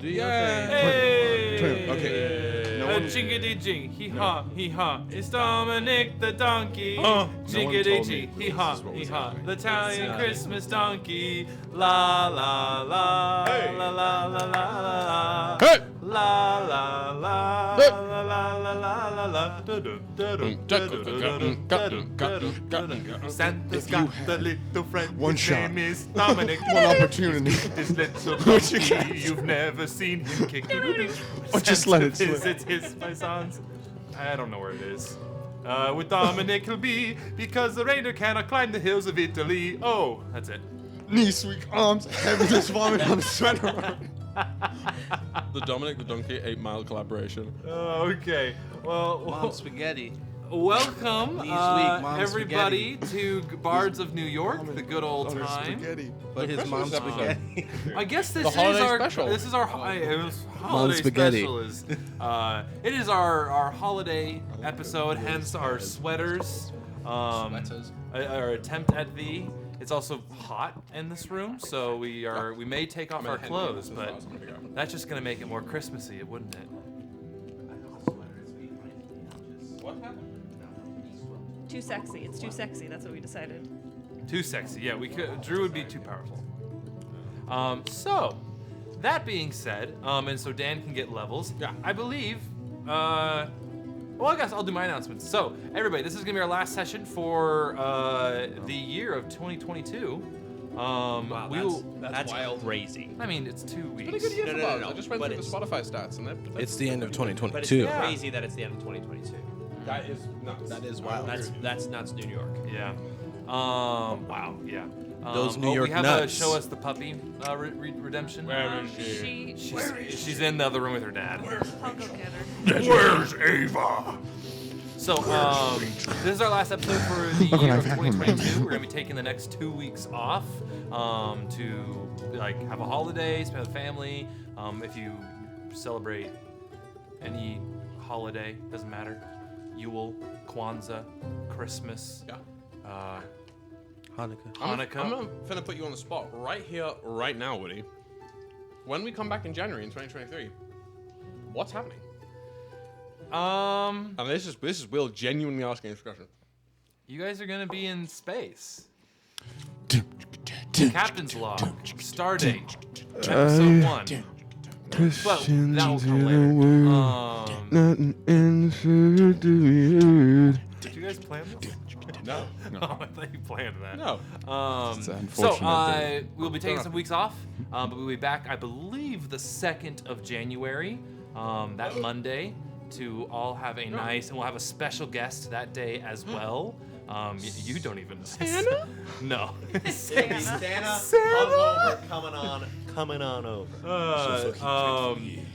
Do your Hey! Okay. No one- Jingity jing, hee ha, hee ha. It's Dominic the donkey. No one Jingity told jing, me hee ha, this was what hee was ha. happening. The Italian Christmas donkey. La la la, Hey. la la la la la. Hey! La la la, Hey. la la la la la la. Santa's got the little friend. One His shot. name is Dominic. One opportunity. This little What you donkey, got? you've never seen him kick. Or just let it slip. Visits his paisans. I don't know where it is. With Dominic he'll be, because the reindeer cannot climb the hills of Italy. Oh, that's it. Knees, weak arms, heaviness, vomit on the sweater. The Dominic the Donkey 8 Mile collaboration. Okay. Well, Mom spaghetti. welcome Knees weak, mom's everybody to Bards of New York, the good old Butter time. spaghetti. But his mom's Christmas episode. spaghetti. I guess this The is holiday our special. This is our holiday spaghetti. special. It is our holiday episode, hence our sweaters. Sweaters. Our attempt at the. It's also hot in this room, so we may take off our clothes, but that's just gonna make it more Christmassy, wouldn't it? What happened? Too sexy. It's too sexy. That's what we decided. Too sexy. Yeah, we could. Drew would be too powerful. So, that being said, and so Dan can get levels. Yeah. I believe. Well, I guess I'll do my announcements. So, everybody, this is gonna be our last session for the year of 2022. Wow, we will. that's crazy. I mean, it's 2 weeks. Pretty good year for No, Bards. no, I just went but through the it's- Spotify stats and It's the end of 2022. But it's Yeah. crazy that it's the end of 2022. that is nuts. That is wild. That's nuts, New York. Yeah. Wow. Yeah. Those New York we have nuts. a show us the puppy redemption. Where is she? She's in the other room with her dad. I'll go get her. Where's Ava? So, this is our last episode for the year of 2022. We're gonna be taking the next 2 weeks off to like have a holiday, spend with family. If you celebrate any holiday, doesn't matter. Yule, Kwanzaa, Christmas, Yeah. Hanukkah. Hanukkah. I'm not finna put you on the spot right here, right now, Woody. When we come back in January in 2023, what's happening? And this is Will genuinely asking this question. You guys are gonna be in space. Captain's log, stardate, episode 1. Well, that'll come later. Nothing inside you. Did you guys plan this? No. Oh, I thought you planned that. No. It's So unfortunate. we'll be taking some weeks off, but we'll be back, I believe, the 2nd of January, that Monday, to all have a nice, and we'll have a special guest that day as well. You don't even know. Santa? No. Santa, coming on over.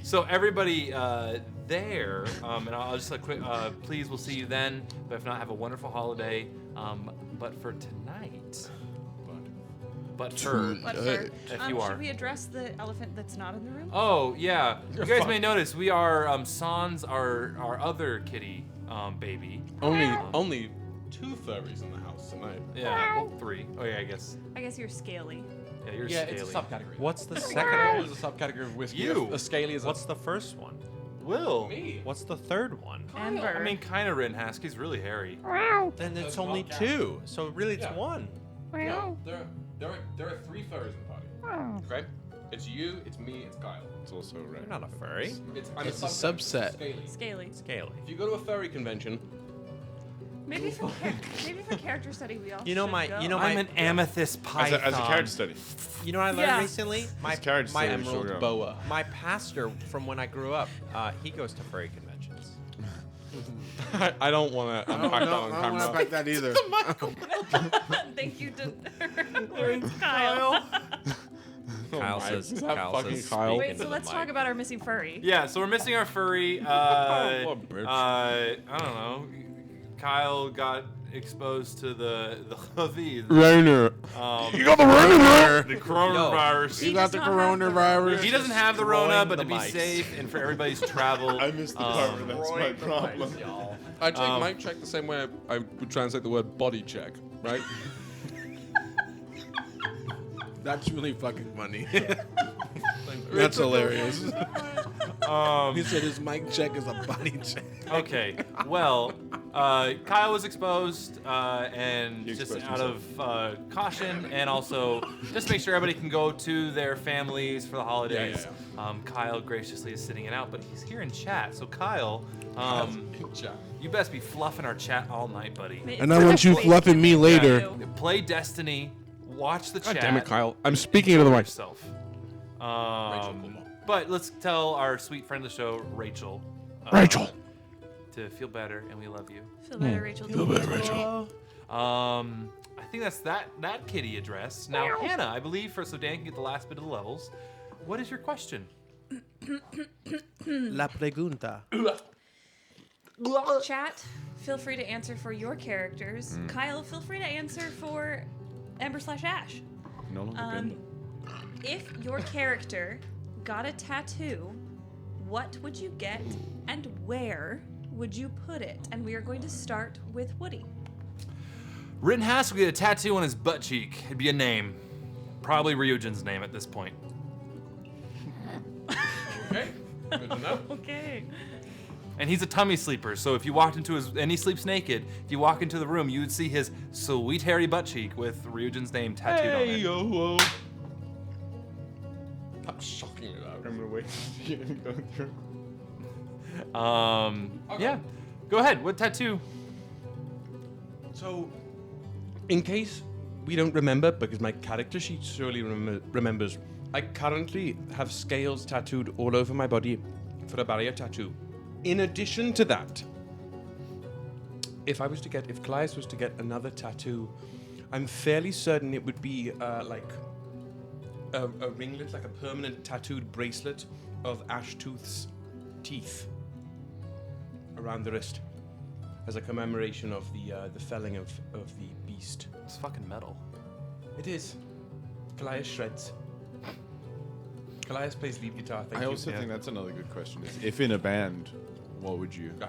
So everybody there, and I'll just quick, please, we'll see you then. But if not, have a wonderful holiday. But for tonight, but for But for, if you are. should we address the elephant that's not in the room? Oh yeah, you guys may notice we are Sans, our other kitty baby. Only 2 furries in the house tonight. Yeah, well, 3. Oh yeah, I guess. I guess you're scaly. Yeah, you're Yeah, scaly. it's a subcategory. What's the second There's one? a subcategory of whiskey. You. A scaly is What's the first one? Will. me? What's the third one? Ember. I mean, kind of Rittenhouse. He's really hairy. Then it's only 2. So really it's Yeah. 1. No, there are 3 furries in the party. Okay? It's you, it's me, it's Kyle. It's also right. You're not a furry. I'm It's a subset. subset. Scaly. Scaly. Scaly. If you go to a furry convention, Maybe for character study we all You know should my- go. you know I'm my- an amethyst python. As a character study. You know what I learned Yeah. recently? My character my study, sure, yeah. boa. my pastor from when I grew up, he goes to furry conventions. I don't want to unpack that on I don't want to camera. back that either. Thank you to Kyle. Kyle my- says. is that Kyle fucking says. Kyle? speak Wait, into so the let's mic. talk about our missing furry. Yeah, so we're missing our furry. What a bitch. I don't know. Kyle got exposed to the COVID. Rainer. You got the Rona. the coronavirus. He You got does the not have the coronavirus. He doesn't have the Destroying Rona, but the to be mics. safe and for everybody's travel. I missed the part where that's my problem. I take mic check the same way I would translate the word body check, right? That's really fucking funny. Thank That's hilarious. Um, He said his mic check is a body check. okay, well, Kyle was exposed, and He just exposed out of caution, and also just make sure everybody can go to their families for the holidays. Kyle graciously is sitting it out, but he's here in chat. So Kyle, you best be fluffing our chat all night, buddy. And I want you fluffing me later. Play Destiny, watch the chat. God damn it, Kyle. I'm speaking into the mic. Yourself. But let's tell our sweet friend of the show, Rachel. Rachel. To feel better, and we love you. Feel better, Rachel. Feel better, Rachel. I think that's that kitty address. Now, Hannah, I believe, so Dan can get the last bit of the levels. What is your question? La pregunta. Chat, feel free to answer for your characters. Kyle, feel free to answer for Ember/Ash. No longer been. If your character got a tattoo, what would you get and where would you put it? And we are going to start with Woody. Rittenhouse would get a tattoo on his butt cheek. It'd be a name. Probably Ryujin's name at this point. Okay. Good to know. Okay. And he's a tummy sleeper, so if you walked into and he sleeps naked, if you walk into the room, you would see his sweet hairy butt cheek with Ryujin's name tattooed on it. Yo. I'm shocking it out. I'm gonna wait to see it go through. Yeah. Go ahead. What tattoo? So, in case we don't remember, because my character sheet surely remembers, I currently have scales tattooed all over my body for a barrier tattoo. In addition to that, if Kallias was to get another tattoo, I'm fairly certain it would be like a ringlet, like a permanent tattooed bracelet of Ashtooth's teeth around the wrist, as a commemoration of the felling of the beast. It's fucking metal. It is. Kallias shreds. Kallias plays lead guitar. Thank I you. also think that's another good question. Is if in a band, what would you do?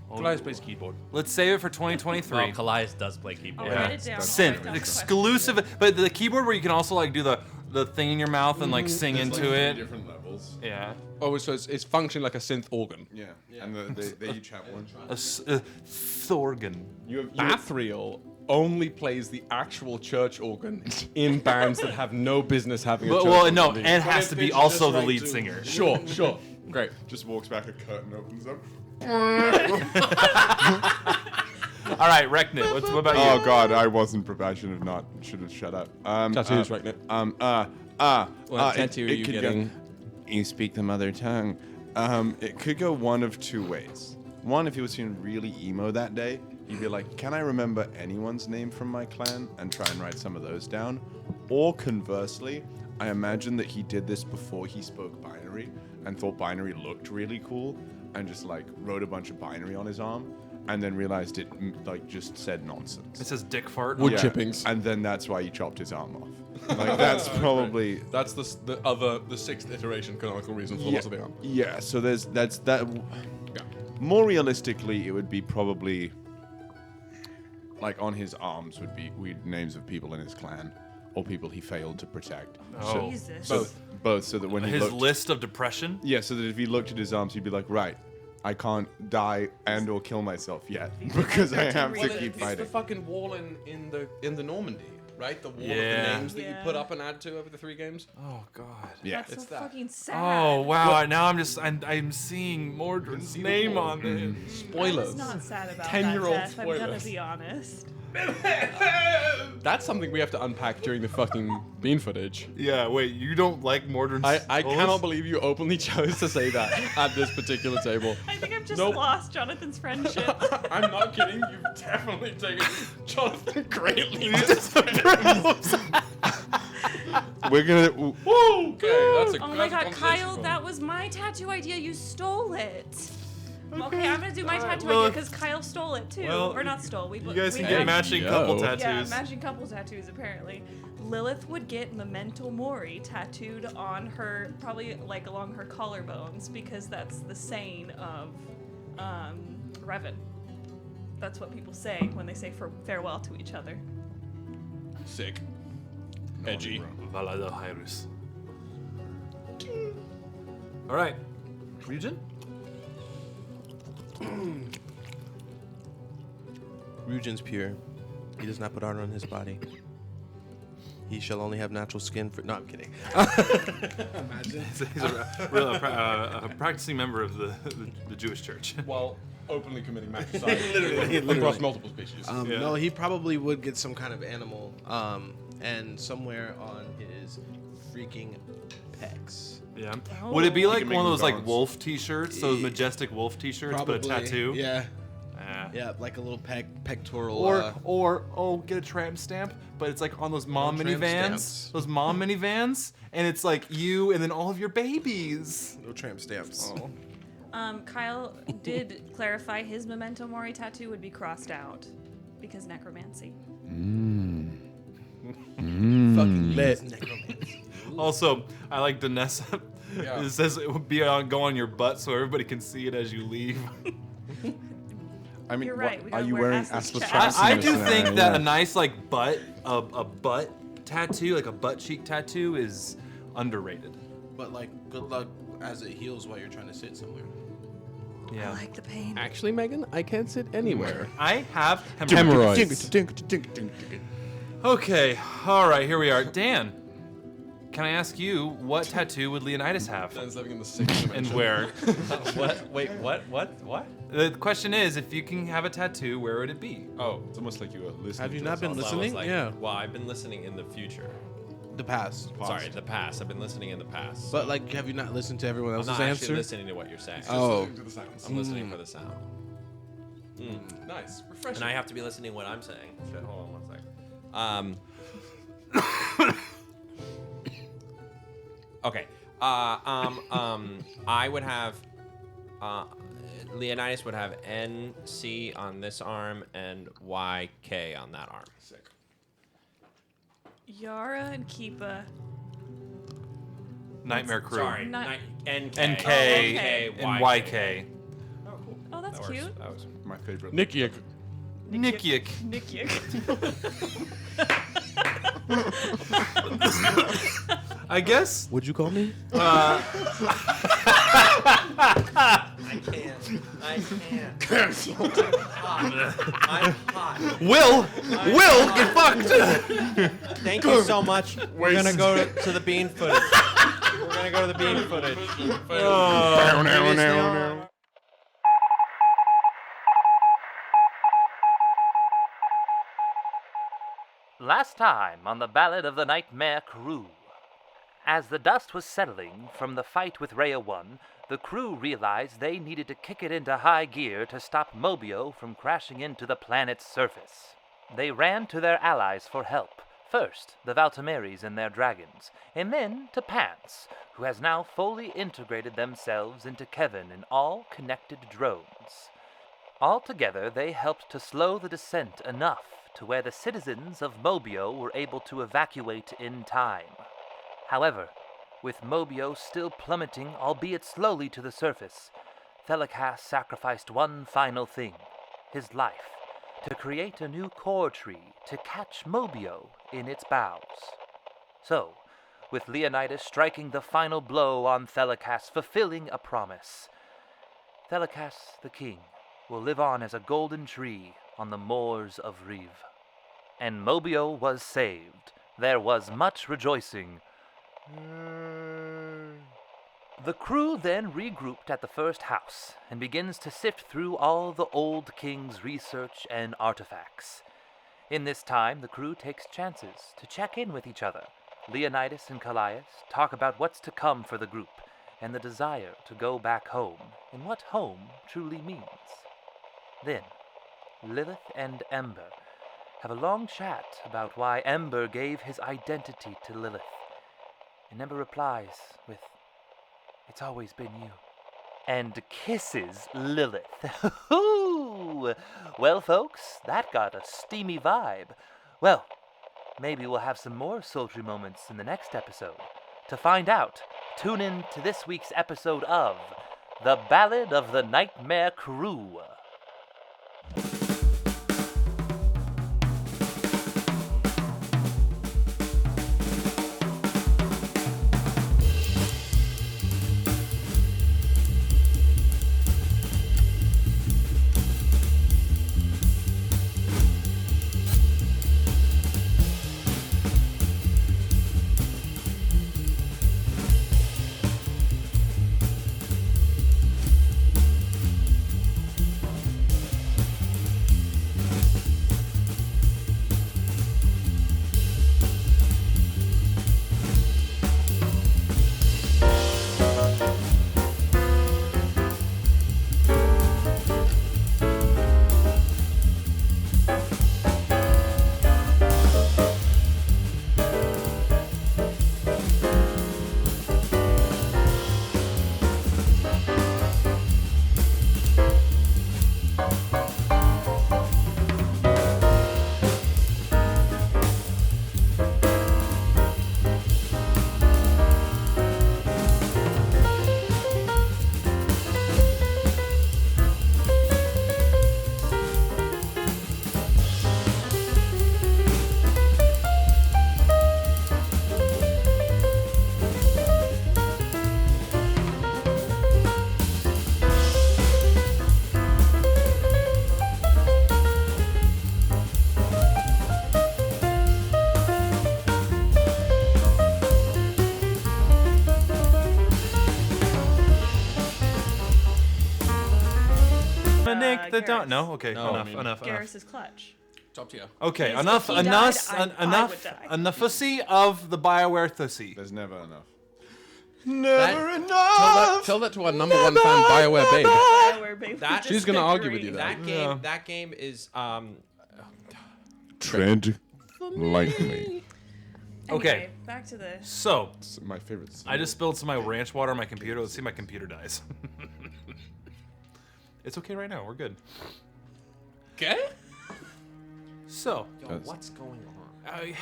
Kallias plays keyboard. Let's save it for 2023. Well, Kallias does play keyboard. I'll write it down. I'll write Synth, down the exclusive, but the keyboard where you can also like do the thing in your mouth and like sing There's, into like, 3 it. different levels. Yeah. Oh, so it's functioning like a synth organ. Yeah. And they each have one. A thorgan. Bathreel only plays the actual church organ in bands that have no business having a church Well, organ. no, and has to be also the lead singer. Sure. Great. Just walks back, a curtain opens up. All right, Reknit, what about you? Oh god, I wasn't prepared. Should have shut up. Tattoos, right, Nick? What tattoo are you could getting? You speak the mother tongue. It could go one of 2 ways. One, if he was feeling really emo that day, he'd be like, can I remember anyone's name from my clan? And try and write some of those down. Or conversely, I imagine that he did this before he spoke binary and thought binary looked really cool and just like wrote a bunch of binary on his arm and then realized it like just said nonsense. It says dick fart. Wood chippings. And then that's why he chopped his arm off. Like that's probably That's the 6th iteration canonical reason for the loss of the arm. Yeah, so that's that. More realistically, it would be probably like on his arms would be names of people in his clan or people he failed to protect. Oh. Jesus. Both, so that when he His looked, list of depression. yeah, so that if he looked at his arms, he'd be like, right, I can't die and or kill myself yet because I have to keep It's the fighting. fucking wall in the Normandy, right? The wall of the Yeah. names that you put up and add to over the 3 games. Oh God. Yeah, That's it's so that. fucking sad. Oh wow! Now I'm seeing Mordred's name on it. I Spoilers. was not sad about 10-year-old that death, I'm gonna spoilers. be honest. That's something we have to unpack during the fucking bean footage. Yeah. Wait, you don't like Mordred's? I cannot believe you openly chose to say that at this particular table. I think I've just Nope. lost Jonathan's friendship. I'm not kidding. You've definitely taken Jonathan greatly. We're gonna. Woo! Okay, that's a Oh my that's a god, conversation Kyle, point. that was my tattoo idea. You stole it. Okay, I'm gonna do my tattoo well, idea because Kyle stole it too. well, or not stole. We You guys we can get had- matching Yo. couple Yeah, tattoos. matching couple tattoos apparently. Lilith would get Memento Mori tattooed on her, probably like along her collarbones, because that's the saying of Revan. That's what people say when they say farewell to each other. Sick. Edgy. Valada Hyrus. All right. Ryujin? Ryujin's pure. He does not put armor on his body. He shall only have natural skin for. No, I'm kidding. Imagine. He's a practicing member of the Jewish church. While openly committing matricide Literally. across multiple species. Yeah. No, he probably would get some kind of animal, and somewhere on his freaking pecs. Yeah. Oh. Would it be like can one of make those like guards. wolf T-shirts, those majestic wolf T-shirts, but a tattoo? Yeah, Ah. yeah, like a little pectoral. Or get a tramp stamp, but it's like on those mom tramp minivans, stamps. those mom minivans, and it's like you and then all of your babies. no tramp stamps. Kyle did clarify his Memento Mori tattoo would be crossed out because necromancy. Fucking lit. Necromancy. Also, I like Danessa. Yeah. It says it would go on your butt so everybody can see it as you leave. I mean, You're right, we are gotta you wear wearing assless assless chaps. chaps? I in do this think scenario? that Yeah. a nice like butt, a butt tattoo, like a butt cheek tattoo, is underrated. But like, good luck as it heals while you're trying to sit somewhere. Yeah. I like the pain. Actually, Megan, I can't sit anywhere. I have Hemorrhoids. Okay, all right, here we are. Dan, can I ask you what tattoo would Leonidas have Dan's living in the sixth and dimension. where? What? Wait, what? The question is, if you can have a tattoo, where would it be? Oh, It's almost like you were listening. Have you to not us been all. So I was listening? like, Yeah. Well, I've been listening in the future. The past. Sorry, the past. I've been listening in the past. But like, have you not listened to everyone I'm else's not actually answer? listening to what you're saying. Oh, to the sounds. I'm listening for the sound. Nice, refreshing. And I have to be listening what I'm saying. Shit, hold on one second. Okay. I would have. Leonidas would have NC on this arm and YK on that arm. Sick. Yara and Keepa. Nightmare Crew. Sorry, Not- NK. NK okay. and YK. Oh, that's That works. cute. That was. My favorite. Nicky. Nikiak. Nick. I guess. would you call me? I can't. I'm hot. Will get fucked. Thank you so much. We're gonna go to the bean footage. We're gonna go to the bean footage. Last time on the Ballad of the Nightmare Krew. As the dust was settling from the fight with Ryujin, the crew realized they needed to kick it into high gear to stop Mobiauxn from crashing into the planet's surface. They ran to their allies for help. First, the Valtimeris and their dragons, and then to Pants, who has now fully integrated themselves into Kevin and all connected drones. Altogether, they helped to slow the descent enough to where the citizens of Mobiauxn were able to evacuate in time. However, with Mobiauxn still plummeting, albeit slowly, to the surface, Kallias sacrificed one final thing, his life, to create a new core tree to catch Mobiauxn in its boughs. So, with Leonidas striking the final blow on Kallias, fulfilling a promise, Kallias the king will live on as a golden tree on the moors of Ryujin. And Mobiauxn was saved. There was much rejoicing. The crew then regrouped at the first house and begins to sift through all the old king's research and artifacts. In this time, the crew takes chances to check in with each other. Leonidas and Kallias talk about what's to come for the group and the desire to go back home and what home truly means. Then, Lilith and Ember have a long chat about why Ember gave his identity to Lilith. And Ember replies with, "It's always been you." And kisses Lilith. Well, folks, that got a steamy vibe. Well, maybe we'll have some more sultry moments in the next episode. To find out, tune in to this week's episode of The Ballad of the Nightmare Krew. Take that down. Garrus. No. Okay. No, enough. Garrus's clutch. It's up to you. Okay. Please, Enough. if he Enough. died, I Enough. would die. Enough of the Bioware thussy. There's never enough. Never Tell that to our number one fan, Bioware Babe. Bioware baby. That- She's gonna argue with you there. That game. Yeah. That game is Tread lightly. Okay. Anyway, back to the. So It's my favorite. I just spilled some of my ranch water on my computer. Let's see if my computer dies. It's okay right now. We're good. Okay. So. what's going on?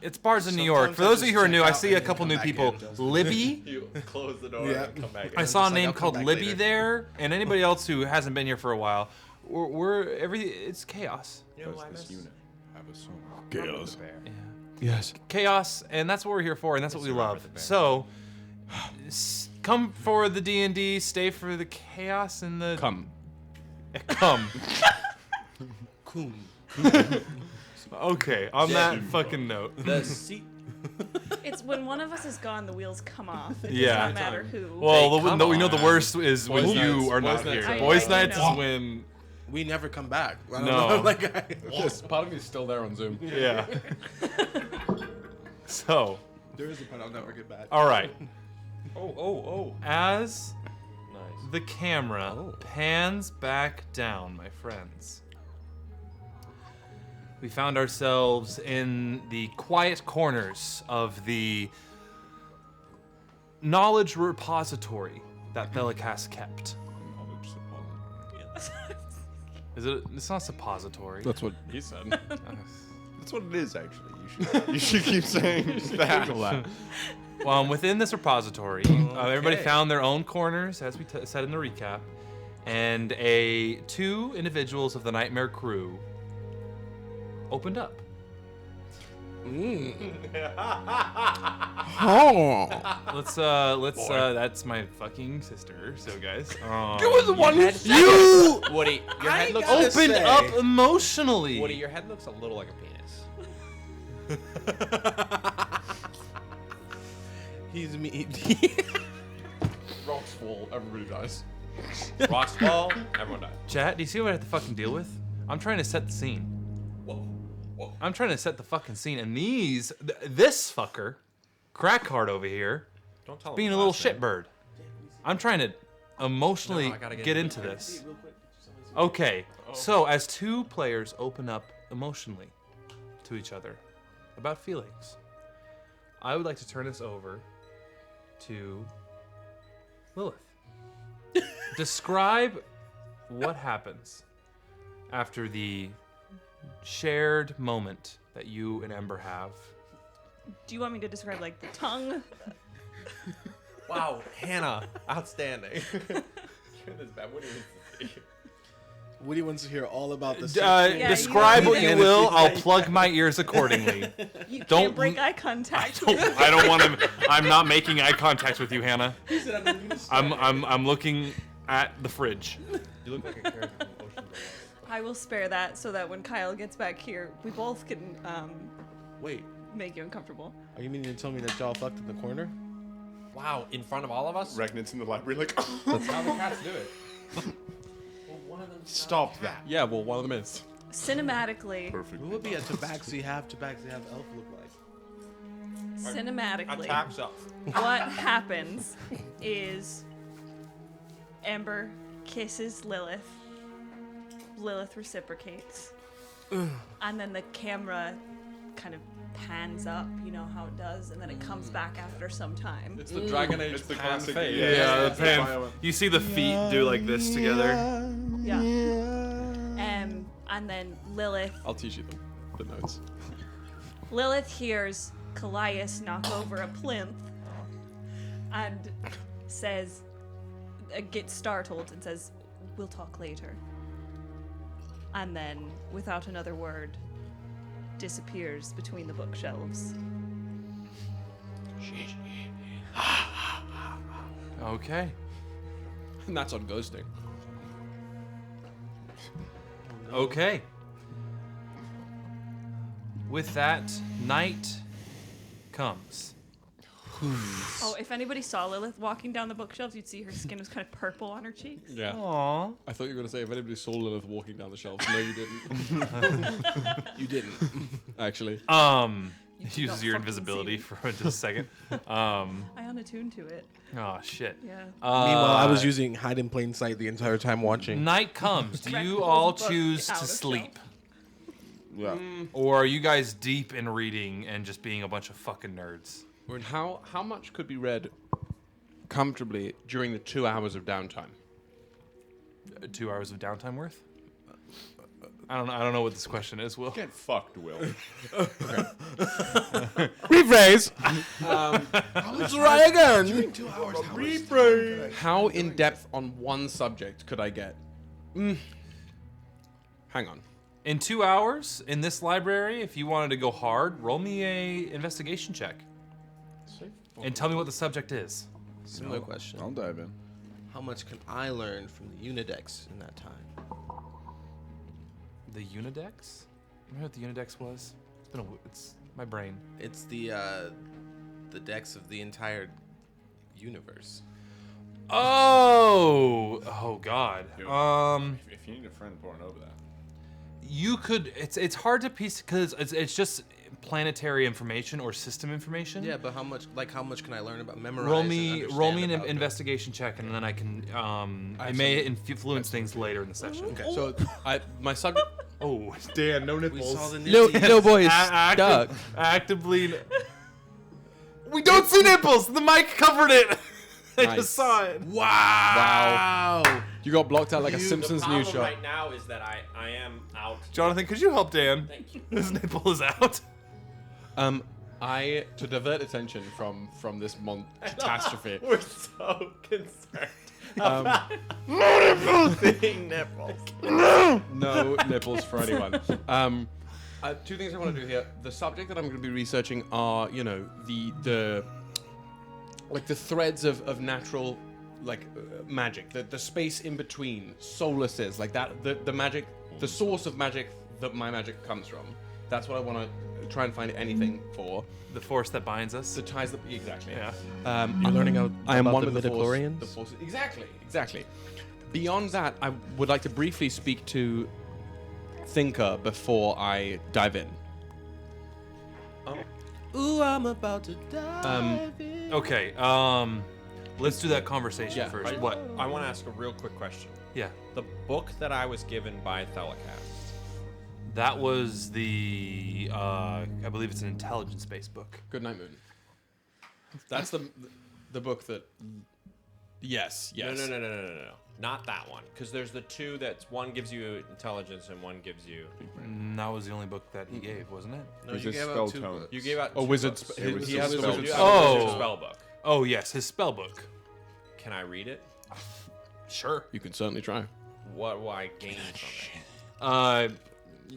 It's Bards of New York. For those of you who are new, I see a couple new people. Libby. You close the door Yeah. and come back. I saw a like, name I'll come called back Libby later. there, and anybody else who hasn't been here for a while. It's chaos. You know who I This miss? unit have a soul. Chaos. Bear. Yes. Chaos, and that's what we're here for, and that's what we love. the bear. So, come for the D&D, stay for the chaos and the Come. Come. Coon. Okay, on that fucking note. The seat. It's when one of us is gone, the wheels come off. It Yeah. does not matter who. Well, They come we know the on. worst is when Boys' you nights. are not Boys' here. nights. Boys' I nights know. is when. We never come back. I don't No. know, like, Yes, part of me is still there on Zoom. Yeah. So, There is a part I'll never get back. all right. oh. As Nice. the camera pans back down, my friends, we found ourselves in the quiet corners of the knowledge repository that Velicast kept. Is it? It's not suppository. That's what he said. That's what it is, actually. You should keep saying that. Within this repository, everybody found their own corners, as we said in the recap, and two individuals of the Nightmare Crew opened up. Let's that's my fucking sister. So guys, You were the one who said you Woody, your head looks opened up emotionally. Woody, your head looks a little like a penis. He's me. Rocks fall, everybody dies. Rocks fall, everyone dies. Chat, do you see what I have to fucking deal with? I'm trying to set the scene. Whoa. I'm trying to set the fucking scene, and this fucker, Krackhardt over here, Don't tell him. being a his little last name. shitbird. I'm trying to emotionally No, I gotta get into this. Okay, so as two players open up emotionally to each other about feelings, I would like to turn this over to Lilith. Describe what happens after the shared moment that you and Ember have. Do you want me to describe like the tongue? Wow, Hannah, outstanding. Woody wants to hear all about this. Describe you- what you will. I'll plug my ears accordingly. You Don't- can't break eye contact. I don't want to. I'm not making eye contact with you, Hannah. I'm looking at the fridge. You look like a character from Ocean. I will spare that so that when Kyle gets back here, we both can Wait, make you uncomfortable. are you meaning to tell me that y'all fucked in the corner? Wow, in front of all of us? Regnant's in the library, like, That's how the cats do it. stop that. Yeah, well, one of them is. Cinematically, Perfect. What would be a tabaxi have elf look like? cinematically, self. what happens is Ember kisses Lilith. Lilith reciprocates. And then the camera kind of pans up, you know how it does, and then it comes back after some time. It's the Dragon Age It's the pan classic. fade. Yeah, the it's pan. violent. You see the feet do like this together. Yeah. And then Lilith I'll teach you the notes. hears Kallias knock over a plinth and says, gets startled and says, "We'll talk later." And then, without another word, disappears between the bookshelves. Okay. And that's on ghosting. Okay. With that, night comes. Oh, if anybody saw Lilith walking down the bookshelves, you'd see her skin was kind of purple on her cheeks. Yeah. Aww. I thought you were going to say if anybody saw Lilith walking down the shelves. No, you didn't. You didn't. Actually. Uses your fucking invisibility see for just a second. I unattuned to it. Oh shit. Yeah. Meanwhile, I was using hide in plain sight the entire time watching. Night comes. Do you Pulls all the book choose out to of the sleep? Yeah. Or are you guys deep in reading and just being a bunch of fucking nerds? How much could be read comfortably during the 2 hours of downtime? 2 hours of downtime worth? I don't know what this question is, Will. Get fucked, Will. Rephrase. Let's try again. During 2 hours. How in depth on one subject could I get? Hang on. In 2 hours, in this library, if you wanted to go hard, roll me a investigation check. And tell me what the subject is. Similar question. I'll dive in. How much can I learn from the Unidex in that time? The Unidex? Remember what the Unidex was? It's my brain. It's the decks of the entire universe. Oh God. If you need a friend pouring over that. You could. It's hard to piece because it's just planetary information or system information. Yeah, but how much can I learn about memorizing? Roll me an investigation check, and then I can. I may influence things later in the session. Okay. So my subject. Oh, Dan, no We nipples. saw the No, nifty. no boys. Duck. Actively. We don't see nipples. The mic covered it. I Nice. just saw it. Wow. You got blocked out like a Simpsons the news problem shot. right now is that I am out. Jonathan, could you help Dan? Thank you. His nipple is out. To divert attention from this catastrophe. We're so concerned. Seeing nipples. No nipples for anyone. Two things I want to do here. The subject that I'm going to be researching are, the threads of natural, magic, the space in between solaces, like that, the magic, the source of magic that my magic comes from. That's what I want to try and find anything for. The force that binds us. The ties that exactly. Yeah. You're learning I am about one the with midichlorians? the force. Exactly. Beyond that, I would like to briefly speak to Thinker before I dive in. Ooh, I'm about to die. Okay. Let's do that conversation Yeah, first. I What? want to ask a real quick question. Yeah. The book that I was given by Telecast. That was the. I believe it's an intelligence-based book. Good night, Moon. That's the book that. Yes. No. Not that one. Because there's the two that one gives you intelligence and one gives you. That was the only book that he gave, wasn't it? No, There's you a gave spell out two tone. books. You gave out. Oh, two wizard's. books. It was He a has a spell wizard's. tone. Oh. Spell book. Oh yes, his spell book. Can I read it? Sure. You can certainly try. What will I gain from it? Do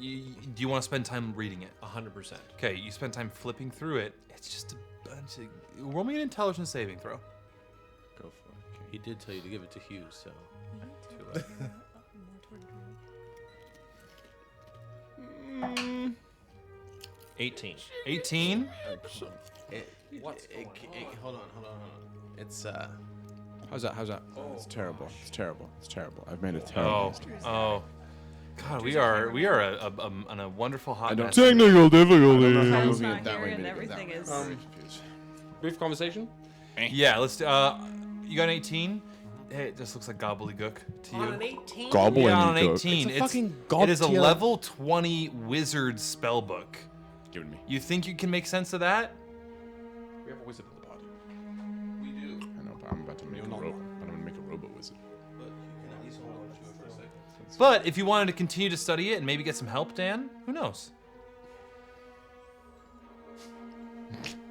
you want to spend time reading it? 100%. Okay, you spend time flipping through it. It's just a bunch of. Roll me an intelligence saving throw. Go for it. He did tell you to give it to Hugh, so. 18. 18. Hold on. It's How's that? It's terrible. I've made a terrible mistake. Oh. God, we are on a wonderful hot mess. Technical difficulty. Kyle's Moving not it that here way, and maybe that everything way. is. I'm confused. Brief conversation. Yeah, let's. You got an 18. Hey, it just looks like gobbledygook to you. 18? Gobbling Yeah, on an gook. 18. It's a fucking god It is a tier. level 20 wizard spellbook. Give it to me. You think you can make sense of that? We have a wizard in the party. I know, but I'm about to make a robo. But I'm gonna make a robo wizard. But if you wanted to continue to study it and maybe get some help, Dan, who knows?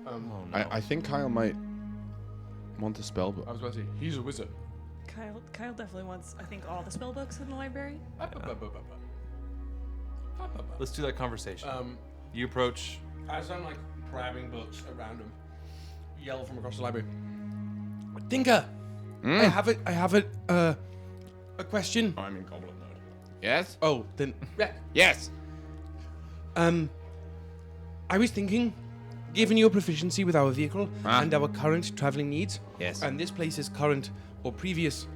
Oh, no. I think Kyle might want the spell book. I was about to say he's a wizard. Kyle definitely wants, I think, all the spell books in the library. Let's do that conversation. Um, You approach. as I'm grabbing books around him, yell from across the library. Tinker, I have a question. Oh, I'm in goblin mode. Yes? Oh, then Yes. I was thinking given your proficiency with our vehicle and our current traveling needs, Yes. and this place's current or previous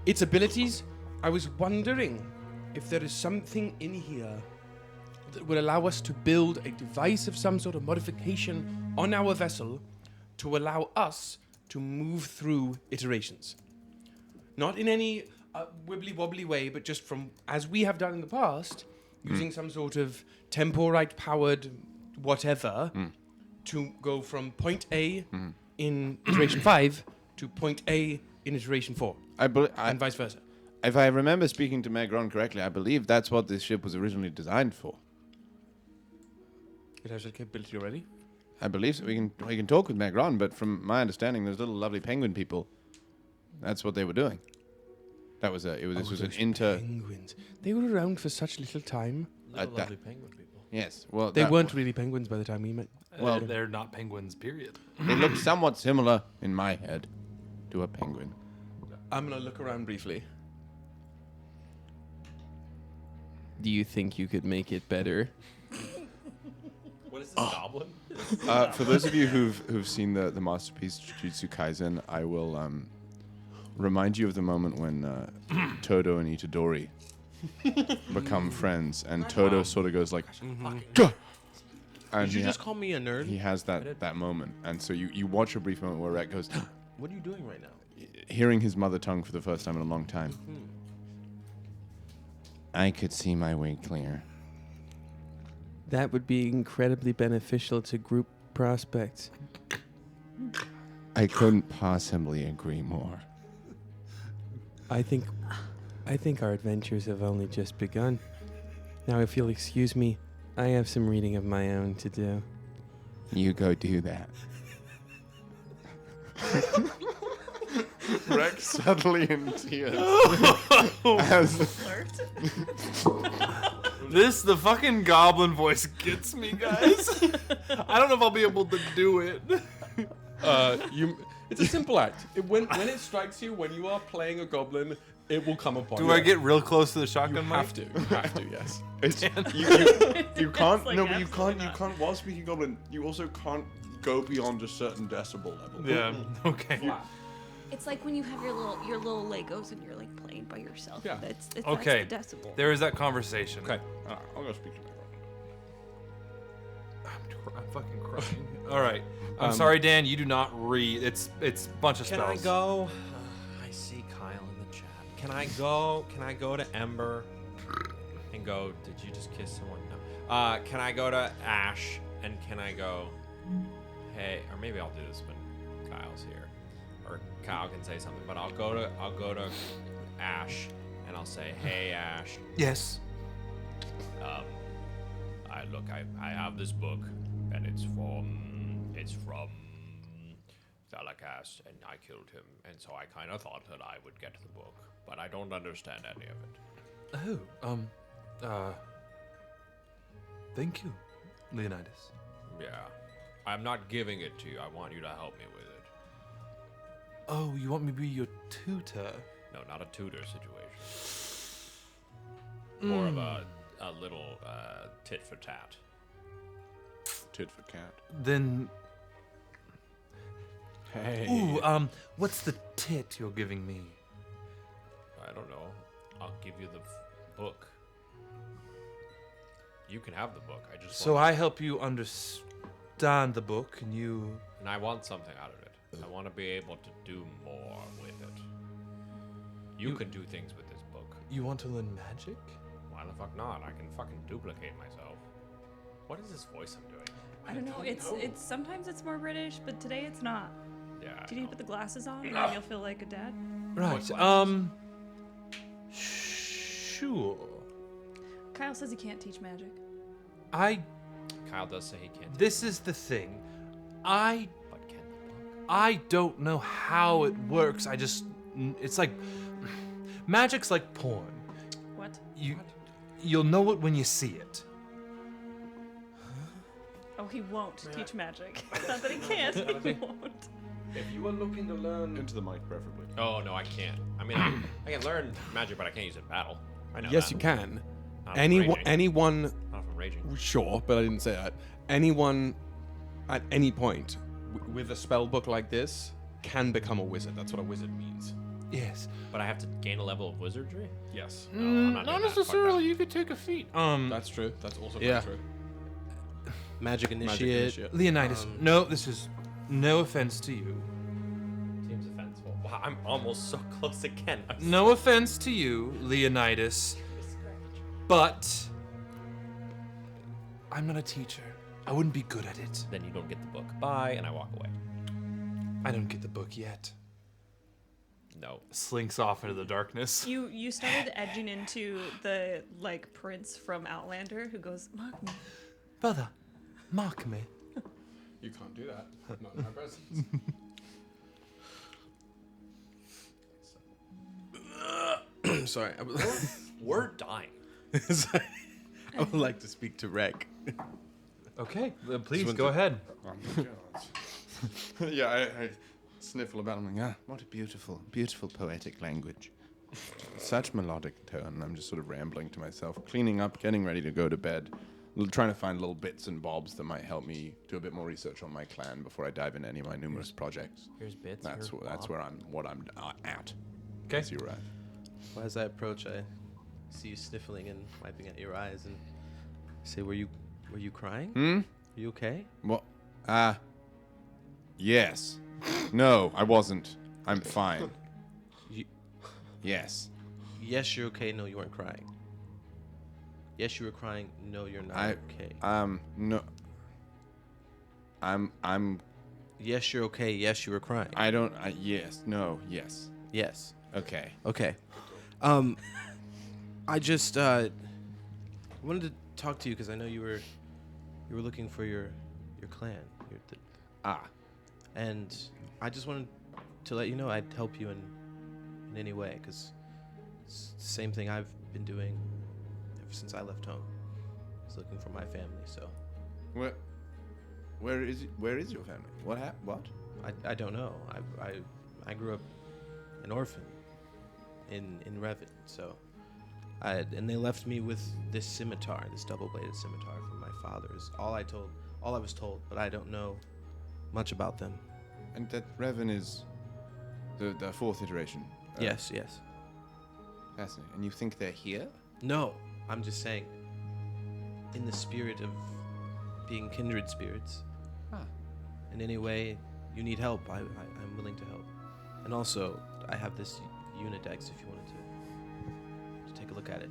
its abilities, I was wondering if there is something in here that would allow us to build a device of some sort of modification on our vessel to allow us to move through iterations. Not in any wibbly-wobbly way, but just from, as we have done in the past, using some sort of temporite-powered whatever to go from point A in iteration 5 to point A in iteration 4, and vice versa. If I remember speaking to Megron correctly, I believe that's what this ship was originally designed for. It has that capability already? I believe so. We can talk with Megron, but from my understanding, those little lovely penguin people, that's what they were doing. That was this was an Penguins. They were around for such little time. Little lovely penguin people. Yes. Well, They weren't really penguins by the time we met. Well, they're not penguins, period. They looked somewhat similar in my head to a penguin. I'm gonna look around briefly. Do you think you could make it better? What is this goblin? For those of you who've seen the masterpiece Jujutsu Kaisen, I will remind you of the moment when Todo and Itadori become friends, and Todo sort of goes like, "Gah!" and Did you just call me a nerd? he has that moment, and so you watch a brief moment where Rhett goes, What are you doing right now? hearing his mother tongue for the first time in a long time. I could see my way clear. That would be incredibly beneficial to group prospects. I couldn't possibly agree more. I think our adventures have only just begun. Now, if you'll excuse me, I have some reading of my own to do. You go do that. Rex suddenly in tears. The fucking goblin voice gets me, guys. I don't know if I'll be able to do it. It's a simple act. When it strikes you, when you are playing a goblin, it will come upon you. Do I get real close to the shotgun You mic? have to. You have to. Yes. You can't. like No, but you absolutely can't. You can't. While speaking goblin, you also can't go beyond a certain decibel level. Yeah. Okay. It's like when you have your little Legos and you're like playing by yourself. Yeah. Okay. That's the decibel. There is that conversation. Okay. I'll go speak to Megron. I'm fucking crying. All right. I'm sorry, Dan. You do not read. It's a bunch of Can spells. I go? I see Kyle in the chat. Can I go to Ember and go? Did you just kiss someone? No. Can I go to Ash and can I go? Hey, or maybe I'll do this when Kyle's here, or Kyle can say something. But I'll go to Ash and I'll say, hey Ash. Yes. I have this book, and it's from Thalakast, and I killed him, and so I kind of thought that I would get the book, but I don't understand any of it. Thank you, Leonidas. Yeah, I'm not giving it to you. I want you to help me with it. Oh, you want me to be your tutor? No, not a tutor situation. More of a little tit for tat. Tit for cat. Then, Hey. ooh, what's the tit you're giving me? I don't know. I'll give you the book. You can have the book. I just So want I help you understand the book, and you. and I want something out of it. I want to be able to do more with it. You can do things with this book. You want to learn magic? Why the fuck not? I can fucking duplicate myself. What is this voice I'm doing? I don't know. It's sometimes it's more British, but today it's not. Yeah. Do you need to put the glasses on, and then you'll feel like a dad? Right. Sure. Kyle says he can't teach magic. Kyle does say he can't. This is the thing. But can the book? I don't know how it works. It's like magic's like porn. What? You'll know it when you see it. Oh, he won't teach magic. It's not that he can't. He won't. If you are looking to learn, Into the mic, preferably. Oh no, I can't. I mean, I can learn magic, but I can't use it in battle. I know yes, that. you can. Not from raging. Anyone, Not from raging. sure, but I didn't say that. anyone at any point with a spell book like this can become a wizard. That's what a wizard means. Yes. But I have to gain a level of wizardry? Yes. No, I'm Not not doing that. Fuck necessarily. You could take a feat. That's true. That's also Yeah. very true. Magic Magic initiate. initiate. Leonidas. No, this is no offense to you. that. Seems offensive. Wow, I'm almost so close again. No offense to you, Leonidas. But I'm not a teacher. I wouldn't be good at it. Then you don't get the book. Bye, and I walk away. I don't get the book yet. No. Slinks off into the darkness. You started edging into the like prince from Outlander who goes, "Mark me." Brother, mark me. You can't do that. Not in my presence. Sorry. We're dying. Sorry. I would like to speak to Rek. Okay, please one's go a- ahead. Yeah, I sniffle about. I'm like, what a beautiful, beautiful poetic language. Such melodic tone. I'm just sort of rambling to myself, cleaning up, getting ready to go to bed, trying to find little bits and bobs that might help me do a bit more research on my clan before I dive into any of my numerous projects. Here's bits. That's here's that's Bob. where I'm at. Okay. As you arrive. Well, as I approach, I see you sniffling and wiping at your eyes, and say, "Were you crying? Are you okay?" Well, yes. No, I wasn't. I'm fine. You, Yes. yes, you're okay. No, you weren't crying. Yes, you were crying. No, you're not okay. No. I'm. Yes, you're okay. Yes, you were crying. I don't. Yes. No. Yes. Yes. Okay. Okay. I just wanted to talk to you because I know you were looking for your clan. And I just wanted to let you know I'd help you in any way because it's the same thing I've been doing ever since I left home. I was looking for my family, so Where is your family? What? I don't know. I grew up an orphan in Revit, so and they left me with this scimitar, this double-bladed scimitar from my father's. All I was told, but I don't know much about them. And that Revan is the fourth iteration. Yes. Fascinating. And you think they're here? No, I'm just saying, in the spirit of being kindred spirits, in any way you need help, I'm willing to help. And also, I have this Unidex if you wanted to take a look at it.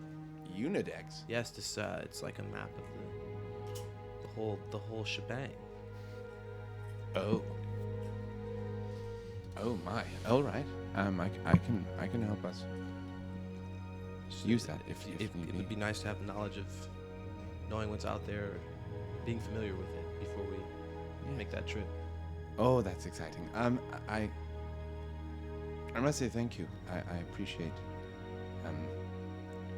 Unidex? Yes, this it's like a map of the whole shebang. Oh. Oh my. All right. I can help us use that if It would be nice to have the knowledge of knowing what's out there, being familiar with it before we make that trip. Oh, that's exciting. I must say thank you. I appreciate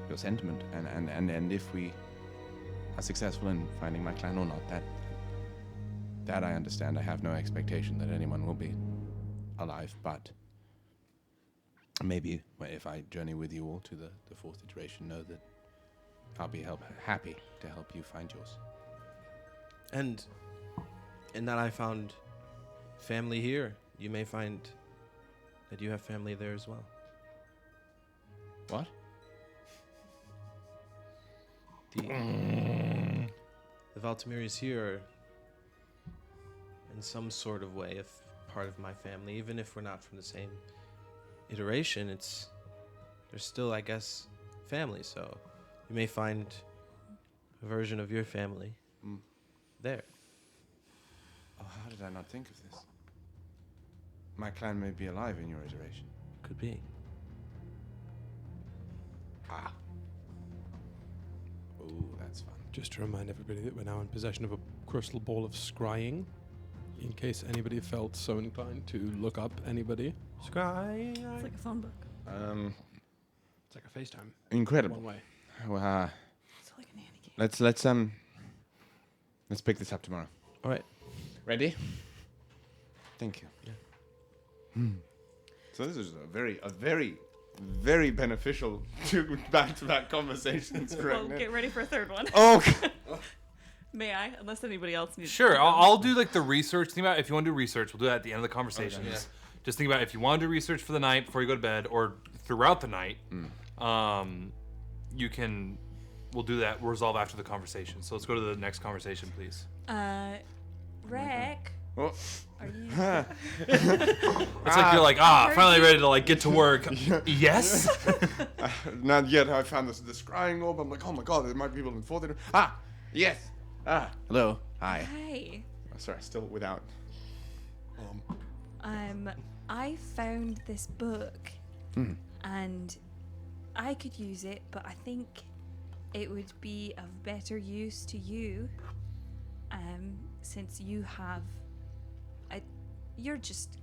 your sentiment, and if we are successful in finding my clan or not, that I understand. I have no expectation that anyone will be alive, but maybe if I journey with you all to the fourth iteration, know that I'll be happy to help you find yours. And in that I found family here. You may find that you have family there as well. What? The Valtimeris here are in some sort of way part of my family, even if we're not from the same iteration. They're still, I guess, family. So you may find a version of your family there. Oh, how did I not think of this? My clan may be alive in your iteration. Could be. Ah. Oh, that's fun. Just to remind everybody that we're now in possession of a crystal ball of scrying, in case anybody felt so inclined to look up anybody. Scrying. It's like a phone book. It's like a FaceTime. Incredible. One way. Well, It's like a nanny game. let's pick this up tomorrow. All right. Ready? Thank you. Yeah. So this is a very, very beneficial back-to-back conversations, correct? Well, get ready for a third one. Oh, May I? Unless anybody else needs. Sure, to I'll do like the research. Think about if you want to do research, we'll do that at the end of the conversations. Okay. Just think about if you want to do research for the night before you go to bed or throughout the night. You can. We'll do that. We'll resolve after the conversation. So let's go to the next conversation, please. Rack. Oh. Are you? It's like you're like finally ready to like get to work. Yes. Not yet. I found the scrying orb. I'm like, oh my god, there might be people in fourth. Yes. Hello. Hi. Hi. Oh, sorry, still without. I found this book, and I could use it, but I think it would be of better use to you, since you have. You're just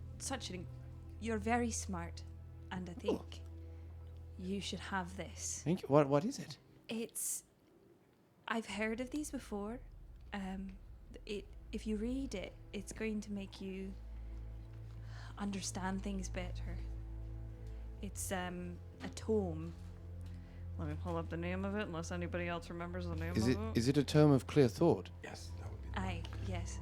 you're very smart, and I think you should have this. Thank you. What is it? I've heard of these before. If you read it, it's going to make you understand things better. It's a tome. Let me pull up the name of it, unless anybody else remembers the name of it. Is it a tome of clear thought? Yes, that would be. Aye, yes.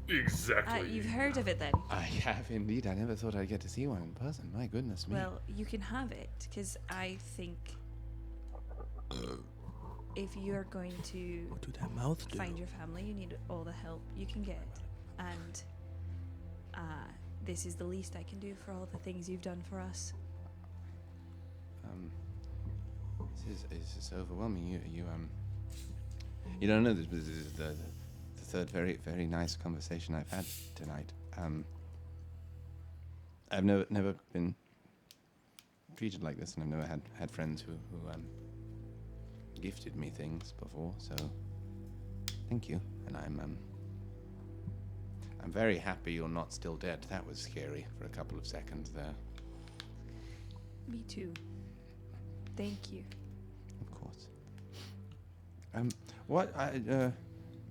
Exactly. You've heard of it then? I have indeed. I never thought I'd get to see one in person. My goodness me. Well, you can have it, because I think if you're going to What do that mouth do? find your family, you need all the help you can get. And this is the least I can do for all the things you've done for us. This is overwhelming. You don't know this is the third very nice conversation I've had tonight. I've never been treated like this, and I've never had friends who gifted me things before. So thank you, and I'm very happy you're not still dead. That was scary for a couple of seconds there. Me too. Thank you. Of course.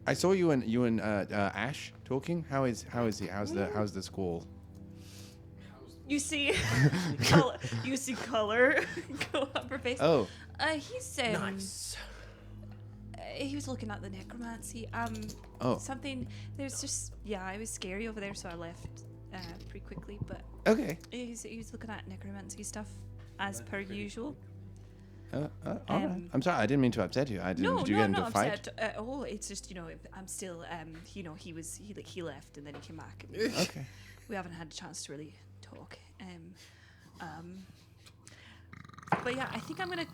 I saw you and Ash talking. How is he? How's the squall? You see, you see color go up her face. Oh. He's Nice. He was looking at the necromancy. Oh. Something. There's just it was scary over there, so I left pretty quickly. But Okay. he was looking at necromancy stuff as per usual. All right. I'm sorry. I didn't mean to upset you. Did you get into a fight? Upset. It's just I'm still he left and then he came back. And Okay. we haven't had a chance to really talk. But yeah, I think I'm gonna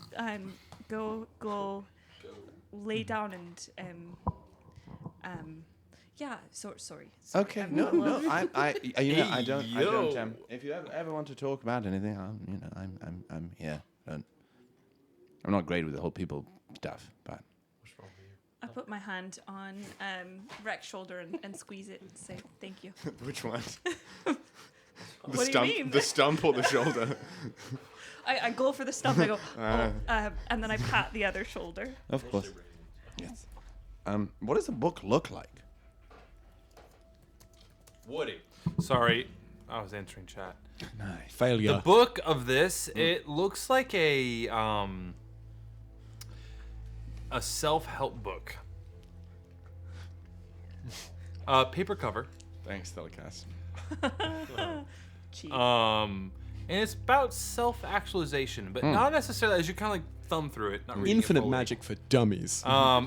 go lay down and sorry. Okay. I'm No. alone. I don't. If you ever want to talk about anything, I'm here. I'm not great with the whole people stuff, but. I put my hand on Rex's shoulder and squeeze it and say thank you. Which one? What do you mean? The stump or the shoulder? I go for the stump. I go, and then I pat the other shoulder. Of course. Yes. What does the book look like? Woody. Sorry, I was answering chat. Nice. Failure. The book of this, it looks like a self-help book. Paper cover. Thanks, Telecast. Cheap. And it's about self-actualization, but not necessarily as you kind of like thumb through it. Not reading it Infinite fully. magic for dummies.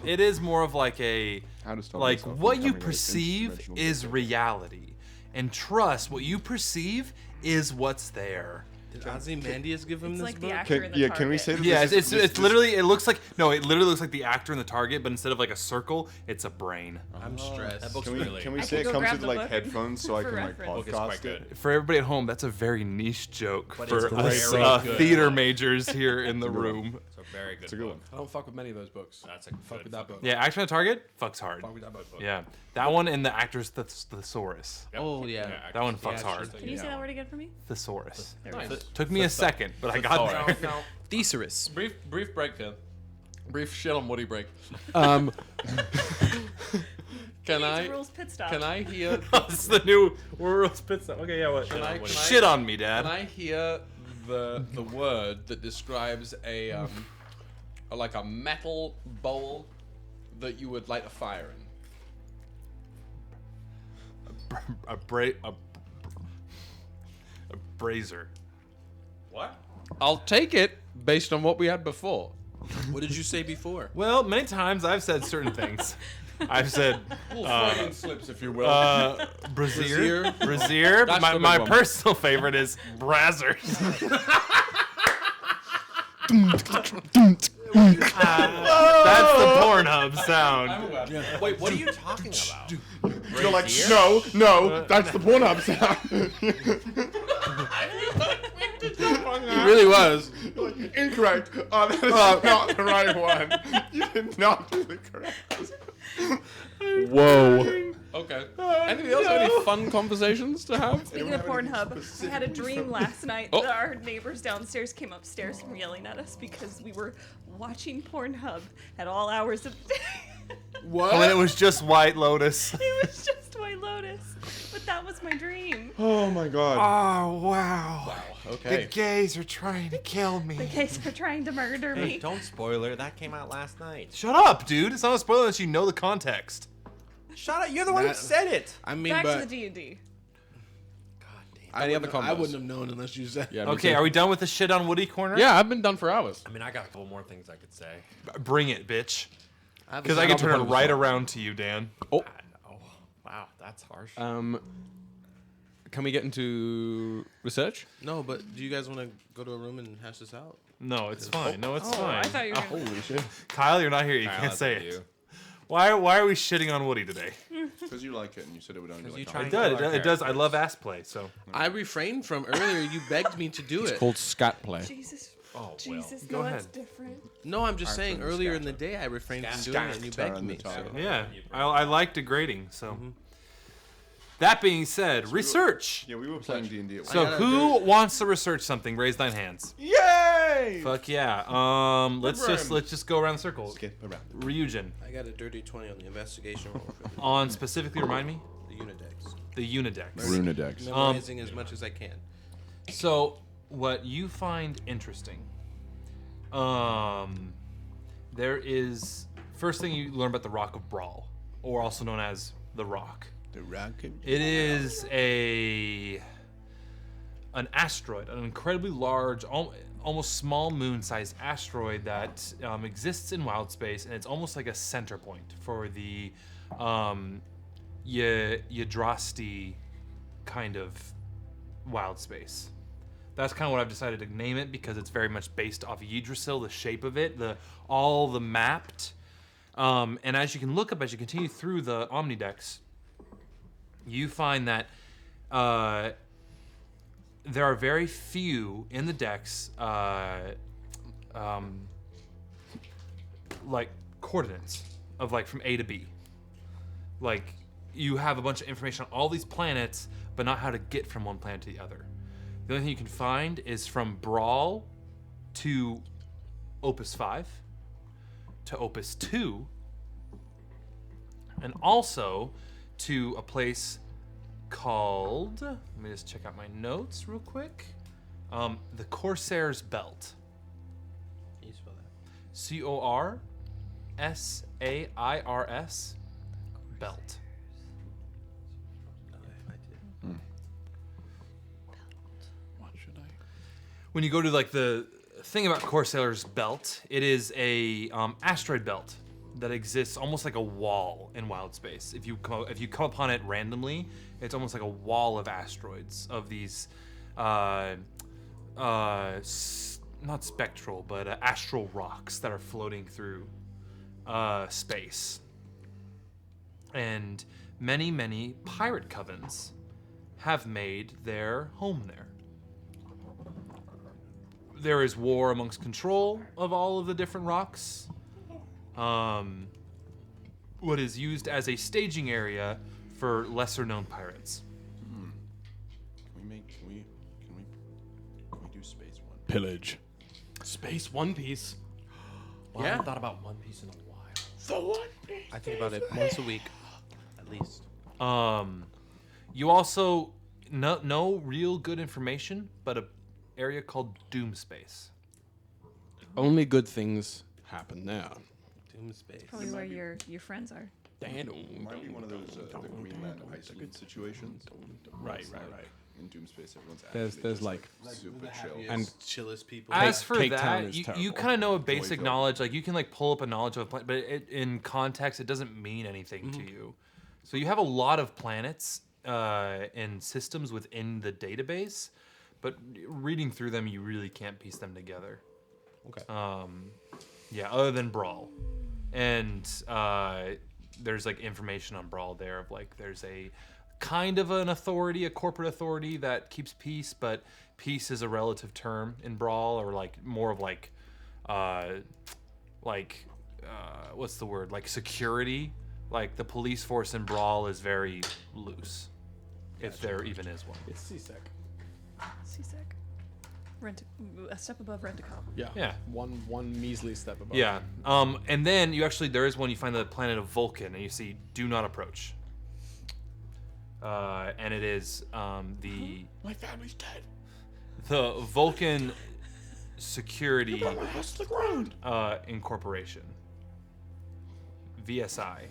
It is more of like a How to stop like yourself from what you becoming a perceive interdimensional is being. reality, and trust what you perceive is what's there. Did Ozymandias give him It's this like the book? actor in the target. Can we say that? Yeah, this it's literally it looks like it literally looks like the actor in the target, but instead of like a circle, it's a brain. I'm stressed. That book's Can really. we I say can it go comes grab with the like book headphones so I for can like reference. Book is podcast quite it? good. For everybody at home, that's a very niche joke But for it's us very good. theater majors here in the room. It's a very good It's a good book. one. I don't fuck with many of those books. That's a Fuck good with that book. Yeah, action on target fucks hard. Fuck with that book. Yeah, that one and the actor's thesaurus. Yep. Oh, yeah. That one fucks it's hard. just Can you say that word again for me? Thesaurus. There we go. Took me a second, but I got there. Now, Thesaurus. brief break here. Brief shit on Woody break. Can It's a rules pit stop. Can I hear? This is the new World's Pit Stop. Okay, yeah, what? Shit on me, Dad. Can I hear the word that describes a like a metal bowl that you would light a fire in? brazier. What? I'll take it based on what we had before. What did you say before? Well, many times I've said certain things. I've said Freudian slips, if you will. brazier. That's the big My one. personal favorite is brazzers. That's the Pornhub sound. Wait, what are you talking about? You're like, no, that's the Pornhub sound. It really was. You're like, incorrect. Oh, that is not the right one. You did not do the correct. Whoa. Okay. Anybody else have any fun conversations to have? Speaking of Pornhub, I had a dream last night that our neighbors downstairs came upstairs from yelling at us because we were watching Pornhub at all hours of the day. What? And it was just White Lotus. It was just White Lotus, but that was my dream. Oh my god. Oh, wow. Okay. The gays are trying to kill me. The case for trying to murder Hey, me. don't spoiler. That came out last night. Shut up, dude. It's not a spoiler unless you know the context. Shut up. You're the one who That- said it. I mean, Back to but the D&D. Any other I combos? wouldn't have known unless you said. Yeah, me Okay, too. are we done with the shit on Woody Corner? Yeah, I've been done for hours. I mean, I got a couple more things I could say. Bring it, bitch. have Because a I can sound- turn it right around to you, Dan. Oh, wow, that's harsh. Can we get into research? No, but do you guys want to go to a room and hash this out? No, it's fine. No, it's Oh, fine. I thought you were gonna... Holy shit. Kyle, you're not here. You Kyle, can't that's say up to it. you. Why are we shitting on Woody today? Because you like it and you said it would only Because like you half. try- It does. Kill our It does. I characters. love ass play. So I refrained from earlier. You begged me to do it. Called scat play. Jesus. well, Jesus, go no, that's ahead. different. No, I'm just saying. from Earlier in the Scatter. day, I refrained from doing it, and you Scatter begged on the me. top. So. yeah, I like degrading. So that being said, research. Yeah, we were playing D&D at So gotta who wants to research something? Raise thine hands. Yay! Fuck yeah. Let's just go around the circle. Skip around. Ryujin. I got a dirty 20 on the investigation roll for On specifically, remind me the Unidex. the Unidex. Runedex. Memorizing as much as I can. So, what you find interesting, there is first thing you learn about the Rock of Brawl, or also known as the Rock. The rocket. It is an asteroid, an incredibly large, almost small moon-sized asteroid that exists in wild space, and it's almost like a center point for the Yggdrasti kind of wild space. That's kind of what I've decided to name it because it's very much based off Yggdrasil, the shape of it, all the mapped. And as you can look up, as you continue through the Omnidex, you find that there are very few in the decks like coordinates of like from A to B. Like you have a bunch of information on all these planets, but not how to get from one planet to the other. The only thing you can find is from Brawl to Opus 5 to Opus 2, and also to a place called, let me just check out my notes real quick, the Corsair's Belt. Can you spell that? Corsairs Belt. No, I did. What should I? When you go to like the thing about Corsair's Belt, it is a asteroid belt that exists almost like a wall in wild space. If you come upon it randomly, it's almost like a wall of asteroids of these, not spectral, but astral rocks that are floating through space. And many, many pirate covens have made their home there. There is war amongst control of all of the different rocks. What is used as a staging area for lesser known pirates. Can we do space one? Pillage. Space One Piece. Well, I Yeah. haven't thought about One Piece in a while. I think about it once a week, at least. You also no real good information, but a area called Doom Space. Only good things happen there. Doom space. Probably where your friends are. It might be one of those the Greenland Iceland situations. Right. In Doomspace, everyone's There's like super chill. and chillest people. As for Cape Town that, is you terrible. kind of know a basic Joyful. knowledge. Like you can like pull up a knowledge of a planet, but in context, it doesn't mean anything to you. So you have a lot of planets and systems within the database, but reading through them, you really can't piece them together. Okay. Yeah, other than Brawl, and there's like information on Brawl there of like there's a kind of an authority, a corporate authority that keeps peace, but peace is a relative term in Brawl, or like more of like what's the word? Like security. Like the police force in Brawl is very loose, if there even is one. it's CSEC. CSEC. A step above rent-a-cop. Yeah. One measly step above. Yeah. And then there is one, you find the planet of Vulcan, and you see "Do not approach." And it is the My family's dead. the Vulcan Security My house to the ground. Incorporation, VSI.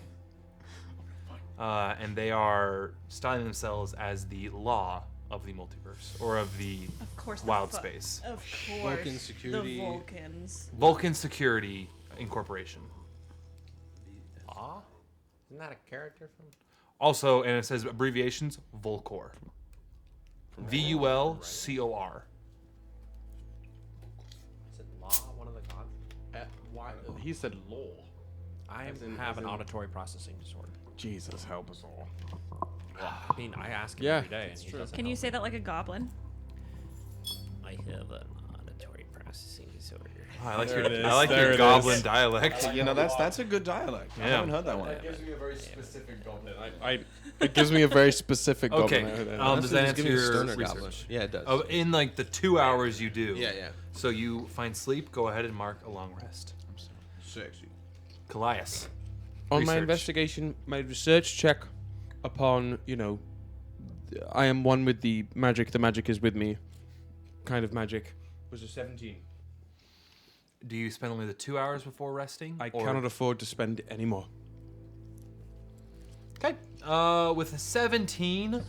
And they are styling themselves as the law of the multiverse, or of the Of course. wild space. Of course. Vulcan Security. The Vulcans. Vulcan Security Incorporation. Aw? Isn't that a character from? Also, and it says abbreviations, Volcor. VULCOR. Is it Law, one of the gods? Why? He said law. I As in- have as an in- auditory processing disorder. Jesus help us all. I mean, I ask him Yeah, every day, and it's he true. doesn't. Can you help say that like a goblin? me. I have an auditory processing disorder. I like There it is. I like There your it goblin is. dialect. You know, that's a good dialect. I Yeah. haven't heard that one. It gives me a very specific goblin. It gives me a very specific Okay. goblin. Does that answer Give me a your stoner research? goblin. Yeah, it does. Oh, in like the 2 hours you do. Yeah. So you find sleep. Go ahead and mark a long rest. Sexy. Kallias. On my Research. investigation, my research check upon, I am one with the magic is with me, kind of magic, was a 17. Do you spend only the 2 hours before resting? I or- cannot afford to spend any more. Okay. With a 17,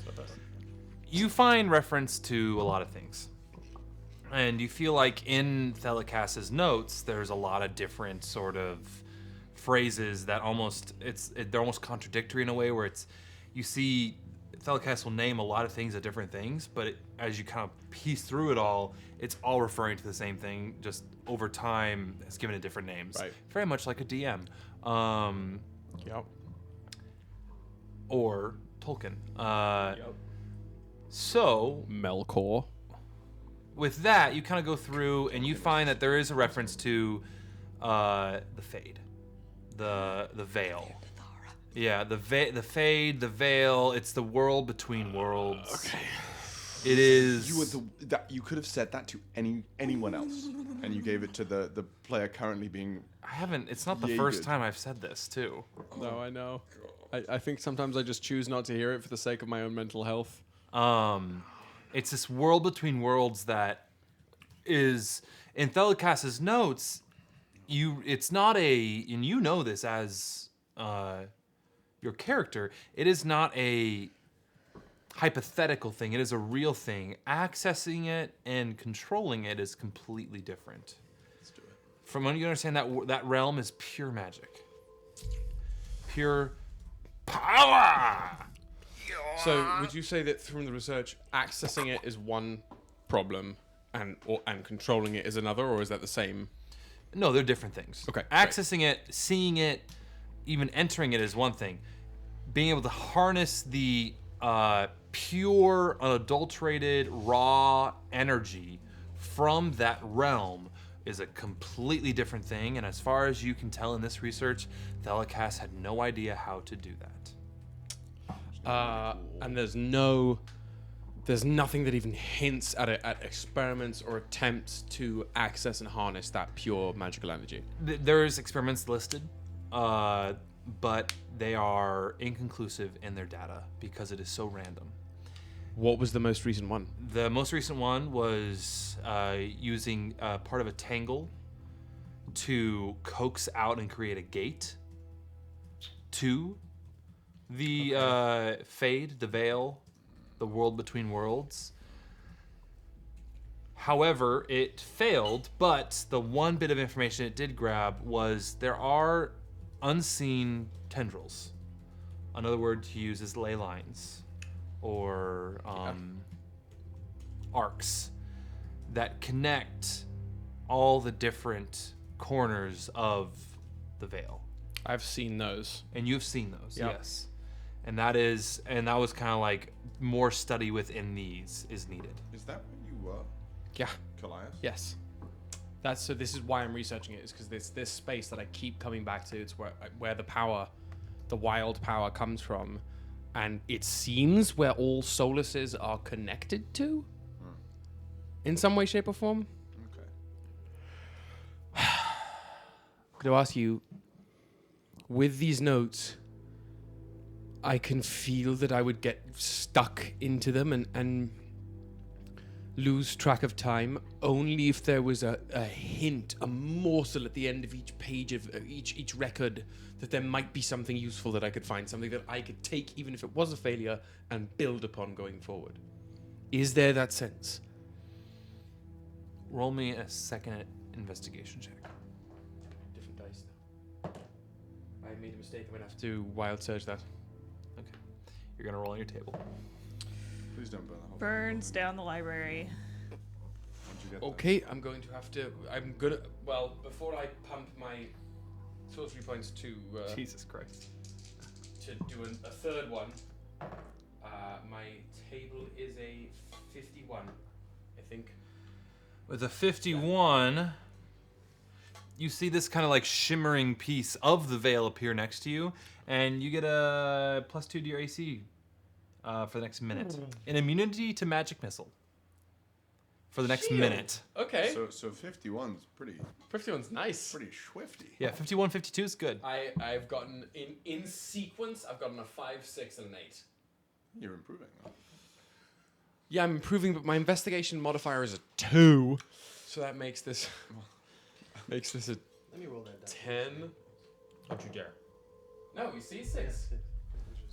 you find reference to a lot of things. And you feel like in Thelakas's notes, there's a lot of different sort of phrases that they're almost contradictory in a way where you see Thelakas will name a lot of things at different things, but as you kind of piece through it all, it's all referring to the same thing, just over time it's given it different names. Right. Very much like a DM. Yep. Or Tolkien. So, Melkor. with that, you kind of go through and you find that there is a reference to the Fade, the Veil. Yeah, the Fade, the Veil. It's the world between worlds. Okay. It is. You could have said that to anyone else, and you gave it to the player currently being. I haven't. It's not the Yeah, you first did. time I've said this too. No, I know. I think sometimes I just choose not to hear it for the sake of my own mental health. It's this world between worlds that is in Thelakas's notes. It's not and you know this as your character. It is not a hypothetical thing. It is a real thing. Accessing it and controlling it is completely different. Let's do it. From what you understand, that realm is pure magic, pure power. So, would you say that from the research, accessing it is one problem, and controlling it is another, or is that the same? No, they're different things. Okay, Accessing it, seeing it, even entering it is one thing. Being able to harness the pure, unadulterated, raw energy from that realm is a completely different thing. And as far as you can tell in this research, Thelakas had no idea how to do that. And there's nothing that even hints at it, at experiments or attempts to access and harness that pure magical energy. There's experiments listed, but they are inconclusive in their data because it is so random. What was the most recent one? The most recent one was using part of a tangle to coax out and create a gate to The Fade, the Veil, the World Between Worlds. However, it failed, but the one bit of information it did grab was there are unseen tendrils. Another word to use is ley lines or arcs that connect all the different corners of the veil. I've seen those. And you've seen those, Yep. yes. And that was kind of like more study within these is needed. Is that where you were, Yeah. Kallias? Yes. So this is why I'm researching it, is because this space that I keep coming back to. It's where the power, the wild power, comes from, and it seems where all solaces are connected to, in some way, shape, or form. Okay. I'm going to ask you, with these notes, I can feel that I would get stuck into them and lose track of time only if there was a hint, a morsel at the end of each page of each record that there might be something useful that I could find, something that I could take, even if it was a failure, and build upon going forward. Is there that sense? Roll me a second investigation check. Different dice now. I made a mistake. I'm going to have to wild search that. Okay. You're going to roll on your table. Please don't burn the whole Burns down the library. How'd you get Okay, I'm going to have to. I'm gonna. Well, before I pump my sorcery points to Jesus Christ. to do a third one, my table is a 51, I think. With a 51, you see this kind of like shimmering piece of the veil appear next to you, and you get a +2 to your AC for the next minute. An immunity to magic missile for the next Shield. minute. Okay. So 51's pretty 51's nice. pretty swifty. Yeah, 51, 52 is good. I've gotten in sequence. I've gotten a 5, 6, and an 8. You're improving though. Yeah, I'm improving, but my investigation modifier is a 2, so that makes this a Let me roll that down. 10. Don't you dare. No, you see 6.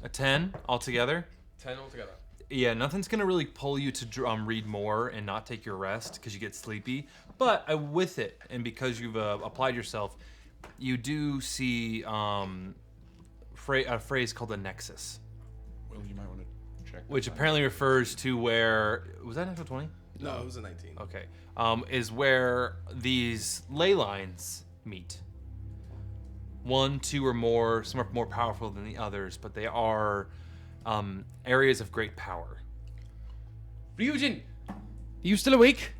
A 10 altogether. 10 altogether. Yeah, nothing's gonna really pull you to read more and not take your rest because you get sleepy. But with it, and because you've applied yourself, you do see a phrase called a nexus, Well, you might want to check. which apparently refers to where was that natural 20? No, it was a 19. Okay, is where these ley lines meet. 1, 2, or more. Some are more powerful than the others, but they are areas of great power. Ryujin, are you still awake?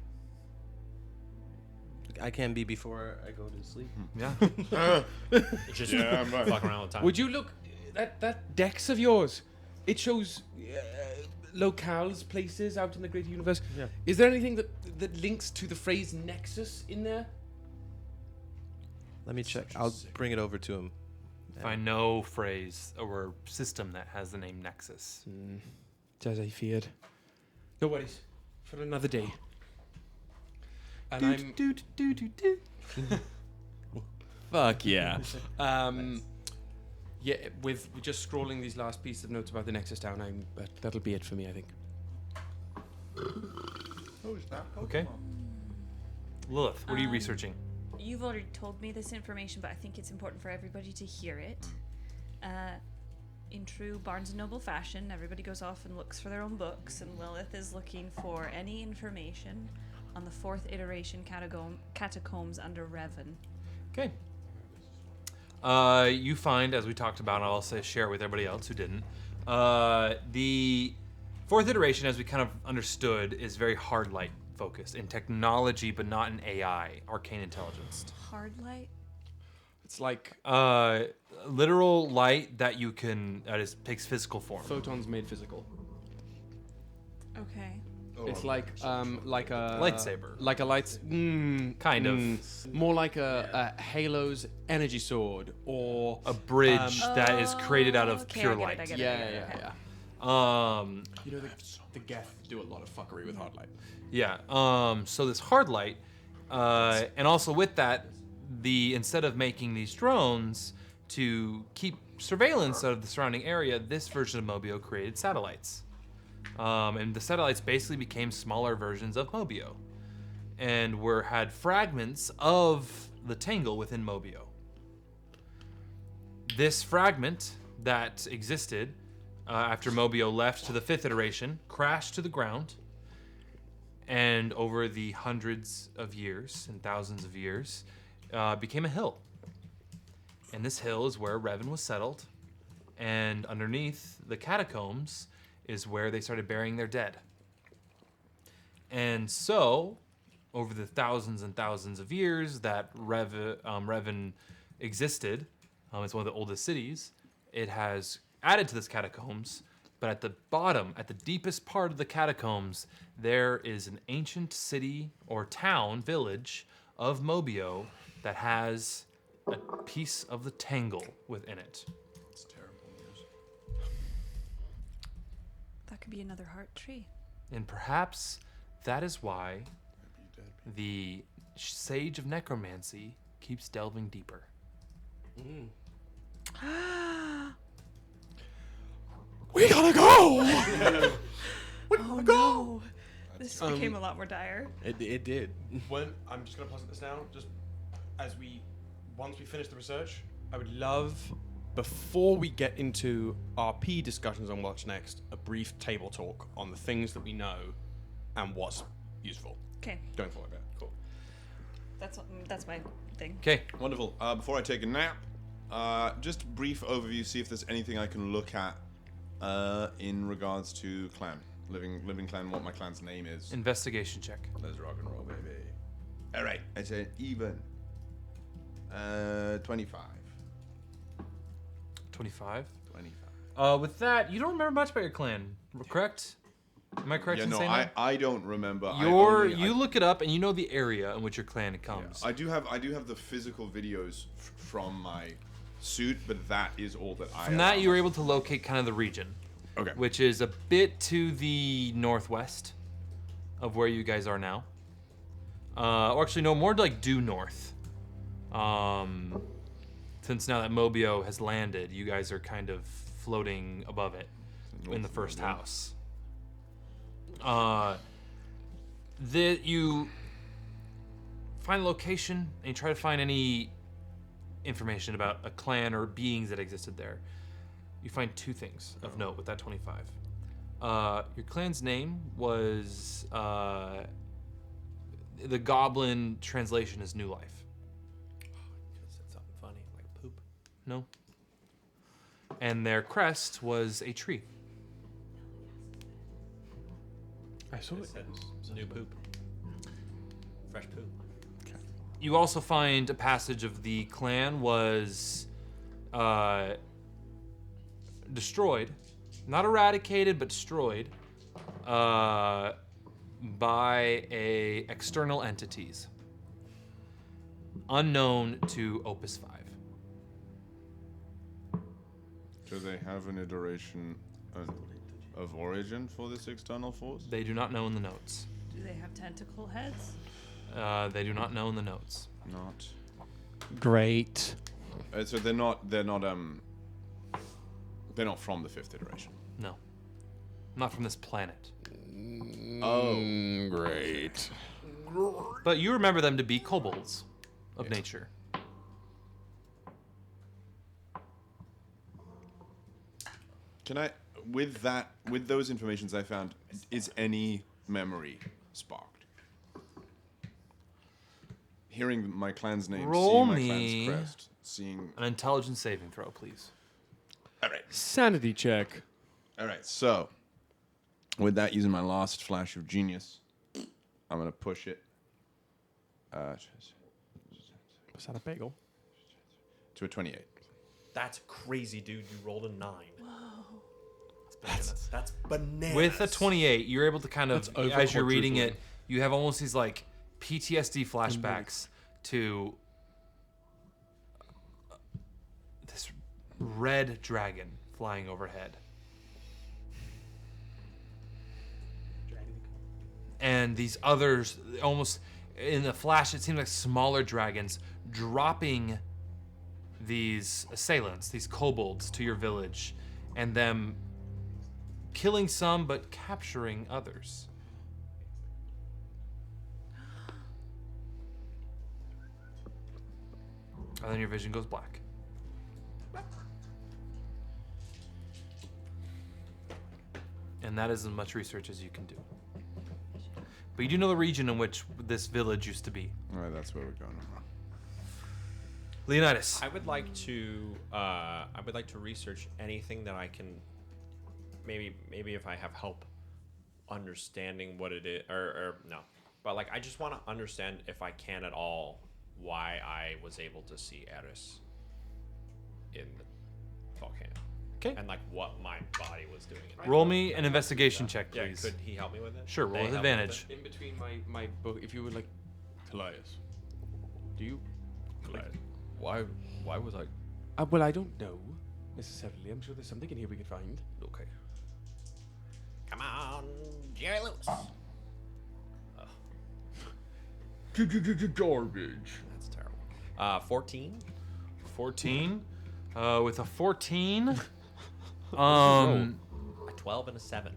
I can be before I go to sleep. Yeah. It's just Yeah, I'm right. fucking around all the time. Would you look that dex of yours? It shows locales, places out in the greater universe. Yeah. Is there anything that links to the phrase nexus in there? Let me check. I'll bring it over to him. Find no phrase or system that has the name Nexus. As I feared. No worries. For another day. And I'm. Fuck yeah. Yeah, with just scrolling these last pieces of notes about the Nexus down, that'll be it for me, I think. Oh, is that Okay. Lilith, what are you researching? You've already told me this information, but I think it's important for everybody to hear it. In true Barnes & Noble fashion, everybody goes off and looks for their own books, and Lilith is looking for any information on the 4th iteration catacombs under Revan. Okay. You find, as we talked about, and I'll also share it with everybody else who didn't, the 4th iteration, as we kind of understood, is very hard light focused in technology, but not in AI, arcane intelligence. Hard light? It's like Literal light that you can, takes physical form. photons made physical. Okay. It's like a Lightsaber. like a light, Kind of. more like a Halo's energy sword, or A bridge that is created out of Okay, pure I get it, light. I get it. yeah. Um, You know the Geth do a lot of fuckery with hard light. yeah. So this hard light, and also with that, instead of making these drones to keep surveillance of the surrounding area, this version of Mobiauxn created satellites. And the satellites basically became smaller versions of Mobiauxn and had fragments of the Tangle within Mobiauxn. This fragment that existed after Mobiauxn left to the 5th iteration crashed to the ground, and over the hundreds of years and thousands of years became a hill. And this hill is where Revan was settled, and underneath the catacombs is where they started burying their dead. And so, over the thousands and thousands of years that Revan existed, it's one of the oldest cities, it has added to this catacombs, but at the bottom, at the deepest part of the catacombs, there is an ancient city or town, village of Mobiauxn that has a piece of the Tangle within it. It's terrible news. That could be another heart tree. And perhaps that is why the Sage of Necromancy keeps delving deeper. We gotta go! Oh no! This became a lot more dire. It did. I'm just gonna pause at this now. Just once we finish the research, I would love, before we get into RP discussions on what's next, a brief table talk on the things that we know and what's useful Okay, going forward. Cool. that's my thing. Okay. Wonderful. Before I take a nap, just brief overview, see if there's anything I can look at in regards to clan. Living clan, what my clan's name is. Investigation check. Let's rock and roll, baby. Alright, I said even. 25. 25. 25. With that, you don't remember much about your clan, correct? Am I correct Yeah, in no, saying that? I don't remember. You look it up and you know the area in which your clan comes. I do have the physical videos from my suit, but that is all that I. From that, you were able to locate kind of the region, Okay. which is a bit to the northwest of where you guys are now. Or actually, no, more like due north. Since now that Mobiauxn has landed, you guys are kind of floating above it in the first house. You find a location and you try to find any information about a clan or beings that existed there. You find two things of note with that 25. Your clan's name was the goblin translation is New Life. Could've said something funny, like poop. No. And their crest was a tree. I saw it. Said new poop. Fresh poop. You also find a passage of the clan was destroyed, not eradicated, but destroyed by external entities unknown to Opus 5. Do they have an iteration of origin for this external force? They do not know in the notes. Do they have tentacle heads? They do not know in the notes. Not. Great. So they're not from the 5th iteration. No. Not from this planet. Oh, Great. But you remember them to be kobolds of nature. Can I, with those informations I found, is any memory sparked? Hearing my clan's name, Roll seeing my me clan's crest, seeing. An intelligence saving throw, please. All right. Sanity check. All right. So, with that, using my last flash of genius, I'm gonna push it. Was that a bagel? To a 28. That's crazy, dude. You rolled a 9. That's bananas. With a 28, you're able to kind of, That's over as you're reading it, quadrupling. you have almost these like PTSD flashbacks to this red dragon flying overhead. And these others, almost in the flash, it seems like smaller dragons dropping these assailants, these kobolds, to your village, and them killing some but capturing others. And then your vision goes black. And that is as much research as you can do. But you do know the region in which this village used to be. All right, that's where we're going. Leonidas. I would like to research anything that I can. Maybe if I have help understanding what it is, or no, but like I just want to understand if I can at all why I was able to see Eris in the volcano. Okay. And like what my body was doing. Roll me an investigation check, Yeah, please. could he help me with it? Sure, roll They with help me advantage. In between my book, if you would like, Kallias, do you? Kallias. Why was I? Well, I don't know necessarily. I'm sure there's something in here we could find. Okay. Come on, Jerry Lewis. Garbage. That's terrible. 14. 14. With a 14. A 12 and a 7.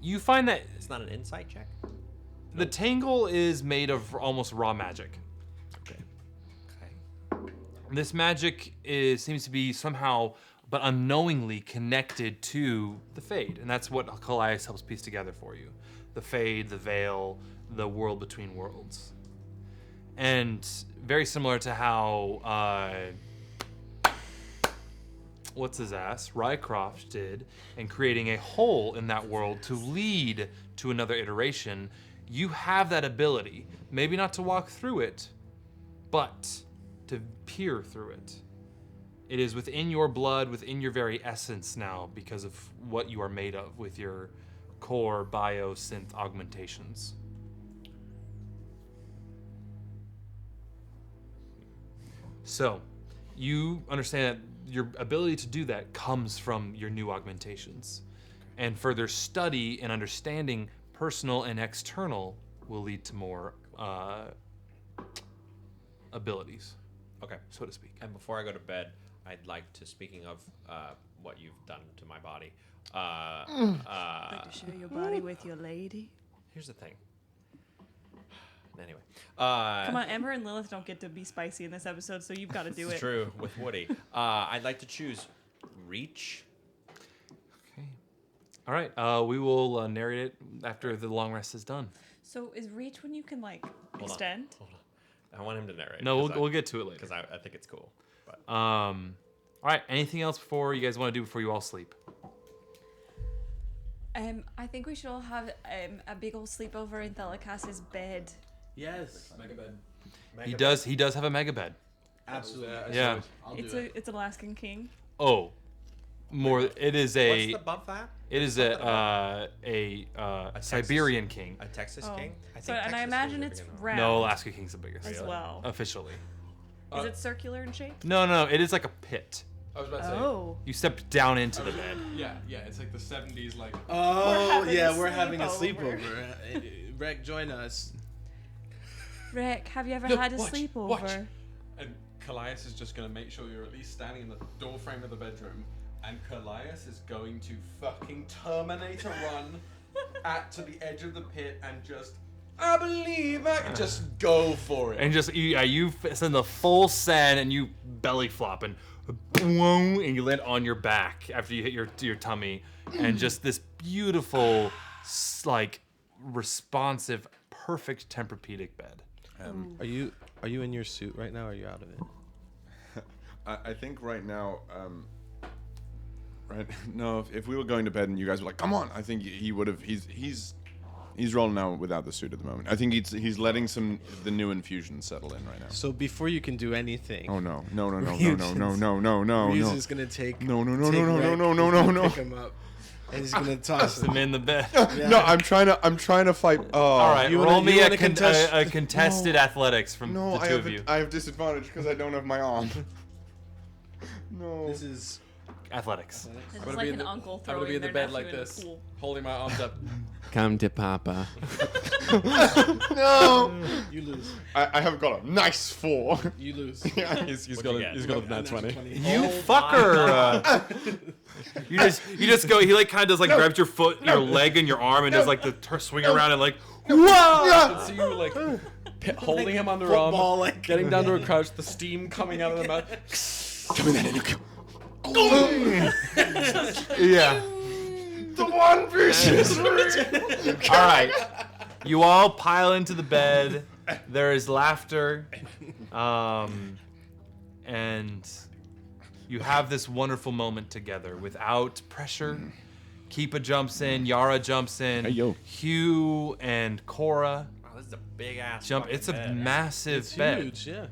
You find that It's not an insight check. the tangle is made of almost raw magic. Okay. This magic seems to be somehow, but unknowingly connected to the Fade, and that's what Kallias helps piece together for you. The Fade, the Veil, the world between worlds. And very similar to how, what's his ass, Ryujin did, in creating a hole in that world to lead to another iteration, you have that ability. Maybe not to walk through it, but to peer through it. It is within your blood, within your very essence now, because of what you are made of with your core biosynth augmentations. So, you understand that your ability to do that comes from your new augmentations. And further study and understanding personal and external will lead to more abilities, Okay. so to speak. And before I go to bed, I'd like to, speaking of what you've done to my body, Like to share your body with your lady. here's the thing. Anyway. Come on, Ember and Lilith don't get to be spicy in this episode, so you've got to do It's it. true with Woody. I'd like to choose Reach. Okay. All right. We will narrate it after the long rest is done. So is Reach when you can like Hold on. extend? Hold on. I want him to narrate. No, we'll get to it later. Because I think it's cool. But All right. Anything else before you guys want to do before you all sleep? I think we should all have a big old sleepover in Thelakas's bed. Yes. Mega bed. He does have a mega bed. Absolutely. Yeah. I'll It's do it. it's Alaskan King. Oh, more. It is what's a. above that? It is a Siberian king. A Texas Oh. king? So Texas and I kings imagine are it's bigger than round No, Alaska king's the biggest. as well. Officially. Is it circular in shape? No. It is like a pit. I was about to say. Oh. You step down into the bed. Yeah, it's like the 70s, like. Oh, we're having having a a sleepover. sleepover. Rec, join us. Rick, have you ever No, had a watch, sleepover? watch. And Kallias is just going to make sure you're at least standing in the door frame of the bedroom, and Kallias is going to fucking Terminator run to the edge of the pit and just, I believe I can just go for it. And just you send the full send and you belly flop and boom, and you land on your back after you hit your tummy, and just this beautiful, like responsive, perfect Tempur-Pedic bed. Are you in your suit right now? Or are you out of it? I think right now, right? No, if we were going to bed and you guys were like, "Come on," I think he would have. He's rolling out without the suit at the moment. I think he's letting the new infusion settle in right now. So before you can do anything, Oh no! No! Ryujin's gonna take No. pick him up, and he's gonna toss Him him. in the bed. No, I'm trying to fight. Oh, All right, You roll wanna- me you a wanna contest- contested athletics from No, the two of you. I have disadvantage because I don't have my arm. No. This is Athletics. This I'm is gonna like be an in the- uncle I'm gonna throwing be in the their bed nephew like in a this, pool. holding my arms up. Come to Papa. No! You lose. I have got a nice 4. You lose. He's got a nat 20. You fucker! You just go. He like kind of does like grabs your foot, your leg, and your arm, and does like the swing around and like whoa! I can see you like holding him under arm, Football, like- getting down to a crouch, the steam coming out of the mouth. Come in there, Nuke. Yeah. The one piece. All right. You all pile into the bed. There is laughter, and you have this wonderful moment together without pressure. Keepa jumps in. Yara jumps in. Hey, yo. Hugh and Cora Wow, this is a big ass. jump. It's a bed. massive It's bed. huge, yeah.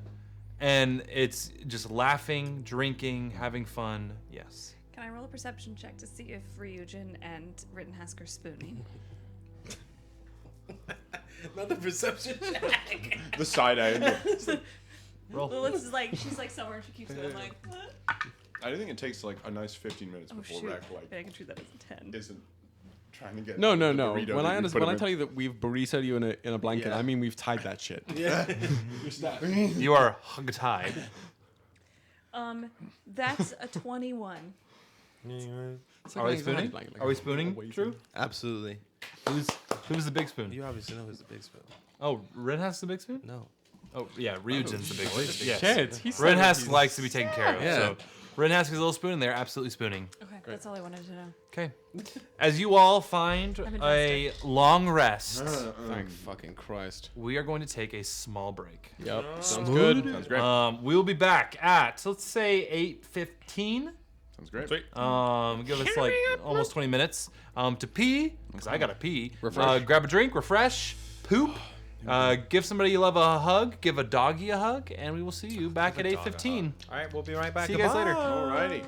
And it's just laughing, drinking, having fun. Yes. Can I roll a perception check to see if Ryujin and Rittenhask are spooning? Another perception check. The side eye. Lilith is like, she's like somewhere and she keeps going like, what? I think it takes like a nice 15 minutes Oh before shoot. Rack I can treat that as a 10. isn't trying to get No. the When burrito I that you put when I him tell you that we've burritoed you in a blanket, Yeah. I mean we've tied that shit. Yeah. You are hog-tied. That's a 21. Are we spooning? Are we spooning? True. Absolutely. Who's the big spoon? You obviously know who's the big spoon. Oh, Ren has the big spoon. No. Oh yeah, Ryujin's the big spoon. Yes. Shit, he's Ren saying has he's- likes to be taken care of. Yeah. So Ren has his little spoon, and they're absolutely spooning. Okay, that's all I wanted to know. Okay. As you all find a long rest, Thank fucking Christ. we are going to take a small break. Yep. Sounds good. Sounds great. We'll be back at let's say 8:15. Sounds great. Give us like almost 20 minutes to pee, because I gotta pee. Refresh. Grab a drink, refresh, poop. Give somebody you love a hug. Give a doggy a hug, and we will see you back at 8:15. All right, we'll be right back. See you guys later. Alrighty.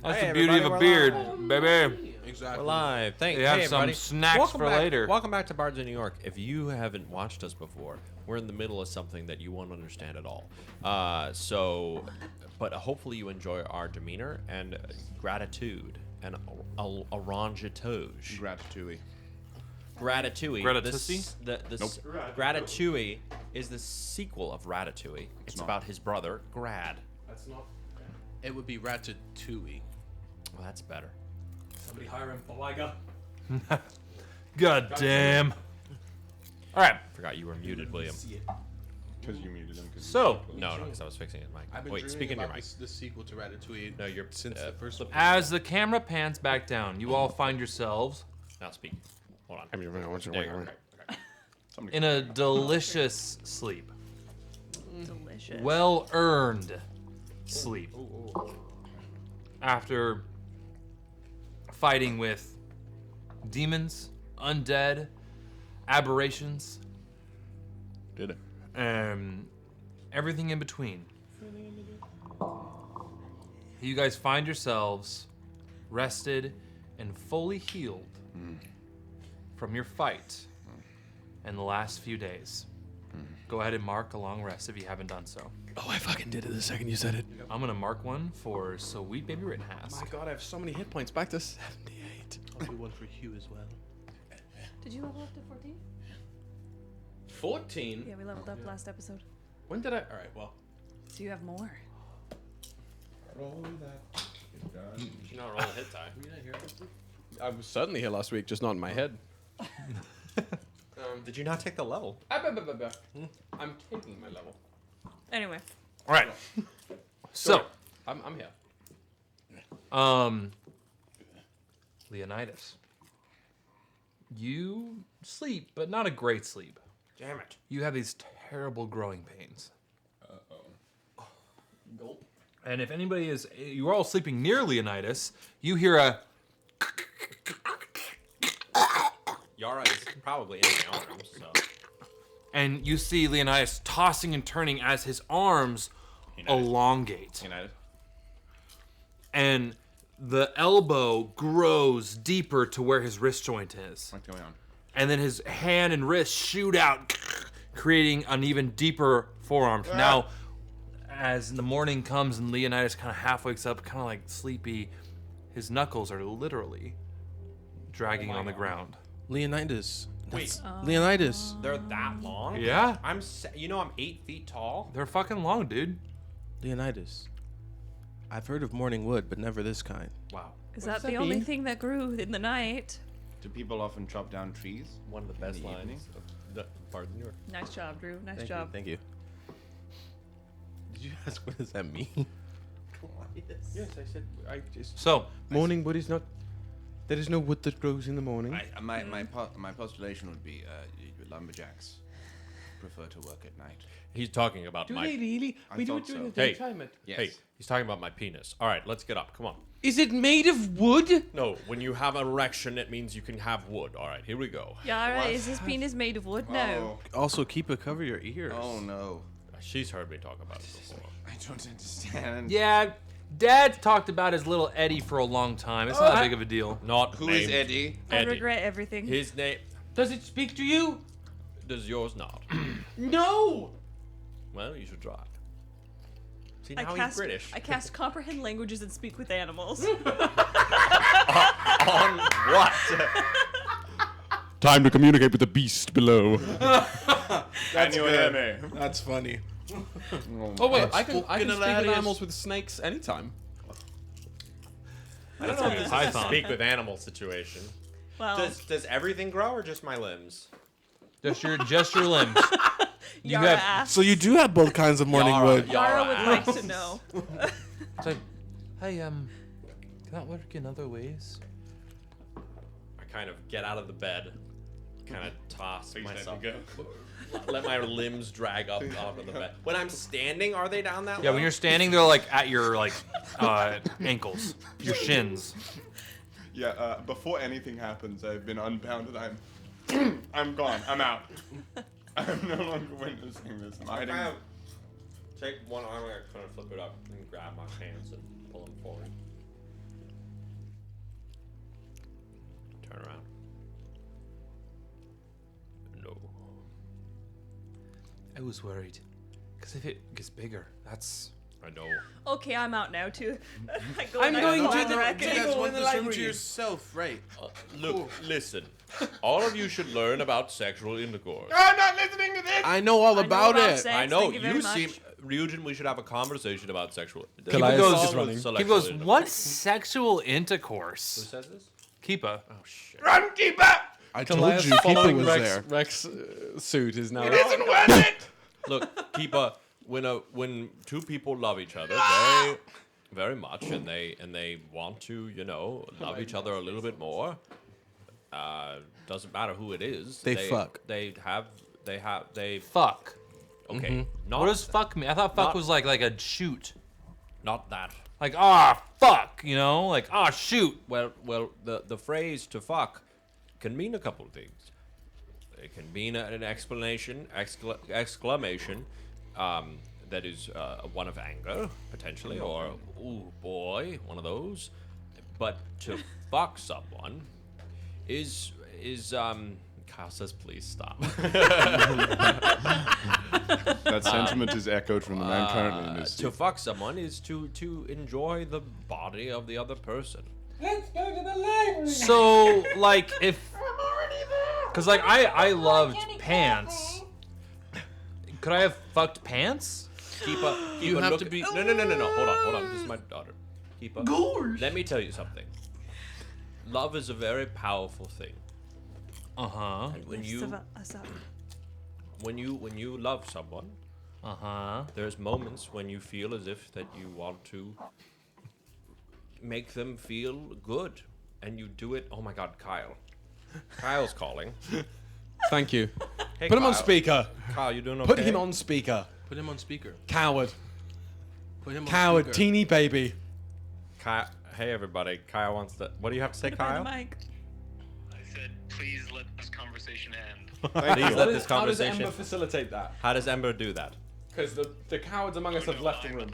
That's Hey, the beauty of a everybody, beard, we're baby. Exactly. We're live. You have Hey, some everybody. snacks Welcome for back, later. Welcome back to Bards of New York. If you haven't watched us before, we're in the middle of something that you won't understand at all. But hopefully you enjoy our demeanor and gratitude and orangitude. Gratitude. Ratatouille. Gratatouille? Ratatouille is the sequel of Ratatouille. It's not. about his brother, Grad. That's not. It would be Ratatouille. Well, that's better. Somebody hire him. Balaga. God damn. All right. Forgot you were muted, William. Because you muted him. So, No, because I was fixing his mic. I've been Wait, dreaming speak in your about mic. the sequel to Ratatouille. No, you're since the first one. as the camera pans back down, you all find yourselves Now speak. Hold on. I mean, There you go. Okay. in a delicious sleep. Delicious. Well-earned sleep. After fighting with demons, undead, aberrations, Did it? and everything in between. You guys find yourselves rested and fully healed from your fight in the last few days. Go ahead and mark a long rest if you haven't done so. Oh, I fucking did it the second you said it. I'm gonna mark one for Sweet Baby Rittenhouse. My God, I have so many hit points. Back to 78. I'll do one for Hugh as well. Did you level up to 14? 14. Yeah, we leveled up last episode. When did I? All right. Well, So you have more. Roll that. You're not rolling hit die. I was certainly here last week, just not in my head. Did you not take the level? I'm taking my level. Anyway. All right. So, I'm here. Leonidas, you sleep, but not a great sleep. Damn it. You have these terrible growing pains. Gulp. And if anybody is, you're all sleeping near Leonidas, you hear a, Yara is probably in the arms, so. and you see Leonidas tossing and turning as his arms elongate. United. And the elbow grows deeper to where his wrist joint is. What's going on? And then his hand and wrist shoot out, creating an even deeper forearm. Now, as the morning comes and Leonidas kind of half wakes up, kind of like sleepy, his knuckles are literally dragging on the ground. Leonidas. Wait, Leonidas. they're that long? Yeah, I'm 8 feet tall? they're fucking long, dude. Leonidas. I've heard of morning wood, but never this kind. Wow. Is What that does the that only mean? thing that grew in the night? Do people often chop down trees? One of the best the lines evening? of the Bards of New York. Nice job, Drew. Nice Thank job. you. Thank you. Did you ask what does that mean? Yes, I said. I just. So, Morning wood is not. There is no wood that grows in the morning. My postulation would be lumberjacks prefer to work at night. He's talking about Do my. they really? I We do thought it during so. the Hey. daytime. Yes. Hey, he's talking about my penis. All right, let's get up. Come on. Is it made of wood? No, when you have an erection, it means you can have wood. All right, here we go. Yara, is his penis made of wood? No. Also, keep it cover your ears. Oh no. She's heard me talk about it before. I don't understand. yeah, Dad's talked about his little Eddie for a long time. It's not that big of a deal. Not Who is named Eddie? I Eddie. regret everything. His name. Does it speak to you? Does yours not? No. Well, you should try. See, I now he's cast, British. I cast comprehend languages and speak with animals. On what? Time to communicate with the beast below. That's good. That's funny. Oh wait, I can fucking speak with hilarious. animals with snakes anytime. I don't know if this is a Python. speak with animal situation. Well, Does everything grow or just my limbs? Just your limbs. You Yara have- asked. So you do have both kinds of morning Yara. wood. Yara would Yara like to know. It's like, hey, can that work in other ways? I kind of get out of the bed, kind of toss myself. Let my limbs drag up off of the bed. When I'm standing, are they down that low? Yeah, when you're standing, they're like at your ankles, your shins. Yeah. Before anything happens, I've been unbounded. I'm gone. I'm out. I'm no longer witnessing this. I'm hiding. kind of take one arm and kind of flip it up and grab my hands and pull them forward. I was worried. Because if it gets bigger, that's... I know. Okay, I'm out now too. I'm going to the wreck. You guys want this room to yourself, right? Look, listen. All of you should learn about sexual intercourse. I'm not listening to this. I know all about it. Sex. I know. Thank you very You much. seem... Ryujin, we should have a conversation about sexual... Kallias What's is wrong with running. sexual He goes, intercourse? what sexual Who intercourse? says this? Keepa. Oh, shit. Run, keeper. I told Kallias you, Keeper following was Rex, there. Rex suit is now. It isn't worth it. Look, Keeper, when two people love each other very, very much, and they want to, you know, love each other a little bit more, doesn't matter who it is. They fuck. They Fuck. okay. Not What does fuck mean? I thought fuck not- was like a shoot. not that. Like, fuck, you know? Like, shoot. Well, the phrase to fuck can mean a couple of things. It can mean an exclamation, that is one of anger, potentially, or, ooh, boy, one of those. But to fuck someone is Kyle says, please stop. That sentiment is echoed from the man currently in his To seat. fuck someone is to enjoy the body of the other person. So, like, if... Because, like, I loved pants. Could I have fucked pants? Keeper, You have look to be- No. Hold on. This is my daughter. Keeper. Let me tell you something. Love is a very powerful thing. Uh-huh. And when you love someone, Uh-huh. there's moments when you feel as if that you want to make them feel good, and you do it. Oh my God, Kyle. Kyle's calling. Thank you. Hey, Put him on Kyle. speaker. Kyle, you doing okay? Put him on speaker. Put him on speaker. Coward. Put him on Coward. speaker. Teeny baby. Kyle, hey everybody. Kyle wants to. What do you have to say, By Kyle? the mic. I said, please let this conversation end. Please let this How does conversation. Ember facilitate that? How does Ember do that? Because the cowards among us have left the room.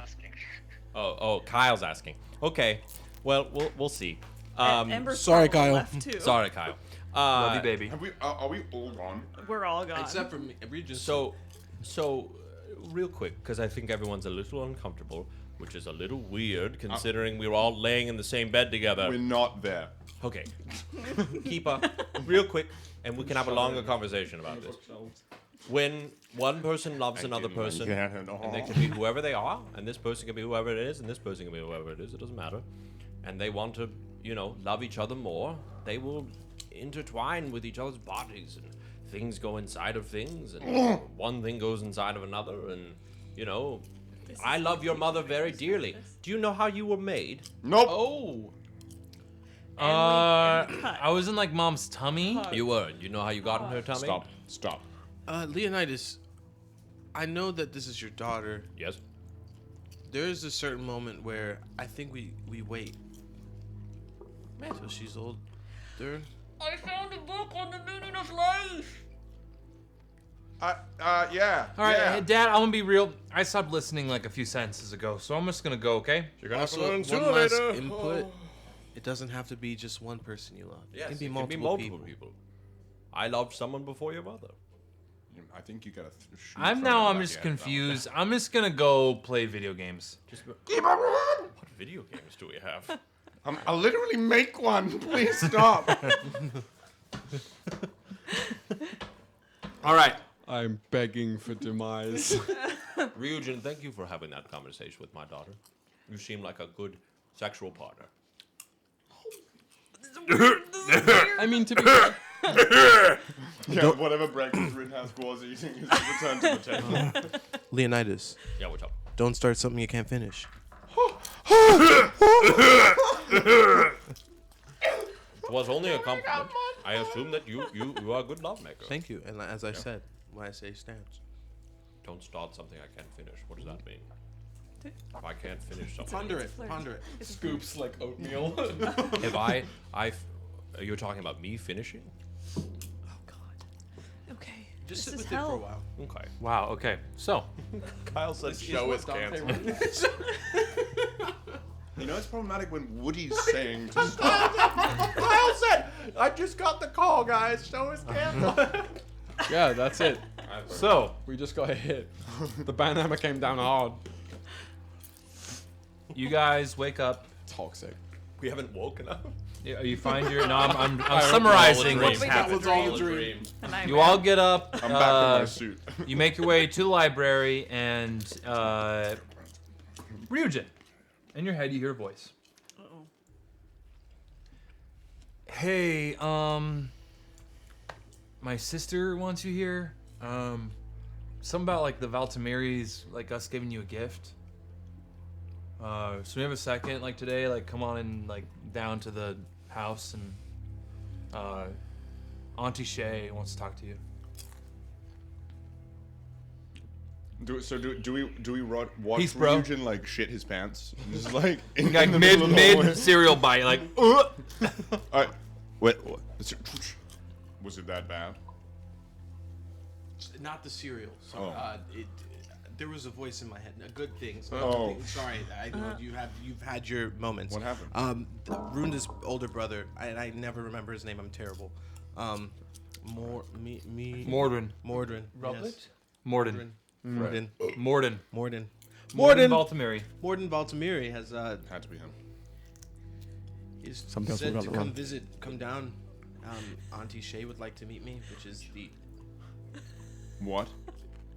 Oh, Kyle's asking. Okay, well, we'll see. Ember's sorry, probably Kyle. Left too. Sorry, Kyle. Love you, baby. Are we all gone? We're all gone. Except for me. We just So, real quick, because I think everyone's a little uncomfortable, which is a little weird considering we were all laying in the same bed together. We're not there. Okay, Keeper, real quick, and we can have a longer conversation about this. When one person loves another person, and they can be whoever they are, and this person can be whoever it is, and this person can be whoever it is, it doesn't matter, and they want to, love each other more, they will intertwine with each other's bodies, and things go inside of things, and one thing goes inside of another, and, I love your mother very dearly. Do you know how you were made? Nope. Oh. I was in, like, mom's tummy. You were. You know how you got in her tummy? Stop. Leonidas, I know that this is your daughter. Yes. There is a certain moment where I think we wait. Till she's older. I found a book on the meaning of life. Yeah. All right, hey, Dad, I'm gonna be real. I stopped listening like a few sentences ago, so I'm just gonna go, okay? You're gonna Also, one last input. It doesn't have to be just one person you love. Yes, it can be multiple, people. I loved someone before your mother. I think you gotta shoot I'm just confused. I'm just gonna go play video games. What video games do we have? I'll literally make one. Please stop. All right. I'm begging for demise. Ryujin, thank you for having that conversation with my daughter. You seem like a good sexual partner. I mean, to be fair, Yeah, whatever breakfast Rittenhouse was eating is returned to the table. Leonidas, Yeah, what's up? don't start something you can't finish. It was only a compliment. I assume that you are a good lovemaker. Thank you. And as I said, when I say stands. Don't start something I can't finish. What does that mean? If I can't finish something. Ponder it. flirt. Ponder it. scoops like oatmeal. If you're talking about me finishing? Oh God. Okay. Just This sit is with it for a hell. while. Okay. Wow. Okay. So, Kyle said show is canceled. You know it's problematic when Woody's saying to stop. Kyle said, I just got the call, guys. Show is canceled. Yeah, that's it. So, We just got hit. The banhammer came down hard. you guys wake up. Toxic. We haven't woken up. You find your. No, I'm summarizing what's happened. And I You all get up. I'm back in my suit. You make your way to the library, and Ryujin, in your head, you hear a voice. Uh-oh. Hey, my sister wants you here. Something about like the Valtimeris, like us giving you a gift. So we have a second, like today, like come on and like down to the house, and Auntie Shay wants to talk to you. Do we watch Peace, bro. Ryujin like shit his pants? Just like in, Like in the middle of the hallway? mid cereal bite, like. Alright, wait. Was it that bad? Not the cereal. So, Oh. there was a voice in my head. Good things. Oh. Good things. Sorry, I know you've had your moments. What happened? Runda's older brother. I never remember his name. I'm terrible. Mordrin. Mordrin. Robert? Yes. Morden. Morden. Morden. Morden. Morden Valtimeri. Morden Valtimeri has Had to be him. is Something else said we to got wrong. come down. Auntie Shay would like to meet me, which is the What?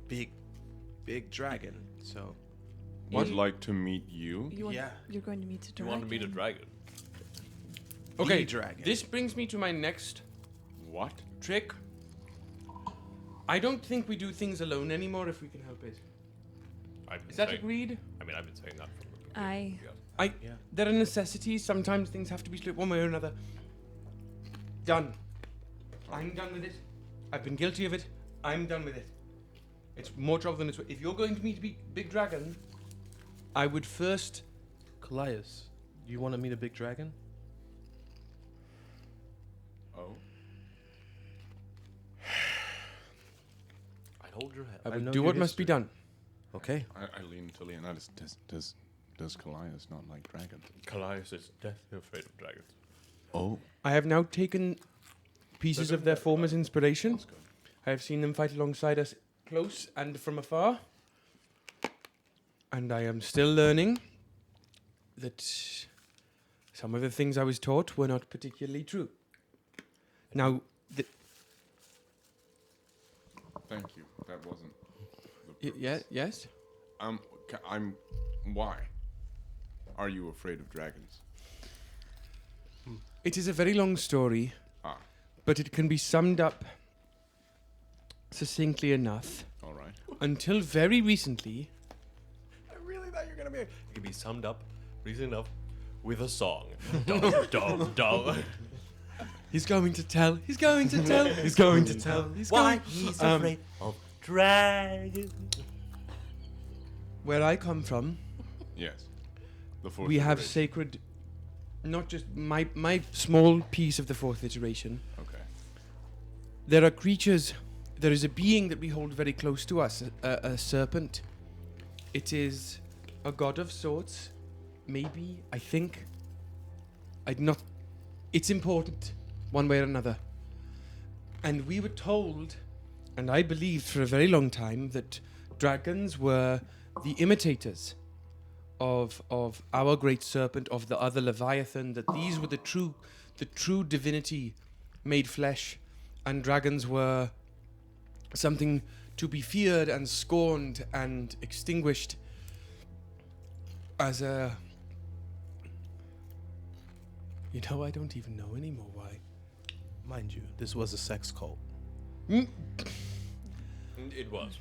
big dragon. So Would like to meet you? yeah, You're going to meet a You dragon. want to meet a dragon? Okay, dragon. this brings me to my next What? trick. I don't think we do things alone anymore if we can help it. I've been Is that saying- agreed? I mean, I've been saying that from the beginning. I There are necessities. Sometimes things have to be split one way or another. Done. I'm done with it. I've been guilty of it. I'm done with it. It's more trouble than it's worth. If you're going to meet a big dragon, I would first. Kallias, do you want to meet a big dragon? Oh. I'd hold your head. I I would know do your what must be history. done. Okay. I lean to Leonidas. Does Kallias not like dragons? Kallias is deathly afraid of dragons. Oh. I have now taken pieces of their form as inspiration. That's good. I have seen them fight alongside us close and from afar. And I am still learning that some of the things I was taught were not particularly true. Now, Thank you. That wasn't. The yes? I'm. Why? Are you afraid of dragons? It is a very long story, but it can be summed up succinctly enough. All right. Until very recently, I really thought you were gonna be. It can be summed up, reason enough, with a song. Dum dum dum. he's going to tell, he's going to tell, he's going to tell, he's going. he's afraid of dragons. Where I come from, Yes. The fourth. we have iteration. sacred, not just my small piece of the fourth iteration. Okay. There are creatures, there is a being that we hold very close to us, a serpent. It is a god of sorts, maybe, I think. It's important, one way or another. And we were told, and I believed for a very long time, that dragons were the imitators of our great serpent, of the other Leviathan, that these were the true divinity made flesh, and dragons were something to be feared and scorned and extinguished as a... You know, I don't even know anymore why. Mind you, this was a sex cult. It was.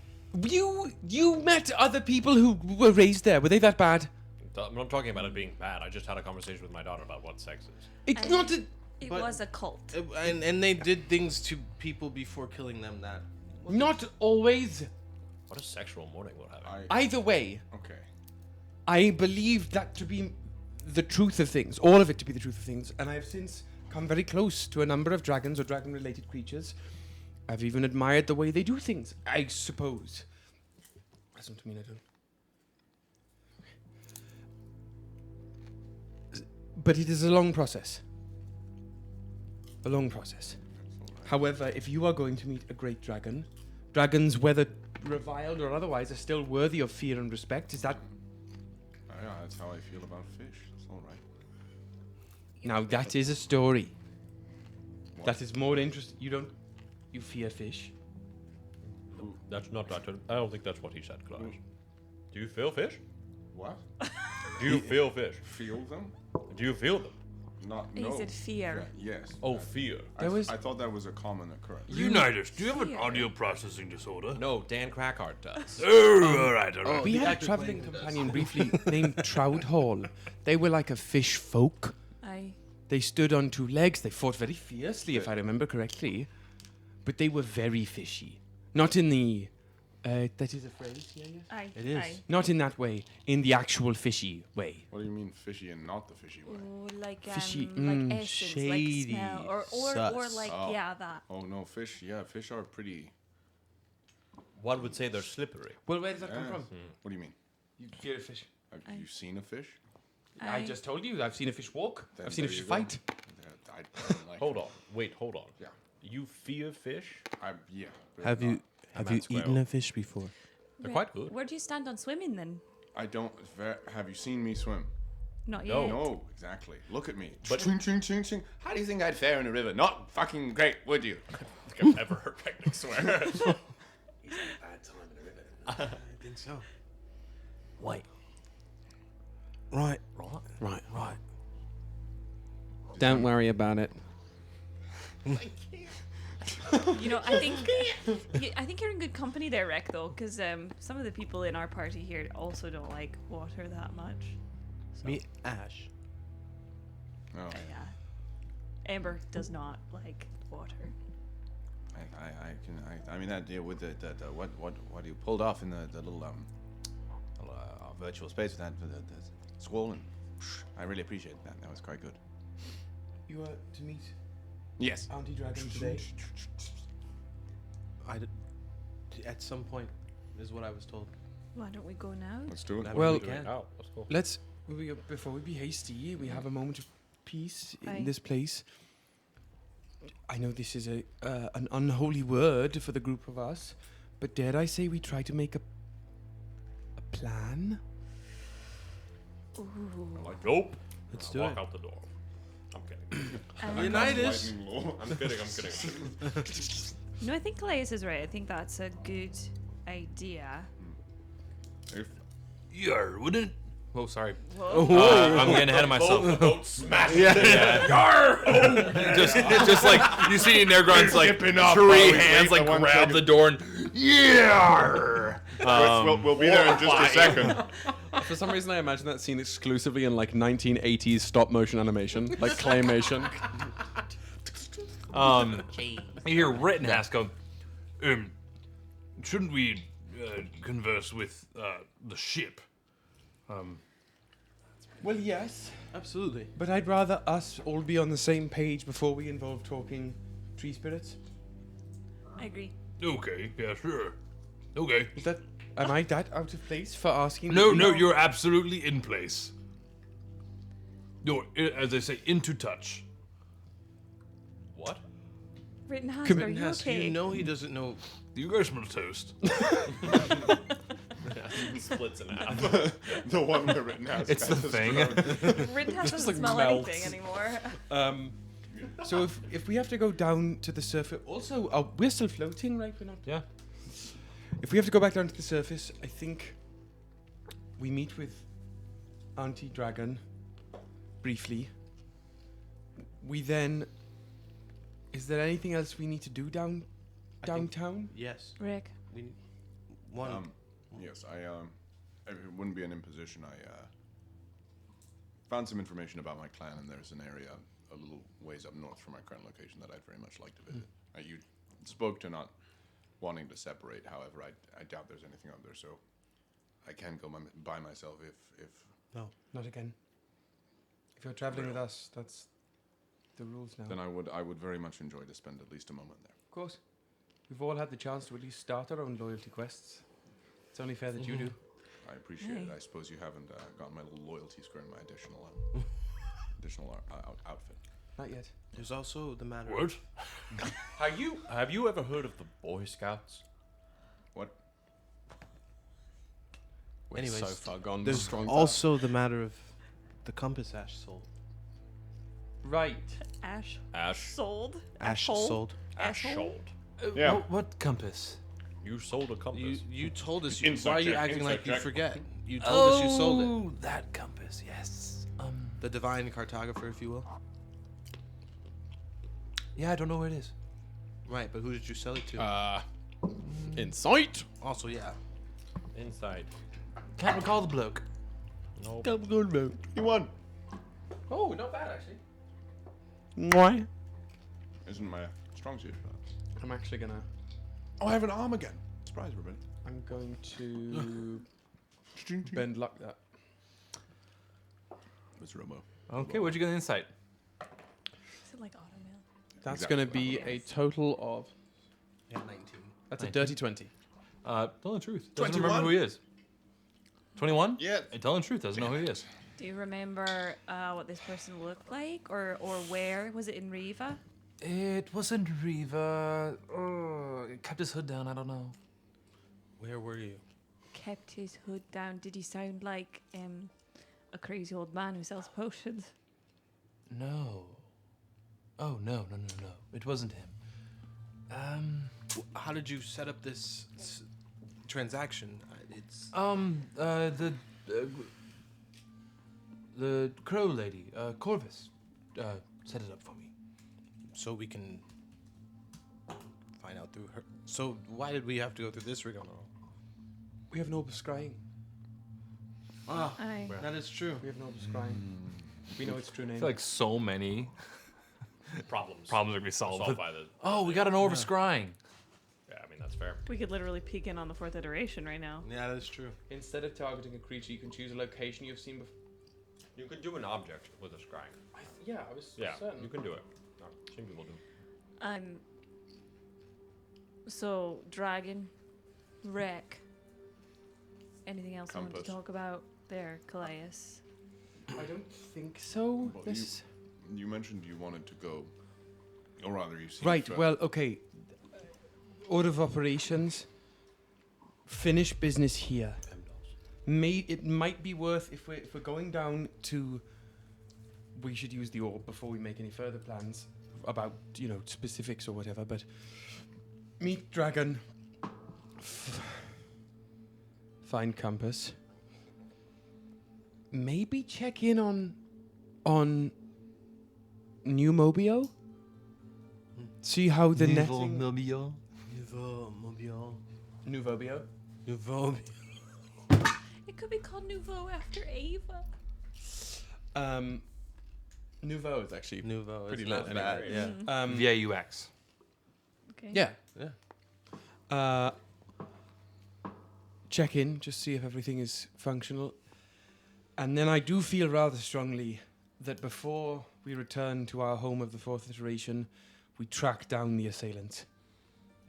You met other people who were raised there. Were they that bad? I'm not talking about it being bad. I just had a conversation with my daughter about what sex is. It's And- not a... It But- was a cult. And they did things to people before killing them that. Not always. What a sexual morning we're having. Either way, Okay. I believed that to be the truth of things, all of it to be the truth of things, and I have since come very close to a number of dragons or dragon-related creatures. I've even admired the way they do things, I suppose. Doesn't mean I don't. But it is a long process. A long process. However, if you are going to meet a great dragon dragons, whether reviled or otherwise, are still worthy of fear and respect. Is that Yeah, that's how I feel about fish. It's all right. now? That is a story. That is more interesting. You fear fish? That's not right. I don't think that's what he said, Clarice. Do you feel fish? What? Do you feel fish? Feel them? Do you feel them? Not He no. said fear. Yes. Oh, fear. I thought that was a common occurrence. Leonidas, do you have an Fear. audio processing disorder? No, Dan Krackhardt does. Oh, all right, all right. We had a traveling companion briefly named Trout Hall. They were like a fish folk. Aye. They stood on two legs. They fought very fiercely, if I remember correctly. But they were very fishy. Not in the... that is a phrase, yeah, yes? Aye. It is. Aye. Not in that way. In the actual fishy way. What do you mean fishy and not the fishy way? Oh, like Fishy, like essence, shady, like smell, or sus. like Oh. yeah, that. Oh no, fish. Yeah, fish are pretty. One would say they're slippery. Well, where does that come Yeah. from? What do you mean? You fear a fish. Have you seen a fish? I just told you. I've seen a fish walk. Then I've seen a there fish you go. fight. I don't like Hold on. Wait, hold on. Yeah. You fear fish? Yeah. but Have not- you eaten a fish before? They're quite good. Where do you stand on swimming then? I don't. Have you seen me swim? Not yet. No. No, exactly. Look at me. But- Ching, ching, ching, ching. How do you think I'd fare in a river? Not fucking great, would you? I've never heard Picnic swear. I think so. Wait. Right. Right. Right. Don't worry about it. You know, I think I think you're in good company there, Rek, though, because some of the people in our party here also don't like water that much. Me, Ash. Oh, Yeah. Amber does not like water. I mean that deal with the what you pulled off in the little virtual space with that the squall and I really appreciate that. That was quite good. You are to meet Yes. Auntie Dragon today. At some point, is what I was told. Why don't we go now? Let's do it. Well, we can. Oh, let's go. let's before we be hasty, we have a moment of peace Aye. in this place. I know this is an unholy word for the group of us, but dare I say we try to make a plan? Ooh. Like, nope. Let's I'll do walk it. out the door. I'm kidding. Leonidas. I'm kidding. I'm kidding. No, I think Kallias is right. I think that's a good idea. Yeah, wouldn't Oh, sorry. I'm getting ahead of myself. Don't smash just like you see Nergron's like Skipping up three while we hands wait like for 1 grab second. the door and yeah. We'll be there in just a second. For some reason, I imagine that scene exclusively in like 1980s stop motion animation, like claymation. You hear Rittenhouse go, shouldn't we converse with the ship? Well, yes, Absolutely. but I'd rather us all be on the same page before we involve talking tree spirits. I agree. Okay, yeah, sure. Okay. Is that? Am I that out of place for asking? No, to be- no, you're absolutely in place. You're, as they say, into touch. What? Rittenhouse, are you Rittenhouse, okay? you know he doesn't know. You guys smell toast. Splits in half. The one where Rittenhouse. It's the got his thing. throat. Rittenhouse doesn't like smell melts. anything anymore. So if we have to go down to the surface, also we're still floating, right? We're not. Yeah. If we have to go back down to the surface, I think we meet with Auntie Dragon briefly. We then. Is there anything else we need to do downtown? Yes. Rick. We one. Yes, it wouldn't be an imposition. I found some information about my clan, and there's an area a little ways up north from my current location that I'd very much like to visit. You spoke to not wanting to separate. However, I doubt there's anything up there, so I can go by myself if No, not again. If you're traveling with us, that's the rules now. then I would very much enjoy to spend at least a moment there. Of course. We've all had the chance to at least start our own loyalty quests. It's only fair that you do. I appreciate it. Hey. I suppose you haven't gotten my little loyalty square in my additional outfit. Not yet. There's also the matter. What? Have you ever heard of the Boy Scouts? We're Anyways, so far gone. there's strong also the matter of the compass Ash sold. right. Ash Ash. sold. Ash Asshole? sold. Ash Asshole? sold. Yeah. What compass? You sold a compass. You told us. Inside Why are you check, acting inside like you check. forget? You told us you sold it. Oh, that compass. Yes. The divine cartographer, if you will. Yeah, I don't know where it is. Right, but who did you sell it to? Insight. Also, yeah. Inside. Can't recall the bloke. Nope. He won. Oh, not bad actually. Why? Isn't my strong suit. I'm actually gonna. Oh, I have an arm again. Surprise, Ruben. I'm going to bend luck that. It's Romo. Okay, what'd you get in insight? Is it like automail? That's Exactly. gonna be a total of. Yeah, 19. That's a 19. dirty 20. Tell the truth. Doesn't 21? remember who he is. 21? Yeah. Telling the truth, doesn't know who he is. Do you remember what this person looked like, or where? Was it in Riva? It wasn't Riva. Oh, it kept his hood down, I don't know. Where were you? Kept his hood down. Did he sound like a crazy old man who sells potions? No. Oh, no. It wasn't him. How did you set up this transaction? It's The Crow lady, Corvus, set it up for me. so we can find out through her. So why did we have to go through this rigmarole? We have no scrying. Ah, Aye. that is true. We have no scrying. We know its true I name. feel like so many Problems. problems are going to be solved. Solved by the. Oh, we got an orb of scrying. Yeah, I mean that's fair. We could literally peek in on the 4th iteration right now. Yeah, that is true. Instead of targeting a creature, you can choose a location you've seen before. You could do an object with a scrying. Yeah, I was Yeah, certain. you can do it. No, some people do. So dragon, wreck. Anything else you want Compass. to talk about there, Kallias? I don't think so. Well, This. You mentioned you wanted to go, or rather, you seemed Right. to- Well, okay. Order of operations. Finish business here. It might be worth if we're going down to. We should use the orb before we make any further plans about specifics or whatever. But meet dragon. Find compass. Maybe check in on New Mobiauxn. See how the netting. Nouveau Mobiauxn. Nouveau. Nouveau. It could be called Nouveau after Ava. Nouveau is actually Nouveau. pretty It's lit not bad. anyway. Yeah. VAUX. Okay. Yeah. Yeah. Check in, just see if everything is functional. And then I do feel rather strongly that before we return to our home of the 4th iteration, we track down the assailant.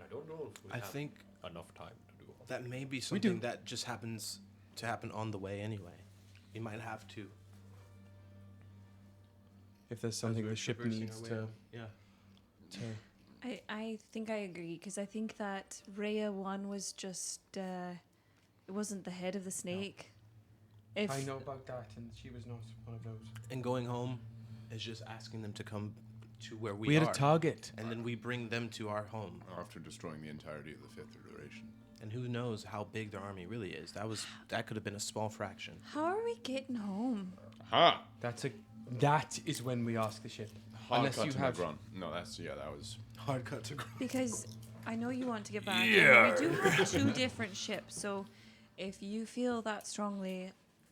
I don't know if we I have think enough time to do all that may be We something do. that just happens to happen on the way anyway. We might have to. If there's something we're the ship traversing needs our way to, out. Yeah. to. I think I agree because I think that Rhea 1 was just it wasn't the head of the snake. If I know about that, and she was not one of those. And going home is just asking them to come to where we We are. had a target. And then we bring them to our home. after destroying the entirety of the 5th iteration. And who knows how big their army really is. That could have been a small fraction. how are we getting home? Ha! That is when we ask the ship. Hard Unless cut you to have. Negron. No, that was. Hard cut to Because I know you want to get back. And we do have 2 different ships, so if you feel that strongly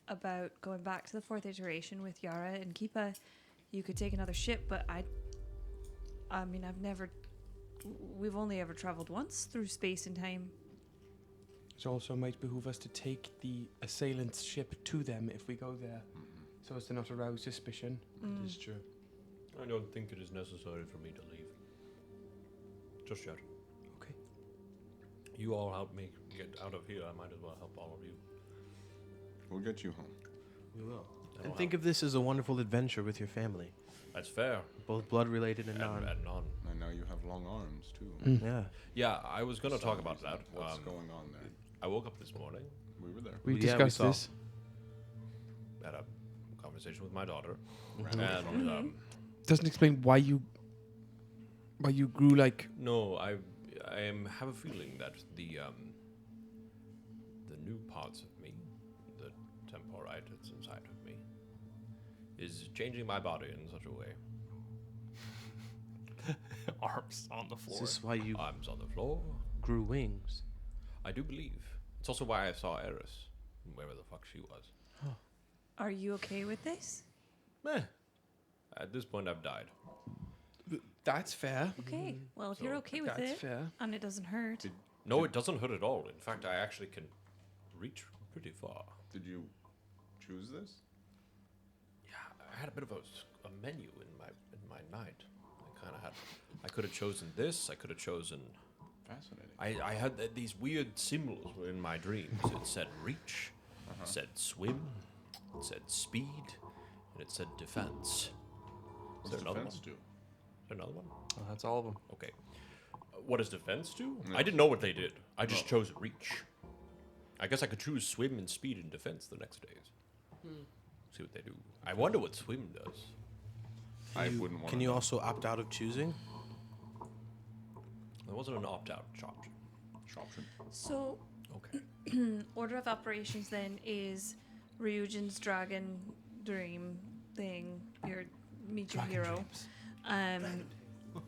about going back to the 4th iteration with Yara and Keepa, you could take another ship. But I mean, we've only ever traveled once through space and time. It also might behoove us to take the assailant's ship to them if we go there, so as to not arouse suspicion. That is true. I don't think it is necessary for me to leave. Just yet. Okay. You all help me get out of here. I might as well help all of you. We'll get you home. We will. That'll And think help. of this as a wonderful adventure with your family. That's fair. Both blood related and non. And none. And now you have long arms too. Yeah. Yeah, I was gonna talk about that. What's going on there? I woke up this morning. We were there. We Yeah, we discussed saw. this. Had a conversation with my daughter, Mm-hmm. and Doesn't explain why you grew like. no, I have a feeling that the new parts of me, the temporite that's inside of me, is changing my body in such a way. Arms on the floor. Is this why you Arms on the floor. grew wings? I do believe. It's also why I saw Eris, wherever the fuck she was. Are you okay with this? Meh. At this point, I've died. That's fair. Okay. Well, if you're So, okay with That's it, fair. and it doesn't hurt. No, it doesn't hurt at all. In fact, I actually can reach pretty far. Did you choose this? Yeah, I had a bit of a menu in my night. I could have chosen this. I could have chosen. Fascinating. I had these weird symbols were in my dreams. It said reach, it said swim, it said speed, and it said defense. Is there another one? Defense do? Is there another one? Oh, that's all of them. Okay. What does defense do? I didn't know what they did. I just chose reach. I guess I could choose swim and speed and defense the next days. See what they do. I wonder what swim does. I wouldn't want. Can you also opt out of choosing? There wasn't an opt-out option. So, Okay. order of operations then is Ryujin's dragon dream thing. Your meet your hero.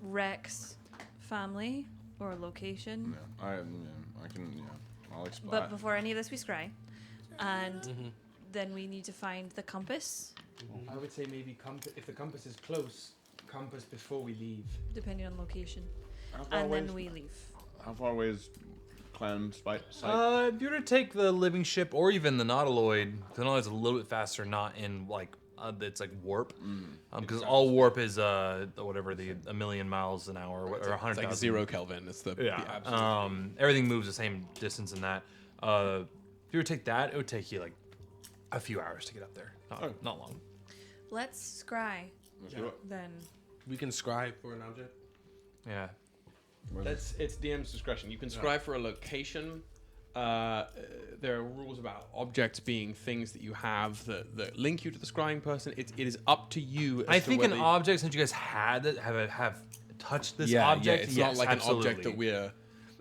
Rex family or location. Yeah, I can. Yeah, I'll explain. But before any of this, we scry, and then we need to find the compass, I would say maybe if the compass is close, compass before we leave. depending on location, How far and away then is- we leave. How far away is clan site? If you were to take the living ship or even the Nautiloid, the Nautiloid's a little bit faster, not in like it's like warp, because all warp is whatever a million miles an hour or 100,000. It's like 0 Kelvin. It's the Yeah. Everything moves the same distance in that. If you were to take that, it would take you like a few hours to get up there. Not long. Let's scry Let's do it. then. We can scribe for an object. Yeah. It's DM's discretion. You can scribe for a location. There are rules about objects being things that you have that link you to the scrying person. It is up to you. I think an object, since you guys have touched this object, it's yes, not like absolutely. an object that we're.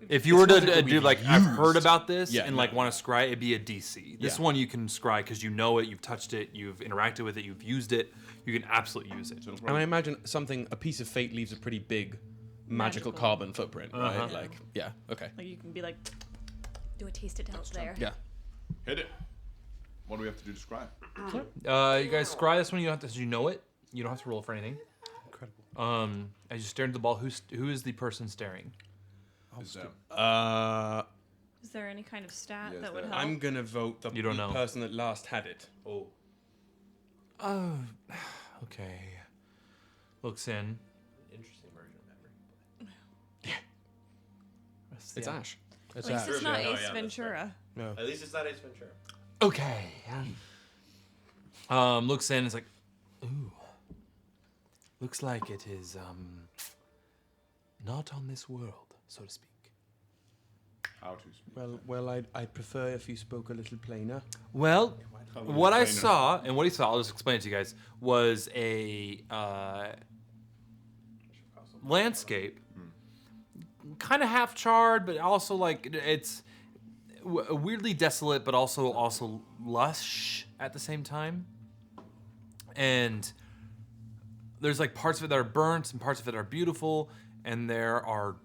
If you were to that do we've like I've heard about this Yeah, and like want to scry, it'd be a DC. This Yeah. one you can scry because you know it, you've touched it, you've interacted with it, you've used it. You can absolutely use it. And I imagine a piece of fate leaves a pretty big magical carbon footprint, right? Like, yeah, okay. Like you can be like, do a taste it test there. Yeah. Hit it. What do we have to do to describe? You guys scry this one. You don't have to. You know it. You don't have to roll for anything. Incredible. As you stare into the ball, who is the person staring? Is that Is there any kind of stat Yes, that would there- help? I'm gonna vote the You don't know. person that last had it. Oh. Oh, okay. Looks in. Interesting version of memory. It's Ash. That's At least Ash. it's not Oh, Ace yeah, that's Ventura. No. At least it's not Ace Ventura. Okay. Looks in. It's like, ooh. Looks like it is not on this world, so to speak. how to speak? Well, I'd prefer if you spoke a little plainer. Well, what I trainer. saw, and what he saw, I'll just explain it to you guys, was a landscape, kind of half charred, but also like it's weirdly desolate, but also lush at the same time. And there's like parts of it that are burnt and parts of it are beautiful, and there are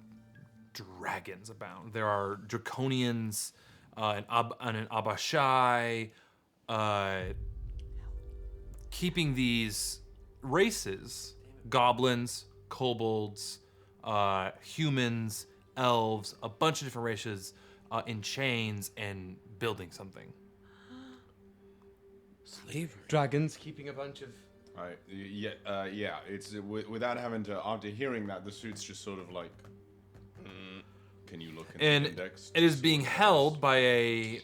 dragons abound. There are draconians, an Abashai, keeping these races, goblins, kobolds, humans, elves, a bunch of different races in chains and building something. Slavery. Dragons keeping a bunch of. Right. Yeah. It's without having to. After hearing that, the suit's just sort of like. Can you look in And the index? it is being held by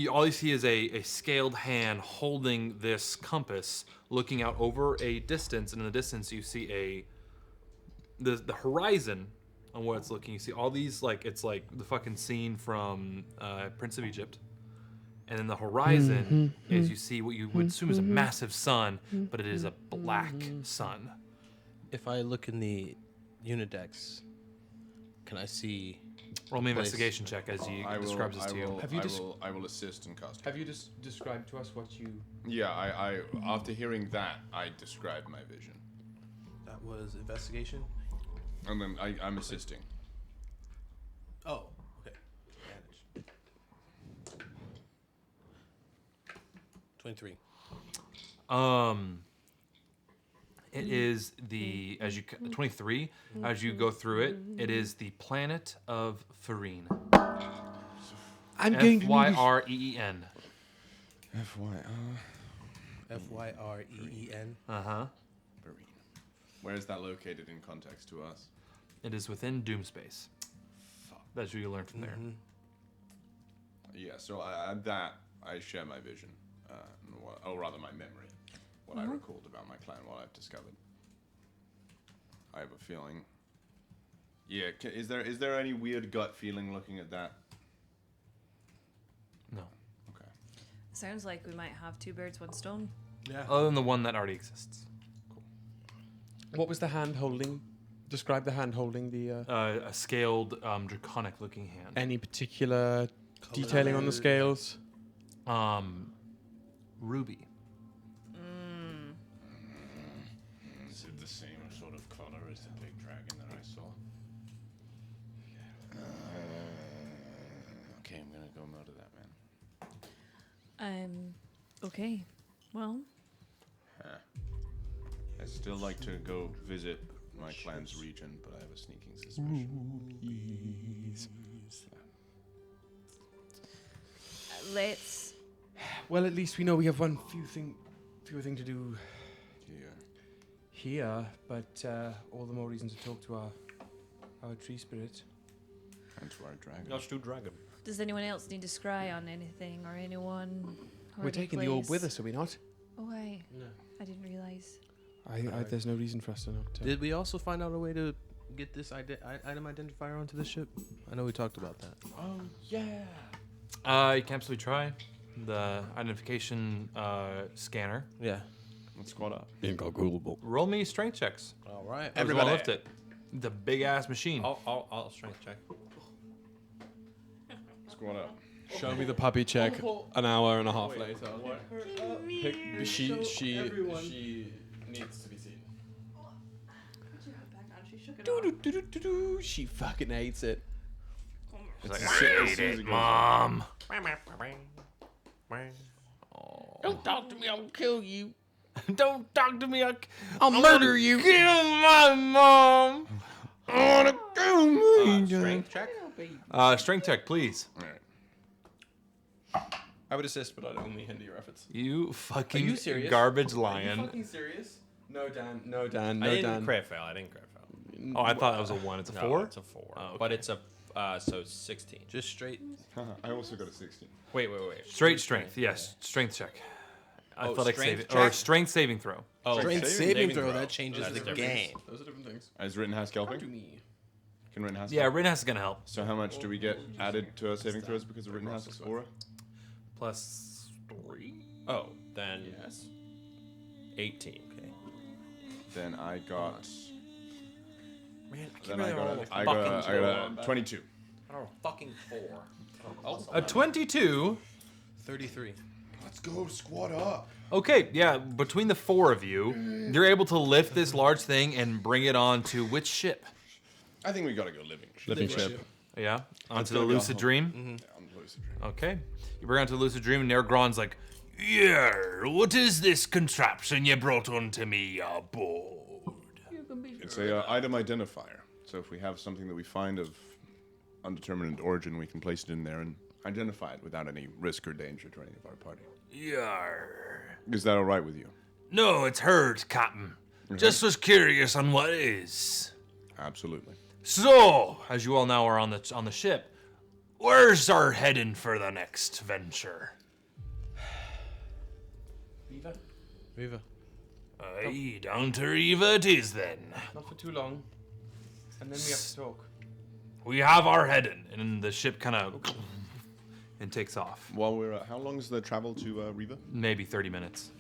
all you see is a scaled hand holding this compass, looking out over a distance, and in the distance you see the horizon on where it's looking. You see all these, like, it's like the fucking scene from Prince of Egypt, And then the horizon is you see what you would assume is a massive sun, but it is a black sun. If I look in the Unidex, can I see? Roll me an Place. investigation check as he describes this to you. I will assist in casting. Have you just described to us what you? Yeah, I after hearing that, I described my vision, That was investigation. and then I'm assisting. Oh, okay. Manage. 23. It is the 23. As you go through it, it is the planet of Fareen. I'm going to need Fyreen. Fyreen. Where is that located in context to us? It is within Doom space. That's what you learn from there. Yeah, so I share my vision, or rather my memory, what I recalled about my clan, what I've discovered. I have a feeling. Yeah, is there any weird gut feeling looking at that? No. Okay. Sounds like we might have two birds, one stone. Yeah. Other than the one that already exists. What was the hand holding? Describe the hand holding the. A scaled, draconic-looking hand. Any particular detailing on the scales? Ruby. Is it the same sort of color as the big dragon that I saw? Okay, I'm gonna go murder that man. Okay. Well, I'd still like to go visit my clan's region, but I have a sneaking suspicion. let's. Well, at least we know we have few thing to do here, but all the more reason to talk to our tree spirit. And to our dragon. Let's do dragon. Does anyone else need to scry on anything or anyone? Or We're any taking the orb place? with us, are we not? Oh, I No. didn't realize. There's no reason for us to not. Did we also find out a way to get this item identifier onto the ship? I know we talked about that. Oh yeah. You can absolutely try the identification scanner. Yeah. Let's squad up. Incalculable. Roll me strength checks. All right. Everybody lift it. The big ass machine. I'll strength check. Squad up. Show me the puppy check an hour and a half later. She needs to be seen. She fucking hates it. She's like, I hate it, Mom. Don't talk to me, I'll kill you. Don't talk to me. I'll murder you. Kill my mom. I wanna kill me. Strength check. Strength check, please. All right. I would assist, but I'd only hinder your efforts. You fucking Are you serious? garbage Are you lion. fucking serious? No, Dan. No, Dan. I No, didn't Dan. crit fail. I didn't crit fail. Oh, I thought that was a 1. It's a 4? It's a 4. Oh, okay. But it's a so 16. Just straight. I also got a 16. Wait. Straight strength, yes. Strength check. Athletic strength saving or check? strength saving throw. Oh, Strength saving saving throw. throw. That changes That's the different. game. Those are different things. Is Rittenhouse To helping? me. Can Rittenhouse Yeah, help? Rittenhouse is gonna help. So how much do we get added to our saving throws because of Rittenhouse's aura? Plus 3. Oh, then Yes. 18. Okay. Then I got. Man, Then I got. I fucking got a 22. I don't know, fucking 4. A 22. 33. Let's go squad up. Okay, yeah, between the 4 of you, you're able to lift this large thing and bring it onto which ship? I think we gotta go living. Living ship. Yeah, onto the gonna be Lucid awesome. Dream. Yeah, I'm lucid dreaming. Okay. You bring it onto the Lucid Dream, and Nergron's like, yeah, what is this contraption you brought onto me aboard? It's a item identifier. So if we have something that we find of undetermined origin, we can place it in there and identify it without any risk or danger to any of our party. Yar. Is that all right with you? No, it's hurt, Captain. Just was curious on what it is. Absolutely. So, as you all now are on the ship, where's our heading for the next venture? Viva. Viva. Aye, down to Riva it is then. Not for too long. And then we have to talk. We have our heading, and the ship kind of and takes off. While we're how long is the travel to Riva? Maybe 30 minutes.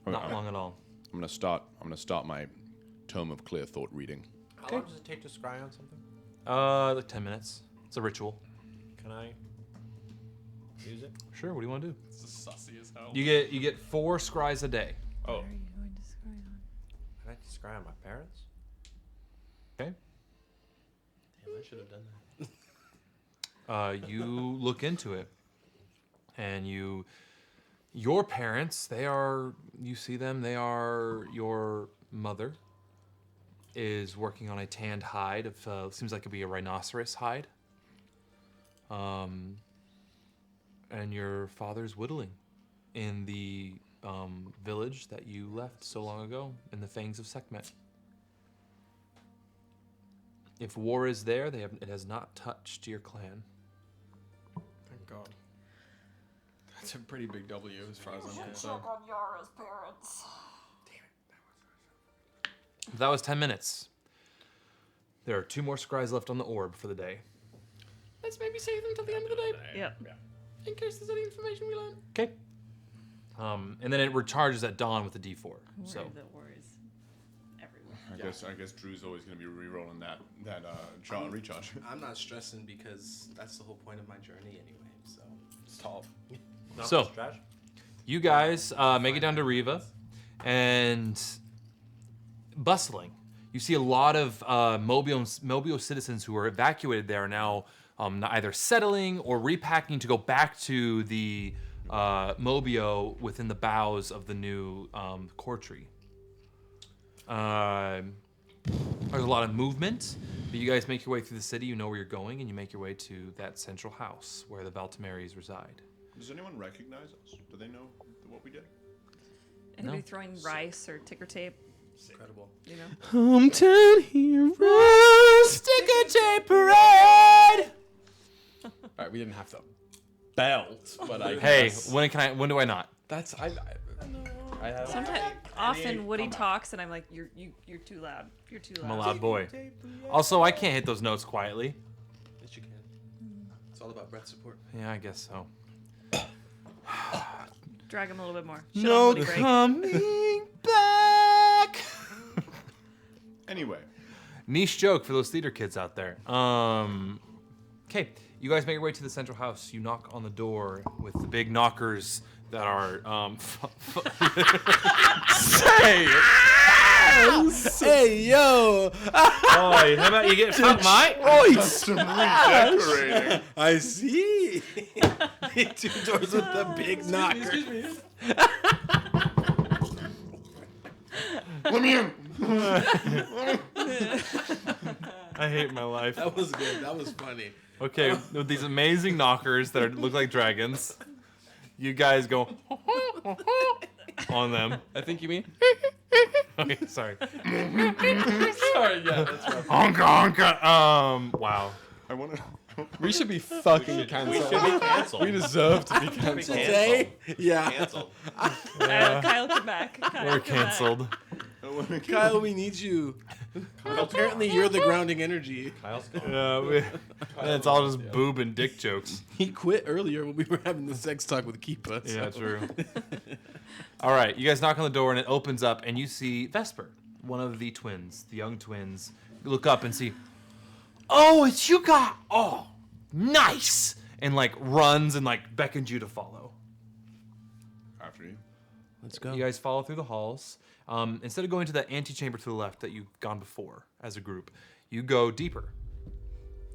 Not long at all. I'm gonna start my Tome of Clear Thought reading. How long does it take to scry on something? Like 10 minutes. It's a ritual. Can I use it? Sure. What do you want to do? It's sussy as hell. You get 4 scries a day. Oh. Where are you going to scry on? Can I scry on my parents? Okay. Damn, I should have done that. You look into it, and your parents, you see them, they are your mother is working on a tanned hide of, seems like it'd be a rhinoceros hide. And your father's whittling in the village that you left so long ago in the Fangs of Sekhmet. If war is there, it has not touched your clan. Thank God. That's a pretty big W as far as I'm concerned. on Yara's parents. That was 10 minutes. There are 2 more scries left on the orb for the day. Let's maybe save them till the end of the day. Yep. In case there's any information we learn. Okay. And then it recharges at dawn with the D4. So The worries everywhere. I guess Drew's always gonna be re-rolling that recharge. I'm not stressing because that's the whole point of my journey anyway. So Stop. So, you guys make it down to Riva, and bustling. You see a lot of Mobiauxn citizens who were evacuated there are now either settling or repacking to go back to the Mobiauxn within the boughs of the new core tree. There's a lot of movement, but you guys make your way through the city. You know where you're going, and you make your way to that central house where the Valtimeris reside. Does anyone recognize us? Do they know what we did? Anybody throwing rice or ticker tape? incredible. You know? Hometown heroes, sticker tape parade. All right, we didn't have to belt, but I. Hey, guess. when do I not? That's I have. Sometimes, often Woody talks, and I'm like, you're too loud. You're too loud. I'm a loud boy. Also, I can't hit those notes quietly. Yes, you can. It's all about breath support. Yeah, I guess so. Drag him a little bit more. Shut No up, Woody, break. coming back. Anyway, Niche joke for those theater kids out there. Okay, you guys make your way to the central house. You knock on the door with the big knockers that are Say. Hey yo! Oh, how about you get fucked, mate? custom redecorating. I see. Two doors with the big knocker. Let me in. I hate my life. That was good. That was funny. Okay, with these amazing knockers that look like dragons, you guys go on them. I think you mean. Okay, sorry. Sorry, yeah, that's right. Honka honka. Wow. I want to. We should be fucking canceled. We should be canceled. We deserve to be canceled. Today? Yeah. Canceled. Kyle, come back. Kyle, We're come back. canceled. Kyle, we need you. Apparently, you're the grounding energy. Kyle's gone. Yeah, it's all just boob and dick jokes. He quit earlier when we were having the sex talk with Keepa. Yeah, true. All right, you guys knock on the door and it opens up, and you see Vesper, one of the twins, the young twins. You look up and see, oh, it's you guys. Oh, nice. And like runs and like beckons you to follow. After you. Let's go. You guys follow through the halls. Instead of going to the antechamber to the left that you've gone before as a group, you go deeper.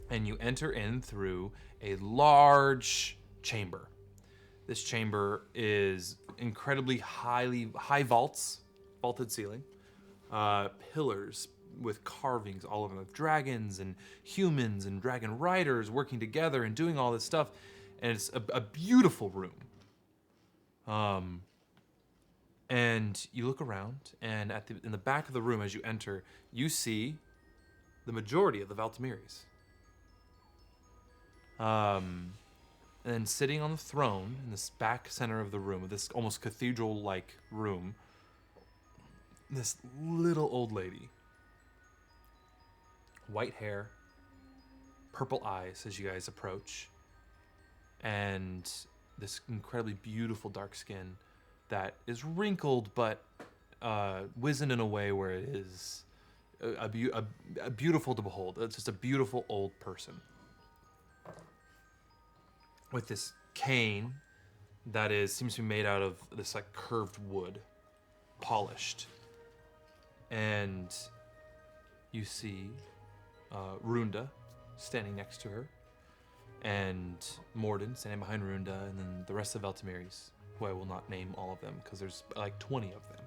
And you enter in through a large chamber. This chamber is incredibly high vaults, vaulted ceiling, pillars with carvings all over them, dragons and humans and dragon riders working together and doing all this stuff. And it's a beautiful room. And you look around, and in the back of the room as you enter, you see the majority of the Valtimeris. And sitting on the throne in this back center of the room, this almost cathedral-like room, this little old lady. White hair, purple eyes as you guys approach. and this incredibly beautiful dark skin that is wrinkled but wizened in a way where it is a beautiful to behold. It's just a beautiful old person with this cane that seems to be made out of this like curved wood, polished. And you see Runda standing next to her, and Morden standing behind Runda, and then the rest of Valtimeris, who I will not name all of them because there's like 20 of them.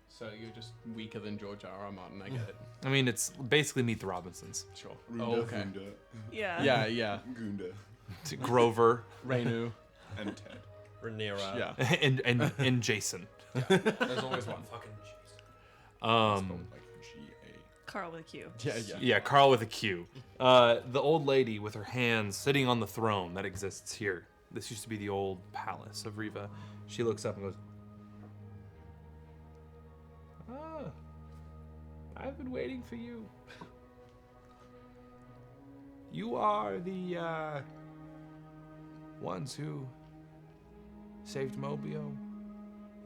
So you're just weaker than George R.R. Martin, I get it. I mean, it's basically Meet the Robinsons. Sure. Runda, okay. Funda, Yeah. Yeah. Gunda, Grover Renu. and Ted. Rhaenyra. Yeah. and Jason. There's always one. Fucking jeez. Like G-A. Carl with a Q. Yeah, Carl with a Q. The old lady with her hands sitting on the throne that exists here. This used to be the old palace of Riva. She looks up and goes, I've been waiting for you. You are the ones who saved Mobiauxn.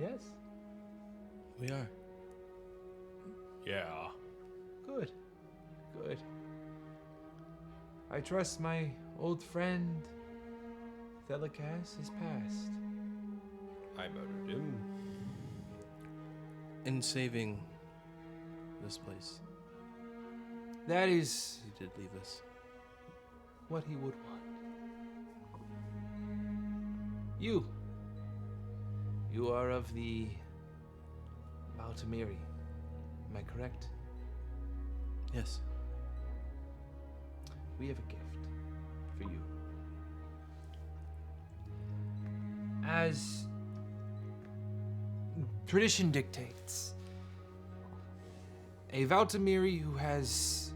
Yes? We are. Yeah. Good. I trust my old friend Thelikas is passed. I murdered him. In saving this place, That is he did leave us. what he would want. You are of the Valtimeri, am I correct? Yes. We have a gift for you. As tradition dictates, a Valtimeri who has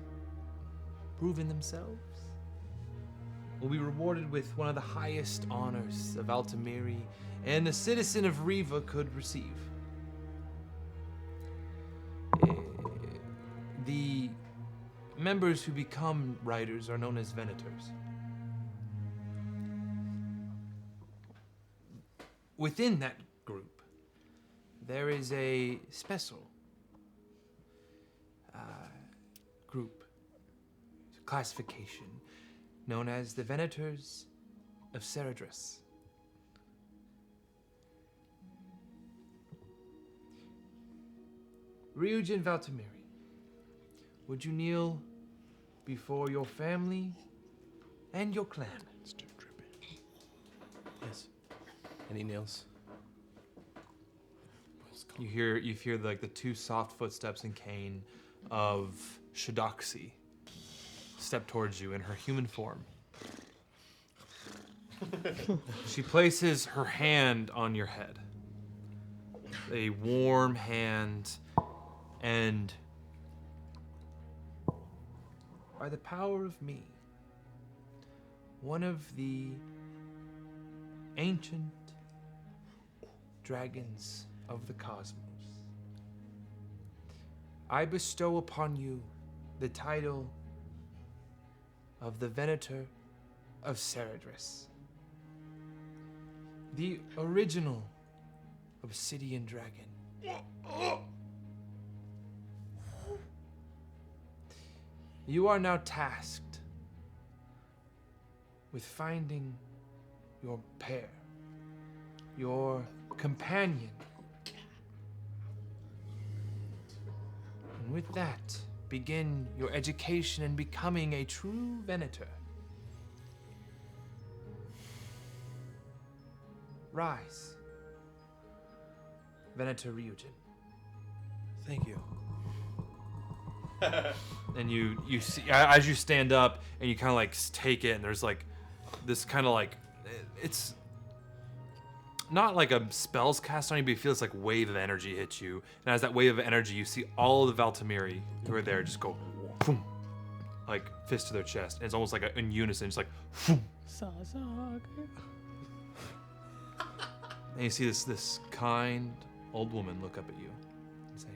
proven themselves will be rewarded with one of the highest honors a Valtimeri and a citizen of Riva could receive. The members who become riders are known as venators. Within that group, there is a special group classification known as the Venators of Ceredris. Ryujin Valtimeri, would you kneel before your family and your clan? Yes. And he kneels. You hear like the two soft footsteps in cane of Shadoxi step towards you in her human form. She places her hand on your head. A warm hand, and by the power of me, one of the ancient dragons of the cosmos, I bestow upon you the title of the Venator of Ceredris, the original obsidian dragon. You are now tasked with finding your pair, your companion. And with that, begin your education in becoming a true Venator. Rise, Venator Ryujin. Thank you. And you see, as you stand up and you kind of like take it, and there's like this kind of like, it's not like a spell's cast on you, but you feel this like wave of energy hit you. And as that wave of energy, you see all of the Valtimeri who are there just go, boom, like fist to their chest. And it's almost like in unison, it's like, boom. And you see this kind old woman look up at you and say,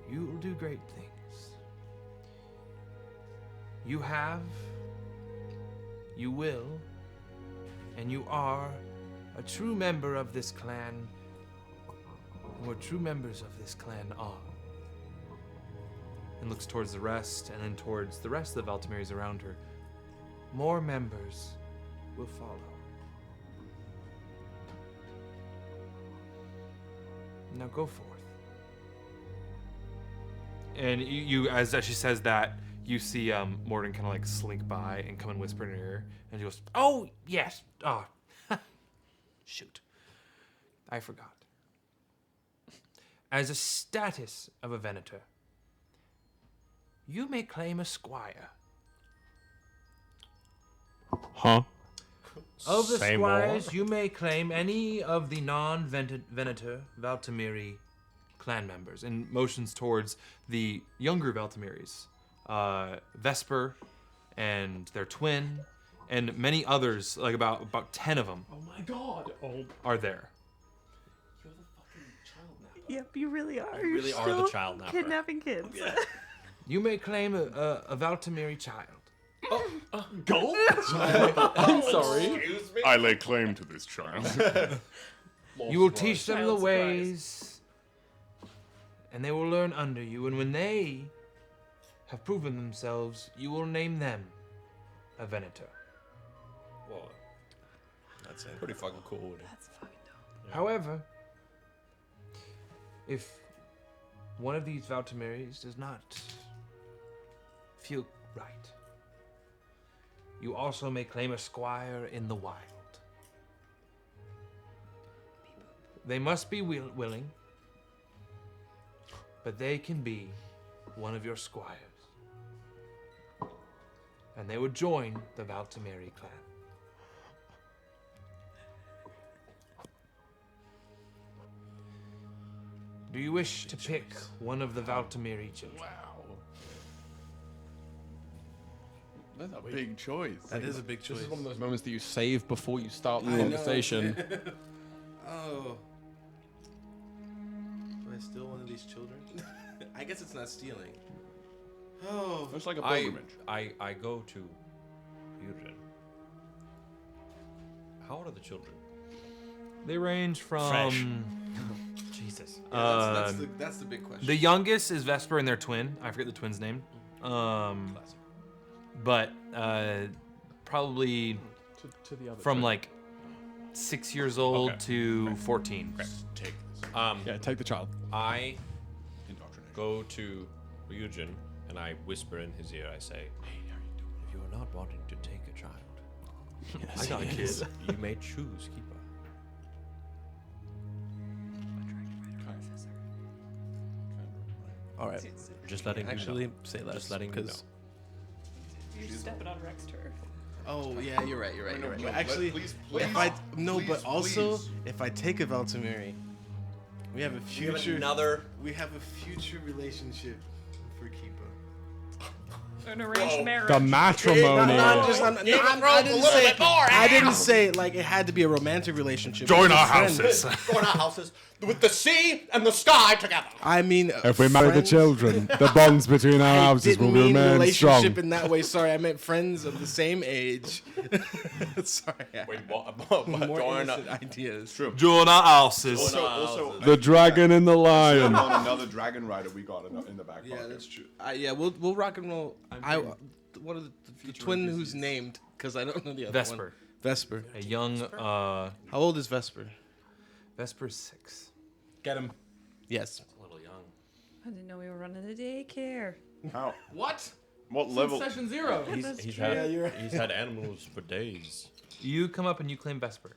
"You will do great things. You have you will, and you are a true member of this clan, or true members of this clan are. And looks towards the rest, and then towards the rest of the Valtimeris around her. More members will follow. Now go forth. And you as she says that, you see Morden kind of like slink by and come and whisper in her ear, and she goes, "Oh yes, oh, shoot, I forgot. As a status of a Venator, you may claim a squire. Huh? Of the Say squires, more. you may claim any of the non-Venator Valtimeri clan members," and motions towards the younger Valtimeris, Vesper and their twin, and many others, like about 10 of them. Oh my god. Oh. Are there. You're the fucking child napper. Yep, you really are. You really You're are the still child napper. kidnapping kids. You may claim a Valtimeri child. Go? I'm sorry. I lay claim to this child. You will teach them the Child ways, and they will learn under you. And when they have proven themselves, you will name them a Venator. Whoa. That's pretty fucking cool. That's fucking dope. However, if one of these Valtimeris does not feel right, you also may claim a squire in the wild. They must be willing, but they can be one of your squires. And they would join the Valtimeri clan. Do you wish to pick one of the Valtimeri children? Wow. That's a big choice. That is a big choice. This is one of those moments that you save before you start the conversation. Oh. Do I steal one of these children? I guess it's not stealing. Oh. It's like a I pilgrimage. go to Ryujin. How old are the children? They range from Fresh. Jesus. Yeah, that's the big question. the youngest is Vesper and their twin. I forget the twin's name. But probably To the other. from like 6 years old Okay. to 14. Take this. Yeah, take the child. I Indoctrination. go to Ryujin and I whisper in his ear. I say, "Hey, how are you doing? If you are not wanting to take a child, I got a kid. You may choose keeper." All right. Just letting Actually, you know. say less. Just letting you know. because. You're stepping on Rex turf. Oh yeah, you're right. You're right. You're right. no, But let- actually, please, if I please, but also please. if I take a Valtimeri, we have a future. We have a future relationship for keeper. An arranged marriage. The matrimony. I didn't say like it had to be a romantic relationship. Join It's a our friend. houses. Join our houses with the sea and the sky together. I mean, If we marry the friends- children, the bonds between our I houses didn't will mean remain relationship strong. in that way. Sorry, I meant friends of the same age. Sorry. Wait, what? More Join innocent ideas. True. Join our houses. Also, The dragon and the lion. on another dragon rider we got in the back Yeah, pocket. that's true. Yeah, we'll rock and roll. What are the twin who's named? Because I don't know the other Vesper. one. Vesper. A young How old is Vesper? Vesper's 6. Get him. Yes. A little young. I didn't know we were running a daycare. How? What? What level? Session 0. That's He's true. had animals for days. You come up and you claim Vesper.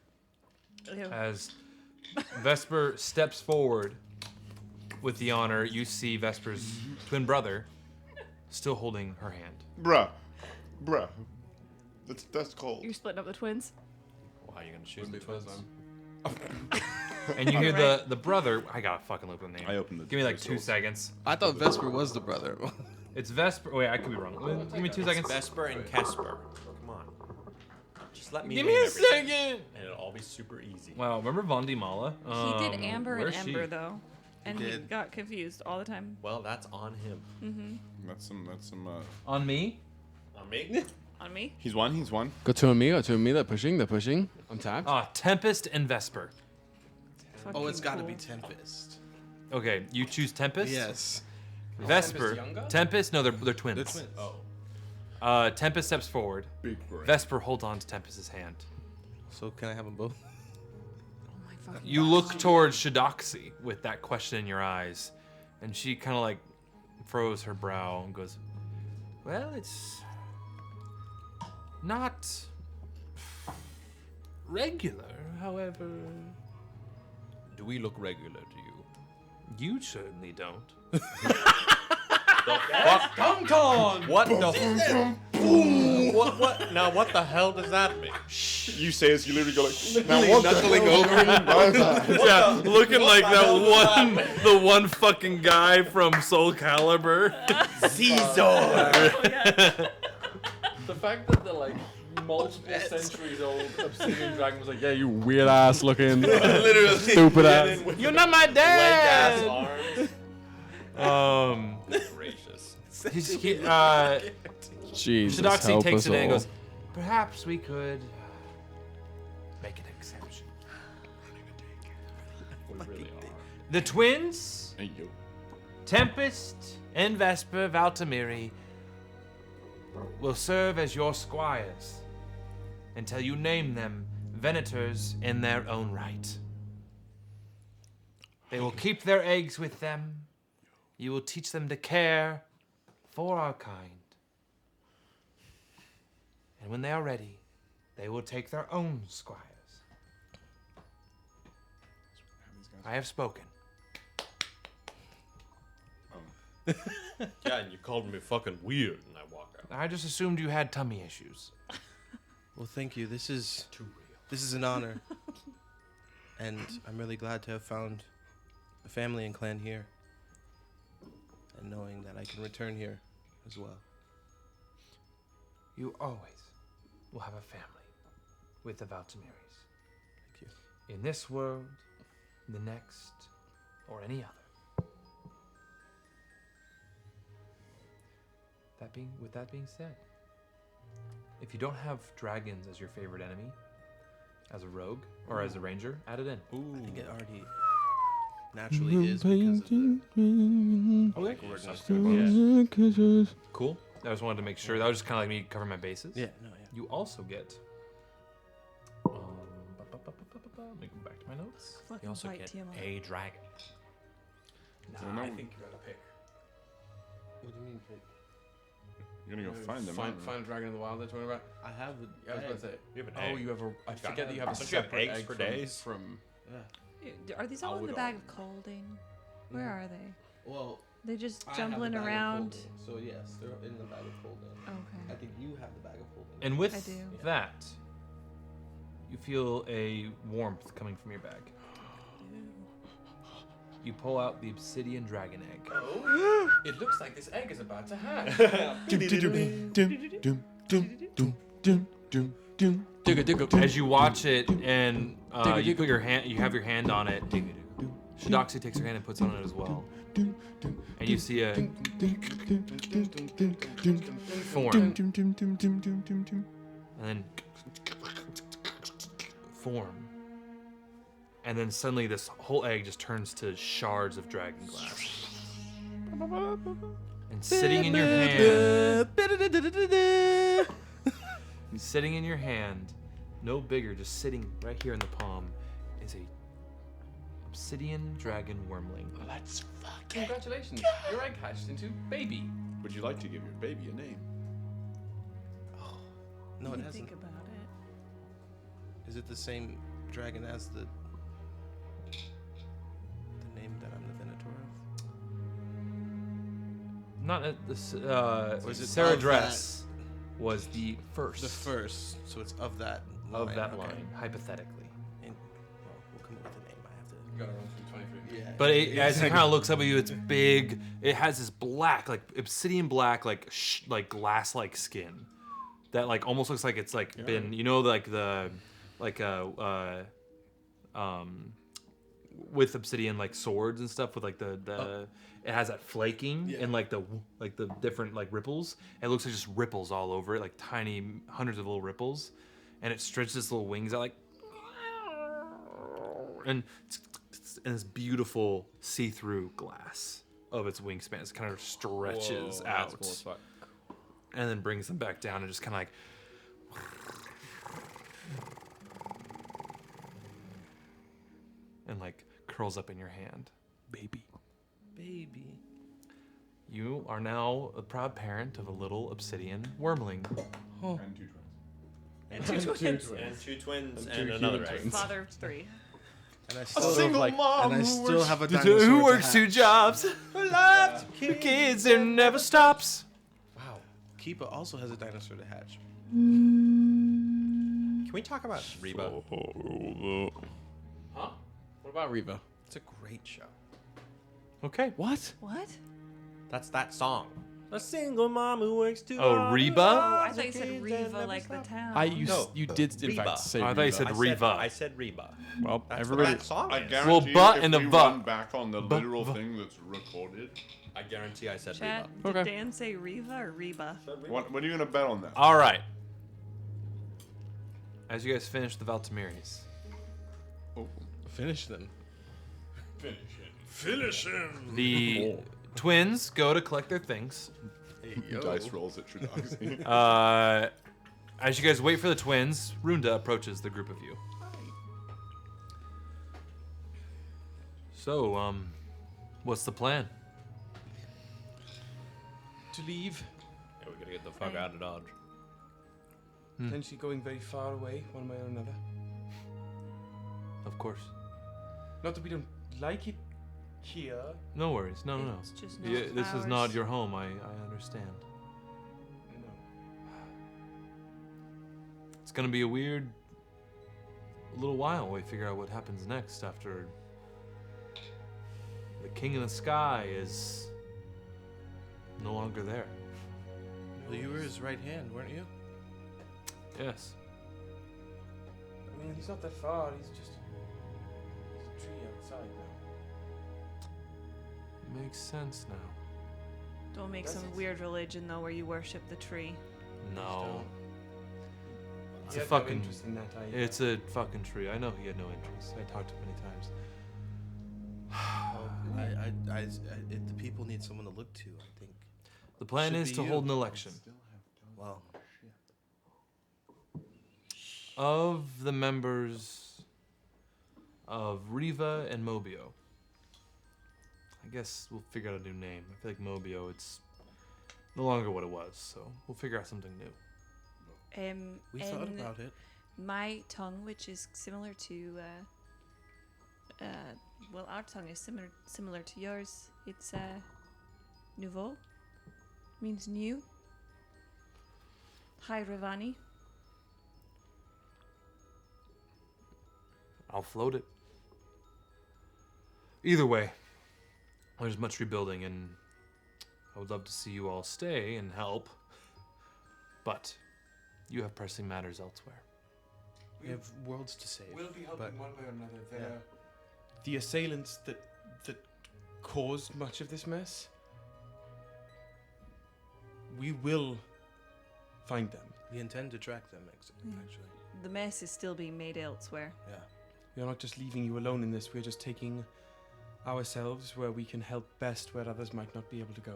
Ew. As Vesper steps forward with the honor, you see Vesper's twin brother still holding her hand. Bruh. That's cold. You're splitting up the twins? Why are you gonna choose the twins? And you hear Alright. the brother. I gotta fucking look at the name. I opened the Give me like doors. 2 seconds. I thought Vesper was the brother. It's Vesper. Wait, I could be wrong. Give me 2 seconds. Vesper and Casper. Come on. Just let me Give name me a everything, second. and it'll all be super easy. Wow, remember Vondi Mala? He did Amber and where's Ember she? though, and he did. got confused all the time. Well, that's on him. That's some On me? On me? On me? He's one. Got two on me. They're pushing. I'm tapped. Tempest and Vesper. Oh, it's got to be Fucking Tempest. Okay, you choose Tempest? Yes. Vesper. Tempest? No, they're twins. They're twins. Tempest steps forward. Big brain. Vesper holds on to Tempest's hand. So can I have them both? Oh my fucking You look towards Shidoxi with that question in your eyes, and she kind of like froze her brow and goes, "Well, it's not regular, however." Do we look regular to you? You certainly don't. What the? What? Now, what the hell does that mean? You say as you literally go like, now what knuckling over. Yeah, looking like the one fucking guy from Soul Calibur. The fact that the like multiple centuries old obsidian dragon was like, yeah, you weird ass looking, Literally. stupid ass. You're not my dad. Gracious. Jesus, Shidoxi help takes us it in and all. goes, "Perhaps we could make an exception." The twins, Hey, yo. Tempest and Vesper Valtimeri, will serve as your squires until you name them Venators in their own right. They will keep their eggs with them. You will teach them to care for our kind. And when they are ready, they will take their own squires. I have spoken. Yeah, and you called me fucking weird, and I walk out. I just assumed you had tummy issues. Well, thank you. This is an honor. And I'm really glad to have found a family and clan here. And knowing that I can return here as well. You always will have a family with the Valtimeris. Thank you. In this world, the next, or any other. With that being said, if you don't have dragons as your favorite enemy, as a rogue or as a ranger, add it in. I think it already naturally is because of the... Okay. Cool. I just wanted to make sure. That was just kind of like me covering my bases. Yeah, no, yeah. You also get. Let me go back to my notes. Fucking You also fight get TMI. a dragon. Nah, I think you gotta pick. What do you mean, pick? You're gonna go find them. Find aren't you? a dragon in the wild. They're talking about. I have a... Yeah, I was about to say. You have an Oh, egg. you have a. I forget that you have a Don't you have separate eggs egg for from- days? From. Are these all in the bag of colding? Where are they? Well, They just I have jumbling the bag of around. holding, so yes, they're in the bag of holding. I Okay. think you have the bag of holding. And with I do. that, you feel a warmth coming from your bag. You pull out the obsidian dragon egg. It looks like this egg is about to hatch. As you watch it and you put your hand, you have your hand on it. Shidoxi takes her hand and puts it on it as well. And you see a form. And then form. And then suddenly this whole egg just turns to shards of dragon glass. And sitting in your hand, sitting in your hand, no bigger, just sitting right here in the palm, is a obsidian dragon wormling. Let's fuck. Congratulations, your egg hatched into baby. Would you like to give your baby a name? No, it Think hasn't. about it. Is it the same dragon as the name that I'm the Venator of? Not at this. Was it Sarah of Dress was the first. The first, so it's of that line. of that okay. line, hypothetically. And, well, we'll come up with a name. I have to. You gotta run through 23. Yeah. But as it kind of looks up at you, it's big. It has this black, like obsidian black, like glass-like skin that like almost looks like it's like been, you know, like the with obsidian like swords and stuff with like the it has that flaking and like the different like ripples. It looks like just ripples all over it, like tiny hundreds of little ripples, and it stretches its little wings out like, and this beautiful see-through glass of its wingspan. It kind of stretches out, That's cool as fuck. and then brings them back down and just kind of like. And like curls up in your hand. Baby. You are now a proud parent of a little obsidian wormling. And two twins. And two twins and another egg. Father of 3. And I still have a dinosaur Who to works hatch. 2 jobs? The kids, it never stops. Wow. Keepa also has a dinosaur to hatch. Can we talk about Reba? Huh? What about Reva? It's a great show. Okay. What? What? That's that song. A single mom who works too Oh, hard. Reba? Oh, I thought you said Riva like the town. You did in Reba. fact say. I thought you said Reva. I said Reba. Well, That's everybody. what that song I is. guarantee but if and a we but. run back on the literal thing that's recorded. I guarantee I said Chat, Reba. did Dan say Riva or Reba? What are you gonna bet on that? All right. As you guys finish the Valtimeris, Finish them. the twins go to collect their things. Dice rolls at Trudoxy. As you guys wait for the twins, Runda approaches the group of you. So, what's the plan? To leave, Yeah, we gotta get the fuck out of Dodge. potentially going very far away, one way or another. Of course. Not that we don't like it here. No worries. No. It's just not Yeah, this is not ours. your home. I understand. No. It's gonna be a weird little while while we figure out what happens next after the king in the sky is no longer there. Well, you were his right hand, weren't you? Yes. I mean, he's not that far. He's just he's a tree outside now. Makes sense now. Don't make Does some it? weird religion though where you worship the tree. No. It's He a had no fucking. interest in that either. It's a fucking tree. I know he had no interest. I talked to him many times. The people need someone to look to, I think. The plan Should is be to you. hold an election. Well, Of the members of Riva and Mobiauxn. I guess we'll figure out a new name. I feel like Mobiauxn, it's no longer what it was, so we'll figure out something new. we thought in about it. my tongue, which is similar to, well, our tongue is similar to yours. It's nouveau, means new. Hi, Ravani. I'll float it. Either way, there's much rebuilding, and I would love to see you all stay and help, but you have pressing matters elsewhere. We have worlds to save. We'll be helping but one way or another. yeah. The assailants that caused much of this mess. We will find them. we intend to track them, Mm. actually. The mess is still being made elsewhere. Yeah. We are not just leaving you alone in this. We're just taking ourselves where we can help best, where others might not be able to go.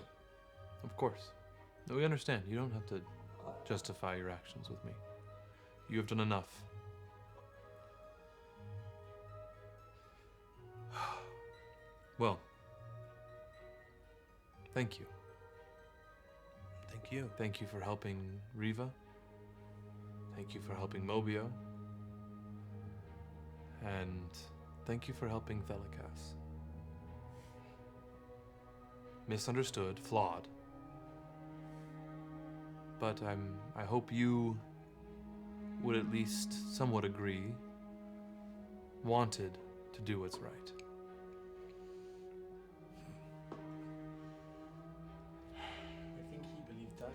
Of course. No, we understand. You don't have to justify your actions with me. You have done enough. Well, thank you. Thank you. Thank you for helping Riva. Thank you for helping Mobiauxn. And thank you for helping Thelikas. Misunderstood, flawed. But I hope you would at least somewhat agree, wanted to do what's right. I think he believed that.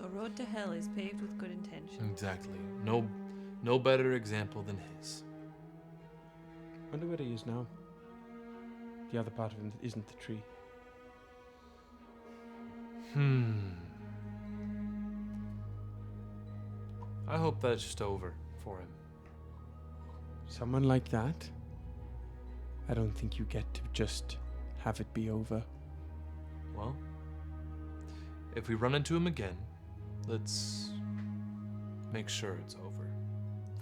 The road to hell is paved with good intentions. Exactly. No better example than his. Wonder where he is now. The other part of him that isn't the tree. I hope that's just over for him. Someone like that? I don't think you get to just have it be over. Well, if we run into him again, let's make sure it's over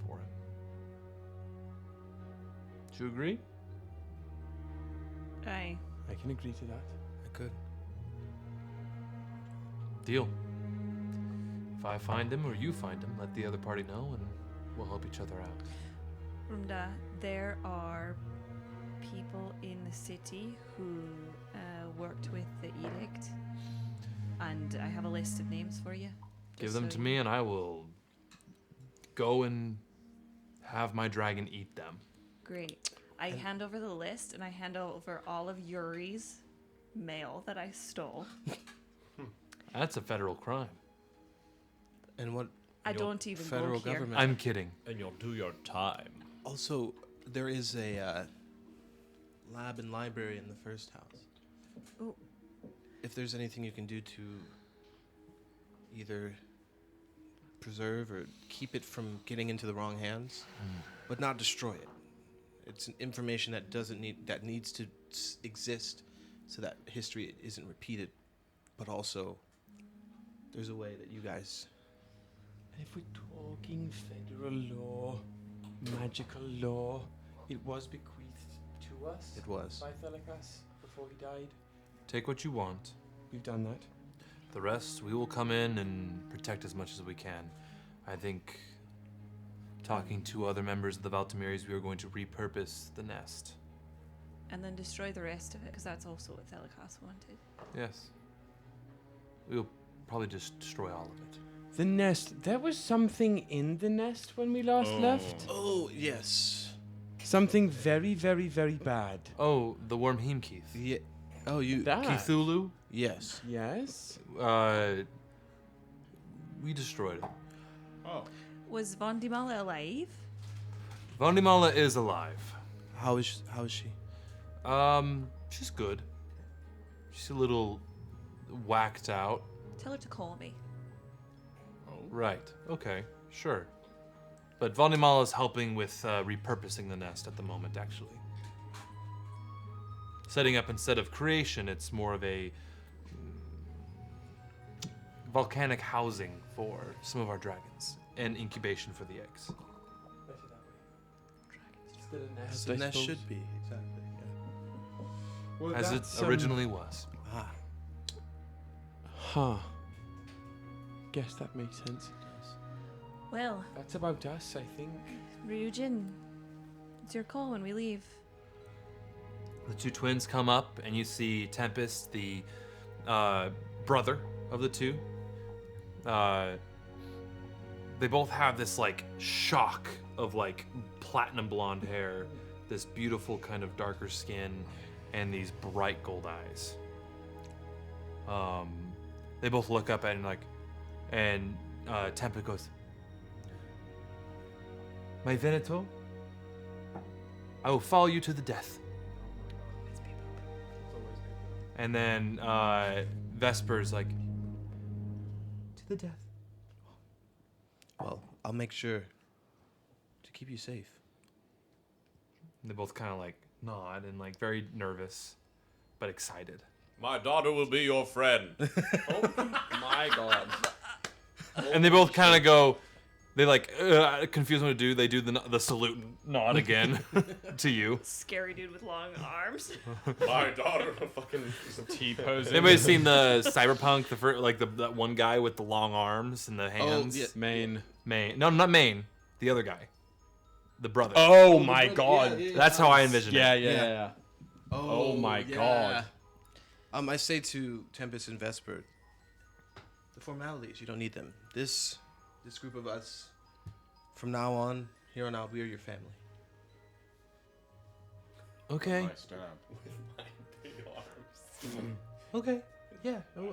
for him. Do you agree? Aye. I can agree to that. I could. Deal. If I find him or you find him, let the other party know and we'll help each other out. Runda, there are people in the city who worked with the edict, and I have a list of names for you. Give them to me and I will go and have my dragon eat them. Great. I hand over the list, and I hand over all of Yuri's mail that I stole. That's a federal crime. And what? I your don't even federal work here. government. I'm kidding. And you'll do your time. Also, there is a lab and library in the first house. Oh. If there's anything you can do to either preserve or keep it from getting into the wrong hands, but not destroy it. It's information that needs to exist so that history isn't repeated, but also there's a way that you guys. If we're talking federal law, magical law, it was bequeathed to us. It was. By Kallias before he died. Take what you want. We've done that. The rest, we will come in and protect as much as we can. I think, talking to other members of the Valtimeris, we are going to repurpose the nest. And then destroy the rest of it, because that's also what Kallias wanted. Yes. We'll probably just destroy all of it. The nest. There was something in the nest when we last left. Oh, yes. Something very, very, very bad. Oh, the worm Heemkeith. Yeah. Oh, you. That. Cthulhu? Yes. Yes. We destroyed it. Oh. Was Vondimala alive? Vondimala is alive. How is she? She's good. She's a little whacked out. Tell her to call me. Right. Okay. Sure. But Vondimala is helping with repurposing the nest at the moment, actually. Setting up instead of creation, it's more of a volcanic housing for some of our dragons and incubation for the eggs. Still a As nest, the I nest suppose. should be, exactly. Yeah. Well, As it that's, originally was. Ah. Huh. Guess that makes sense. Well, That's about us, I think. Ryujin, it's your call when we leave. The two twins come up, and you see Tempest, the brother of the two. They both have this like shock of like platinum blonde hair, this beautiful kind of darker skin, and these bright gold eyes. They both look up and Tempest goes, "My Veneto, I will follow you to the death." And then Vesper's like, "To the death." Well, I'll make sure to keep you safe. And they both kind of like nod and like very nervous, but excited. My daughter will be your friend. My God. And they both kind of go, they like confused what to do. They do the salute and nod again to you. Scary dude with long arms. My daughter. Fucking T-posing. Anybody seen the Cyberpunk? That one guy with the long arms and the hands. yeah. Main. Maine. No, not Maine. The other guy. The brother. Oh my god. That's how I envision Yeah, it. yeah. Oh my God. I say to Tempest and Vesper, the formalities, you don't need them. This group of us, from now on, here on out, we are your family. Okay. I stab. Okay. Yeah. And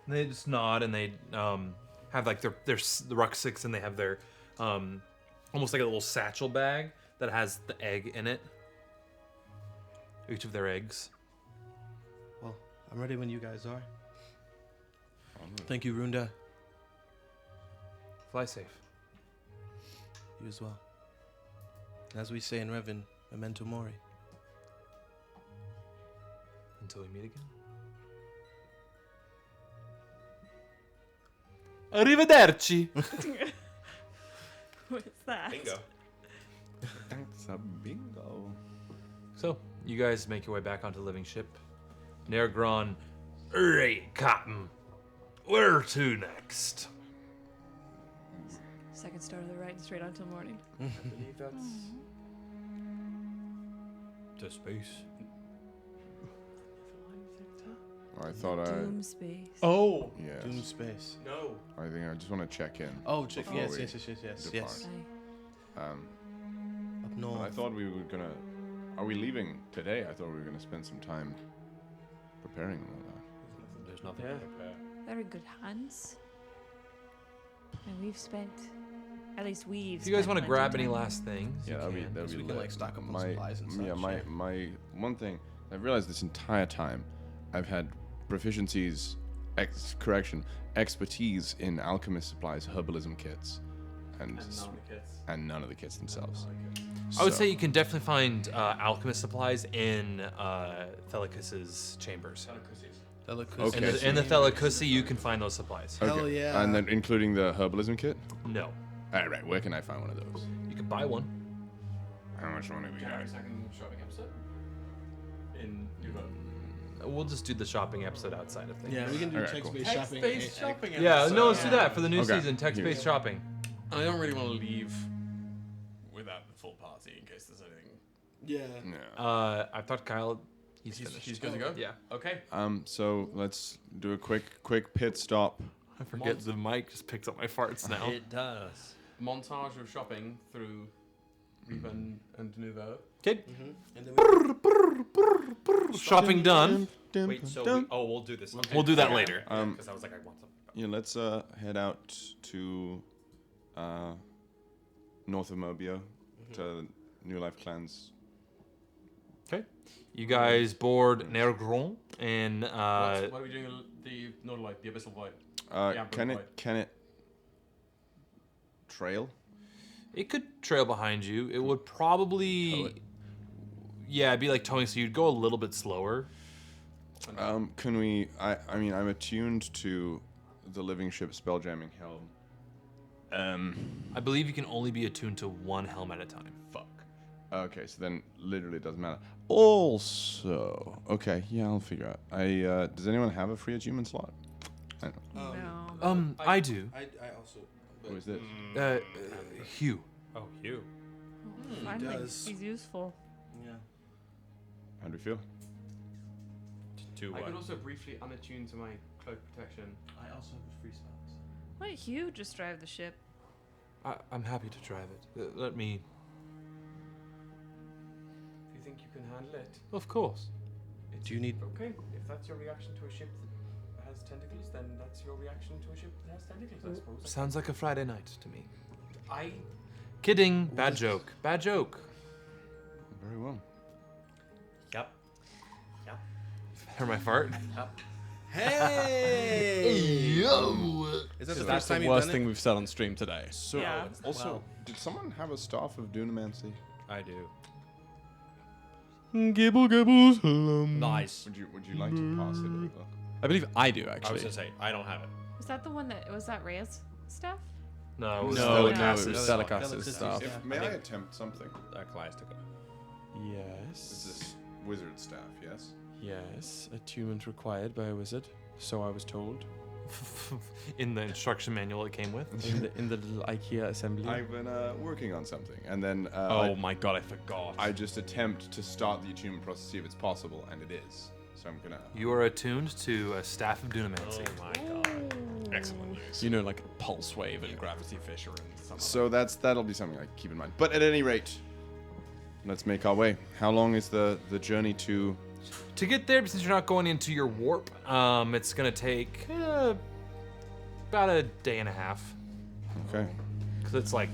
they just nod and they have like their the rucksacks and they have their almost like a little satchel bag that has the egg in it each of their eggs. Well, I'm ready when you guys are. Thank you, Runda. Fly safe. You as well. As we say in Revan, memento mori. Until we meet again. Arrivederci. What's that? Bingo. That's a bingo. So, you guys make your way back onto the living ship. Nergron, right, Captain. Where to next? Second star to the right and straight on till morning. I believe that's To space. I thought I. Doom space. Oh. Yes. Doom space. No. I think I just want to check in. Oh, check. before Yes, we yes. depart. Yes. Aye. Um, Up but north. I thought we were gonna. Are we leaving today? I thought we were gonna spend some time preparing and all that. There's nothing to prepare. Very good hands. And we've spent, at least we've. If you guys spent want to plenty grab of any time. last things, Yeah, you that'd be can. that'd So be we can, lit. like, stock up on my, supplies and yeah, such, my one thing I've realized this entire time, I've had proficiencies, expertise in alchemist supplies, herbalism kits, and none of the kits themselves. I would So- say you can definitely find alchemist supplies in Thelicus's chambers. Delicacy. Okay. In the Thelicusi, you can find those supplies. Hell yeah. And then including the herbalism kit. No, All right, where can I find one of those? you can buy one. How much money we got? Second shopping episode. In We'll just do the shopping episode outside of things. Yeah, we can do Okay, text-based cool. shopping. Text-based shopping. Yeah, episode. no, let's do that for the new Okay. season. Text-based Here. shopping. I don't really want to leave without the full party in case there's anything. Yeah. Yeah. I thought Kyle, he's finished. He's good to go. Yeah. Okay. So let's do a quick pit stop. I forget the mic just picks up my farts now. It does. Montage of shopping through Riven and Nouveau. Okay. And then Shopping done. Wait, so we'll do this. Okay. We'll do that later. Because I was like, I want something. Yeah, let's head out to north of Mobiauxn to New Life Clan's. Okay. You guys board Nergron and what are we doing? The Northern Light, the Abyssal Void. Yeah, Can right. it trail? it could trail behind you. It would probably, Tow it. yeah, it'd be like towing. So you'd go a little bit slower. Can we? I mean, I'm attuned to the living ship spelljamming helm. I believe you can only be attuned to one helm at a time. Fuck. Okay, so then literally it doesn't matter. Also, okay, yeah, I'll figure out. Does anyone have a free attunement slot? I don't know. No. I do. I also. Who is this? Hugh. Oh, you. Finally, does. he's useful. Yeah. How do we feel? To I what? could also briefly unattune to my cloak protection. I also have free spots. Why don't you just drive the ship? I'm happy to drive it. Let me. Do you think you can handle it? Of course. Do you need? Okay, if that's your reaction to a ship that has tentacles, then that's your reaction to a ship that has tentacles, I suppose. Sounds like a Friday night to me. I Kidding. Bad joke. Bad joke. Very well. Yep. Hear my fart? Hey! Yo! Is that the that's first the time you've worst done thing we've said on stream today. So, Yeah. also, Wow. did someone have a staff of Dunamancy? I do. Gibble gibble slum. Nice. Would you like to pass it over? I believe I do I actually. was gonna say I don't have it. Was that the one that was that Rhea's stuff? No, it was No, Delicasis. no, stuff. Delicasis stuff. If, may I attempt something? Kallias took it. This Yes. is wizard staff, yes? Yes. Attunement required by a wizard. So I was told. In the instruction manual it came with. In the little IKEA assembly. I've been working on something, and then oh my god, I forgot. I just attempt to start the attunement process, see if it's possible, and it is. So I'm gonna. You are attuned to a staff of Dunamancy. Oh my god. Excellent news. You know, like pulse wave and gravity fissure and something. So that'll be something I keep in mind. But at any rate, let's make our way. How long is the journey to? To get there, since you're not going into your warp, it's gonna take about a day and a half. Okay. because it's like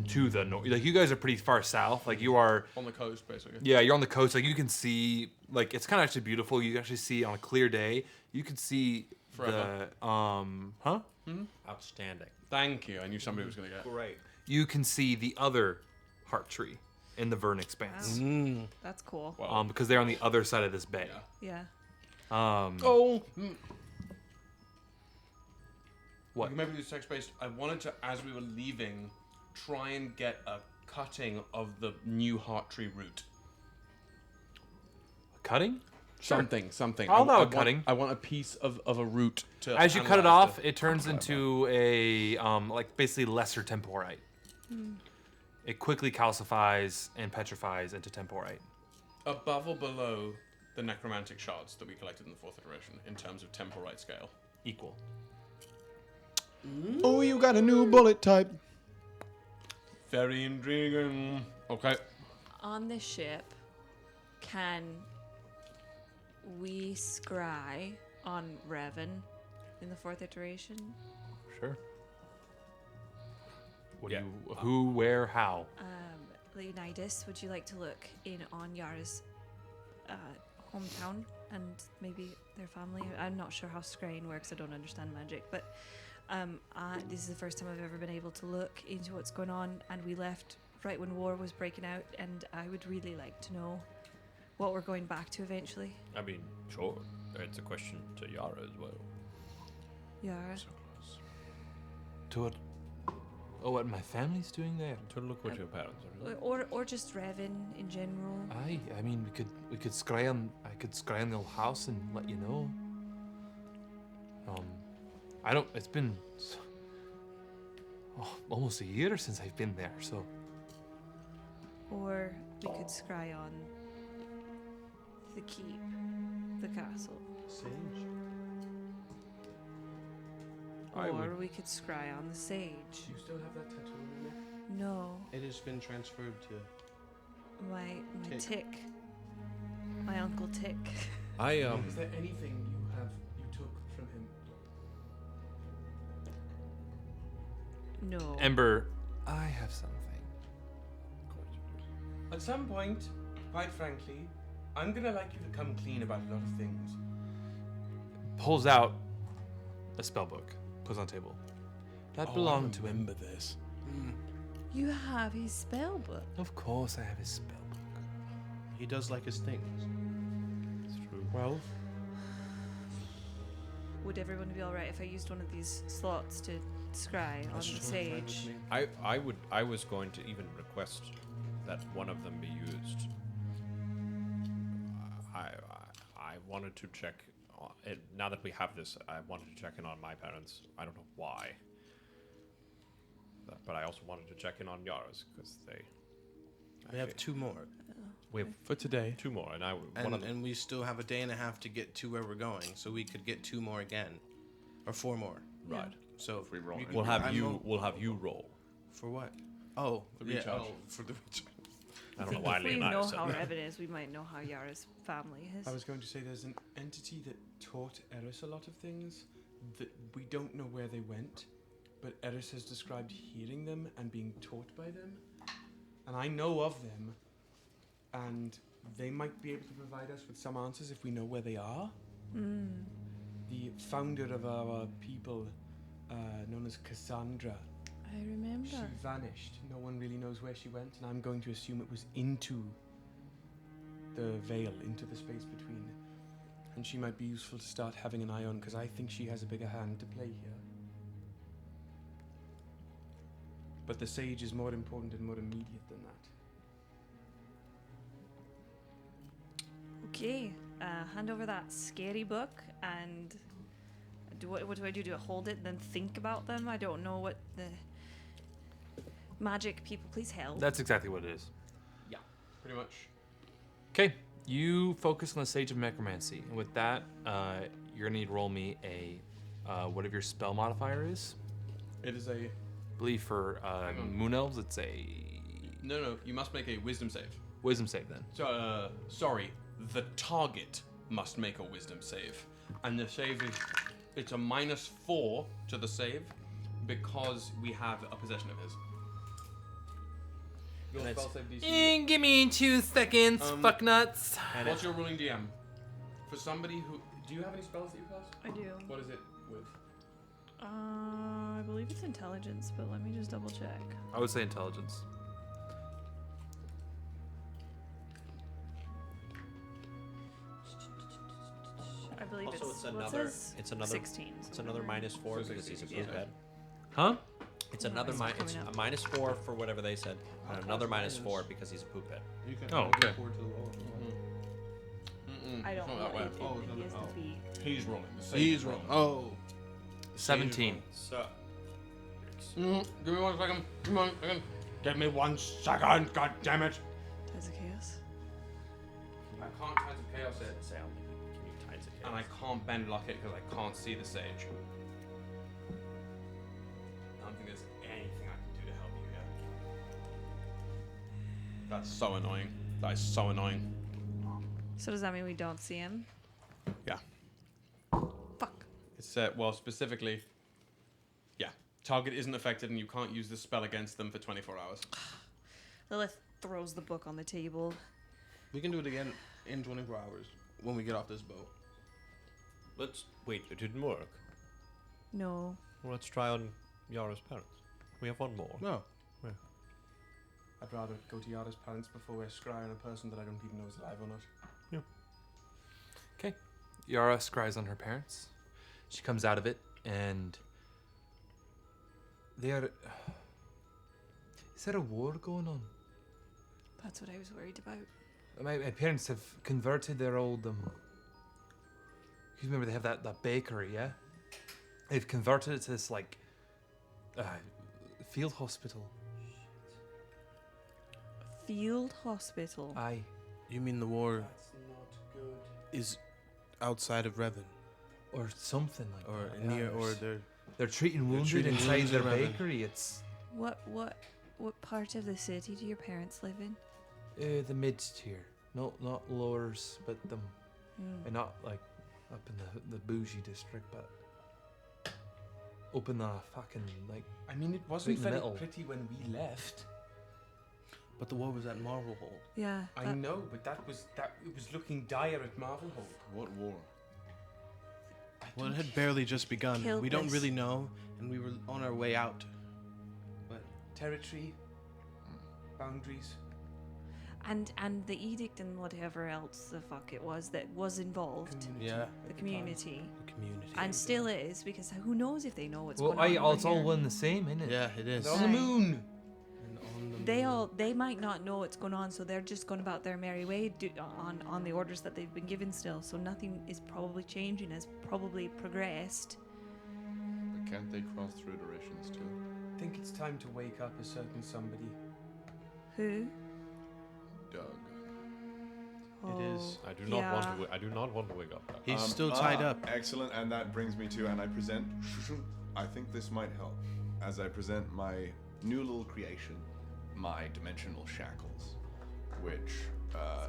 to the north. Like you guys are pretty far south. Like you are On the coast, basically. Yeah, you're on the coast. Like you can see, like it's kind of actually beautiful. You actually see on a clear day, you can see Forever. the Outstanding. Thank you. I knew somebody was going to get. Great. You can see the other heart tree in the Vern Expanse. That's cool. Because they're on the other side of this bay. Yeah. Oh. What? You remember this text based? I wanted to, as we were leaving, try and get a cutting of the new heart tree root. Cutting? Something. I'll allow a want- cutting. I want a piece of a root to. As you cut it analyze off, it turns into a like basically lesser temporite. It quickly calcifies and petrifies into temporite. above or below the necromantic shards that we collected in the 4th iteration in terms of temporite scale. Equal. Oh, you got a new bullet type. Very intriguing. Okay. On this ship, can we scry on Revan in the 4th iteration? Sure. What do you, who, where, how? Leonidas, would you like to look in on Yara's hometown and maybe their family? I'm not sure how scrying works. I don't understand magic, but this is the first time I've ever been able to look into what's going on, and we left right when war was breaking out, and I would really like to know what we're going back to eventually. I mean, sure. It's a question to Yara as well. Yara. To what? Oh, what my family's doing there? To look what your parents are doing. Or just Revan in general. Aye, I mean we could scry on I could scry on the old house and let you know. I don't. It's been almost a year since I've been there, so. Or we could scry on the keep, the castle. Sage. Or we could scry on the sage. Do you still have that tattoo on your neck? No, It has been transferred to. my Tick. Tick. My Uncle Tick. Is there anything you took from him? No. Ember, I have something. At some point, quite frankly, I'm gonna like you to come clean about a lot of things. Pulls out a spell book, puts on the table. That belonged to him. Remember this. You have his spell book. Of course, I have his spell book. He does like his things. It's true. Well, Would everyone be alright if I used one of these slots to scry on the sage? I was going to even request that one of them be used. I wanted to check it, now that we have this. I wanted to check in on my parents. I don't know why, but I also wanted to check in on Yara's because We have two more. we have for today. two more, and And we still have a day and a half to get to where we're going, so we could get two more again. Or four more. right. So if we roll, We'll have you roll. For what? Oh, The yeah, recharge. oh, for the recharge. I don't know why If we Leonidas know said how that. Revan is, we might know how Yara's family is. I was going to say there's an entity that taught Eris a lot of things that we don't know where they went, but Eris has described hearing them and being taught by them. And I know of them, and they might be able to provide us with some answers if we know where they are. The founder of our people, known as Cassandra, I remember. she vanished. No one really knows where she went, and I'm going to assume it was into the veil, into the space between. And she might be useful to start having an eye on, because I think she has a bigger hand to play here. But the sage is more important and more immediate than that. Okay, hand over that scary book, and what do I do? Do I hold it and then think about them? I don't know what the magic people. Please help. That's exactly what it is. Yeah, pretty much. Okay, you focus on the Sage of Necromancy, and with that, you're gonna need to roll me a whatever your spell modifier is. It is a... I believe for Moon Elves, it's a No, you must make a wisdom save. Wisdom save then. So, sorry, the target must make a wisdom save. And the save is... It's a -4 to the save because we have a possession of his. Your And spell it's- save DC. Give me 2 seconds, fuck nuts. And What's it's your ruling DM? For somebody who... Do you have any spells that you cast? I do. What is it with? I believe it's intelligence, but let me just double check. I would say intelligence. I believe also it's it's what another. says It's another. 16. It's so another never mind. -4 because he's a Yeah. poophead. Huh? It's Yeah, another it's it's coming a up. -4 for whatever they said, and another -4 because he's a poophead. You can Oh, okay. forward to the wall. I don't know. It is the beat. He's rolling. The same He's wrong. Oh. 17. So Give me 1 second. Come on, second. Give me 1 second. God damn it. Tides of Chaos. I can't Tides of Chaos it. say, can you tides of And I can't bend lock it because I can't see the sage. I don't think there's anything I can do to help you here. That's so annoying. That is so annoying. So does that mean we don't see him? Yeah. Fuck. It's well, specifically, yeah. Target isn't affected and you can't use the spell against them for 24 hours. Lilith throws the book on the table. We can do it again in 24 hours when we get off this boat. let's wait. It didn't work. No. Well, let's try on Yara's parents. We have one more. No. I'd rather go to Yara's parents before we're scrying a person that I don't even know is alive or not. Okay. Yara scries on her parents. She comes out of it, and they are. Is there a war going on? That's what I was worried about. My parents have converted their old. You remember they have that bakery, yeah? They've converted it to this like field hospital. Field hospital. Aye. You mean the war That's not good. is outside of Revan, Or something like or that. near, yeah. or they're They're treating wounded treating inside wounded their in Revan. bakery. It's What part of the city do your parents live in? the mid tier, not lowers, but them, Hmm. and not like up in the bougie district, but up in the fucking like. I mean, it wasn't Big very metal. pretty when we left. but the war was at Marvel Hall. Yeah. I that- know, but it was looking dire at Marvel Hall. What war? Well, it had barely just begun. Killed We don't this. really know, and we were on our way out. But territory, boundaries. And the edict and whatever else the fuck it was that was involved. Yeah, The community. the community. And still is, because who knows if they know what's Well, going on. it's over all here. one the same, isn't it? Yeah, it is. On the Aye. moon. And on the They might not know what's going on, so they're just going about their merry way on the orders that they've been given still. So nothing is probably changing, has probably progressed. But can't they cross through iterations too? I think it's time to wake up a certain somebody. Who? Doug. It is. I do not Yeah. want to. I do not want to wake up. He's still tied up. Excellent, and that brings me to, and I present. I think this might help as I present my new little creation, my dimensional shackles, which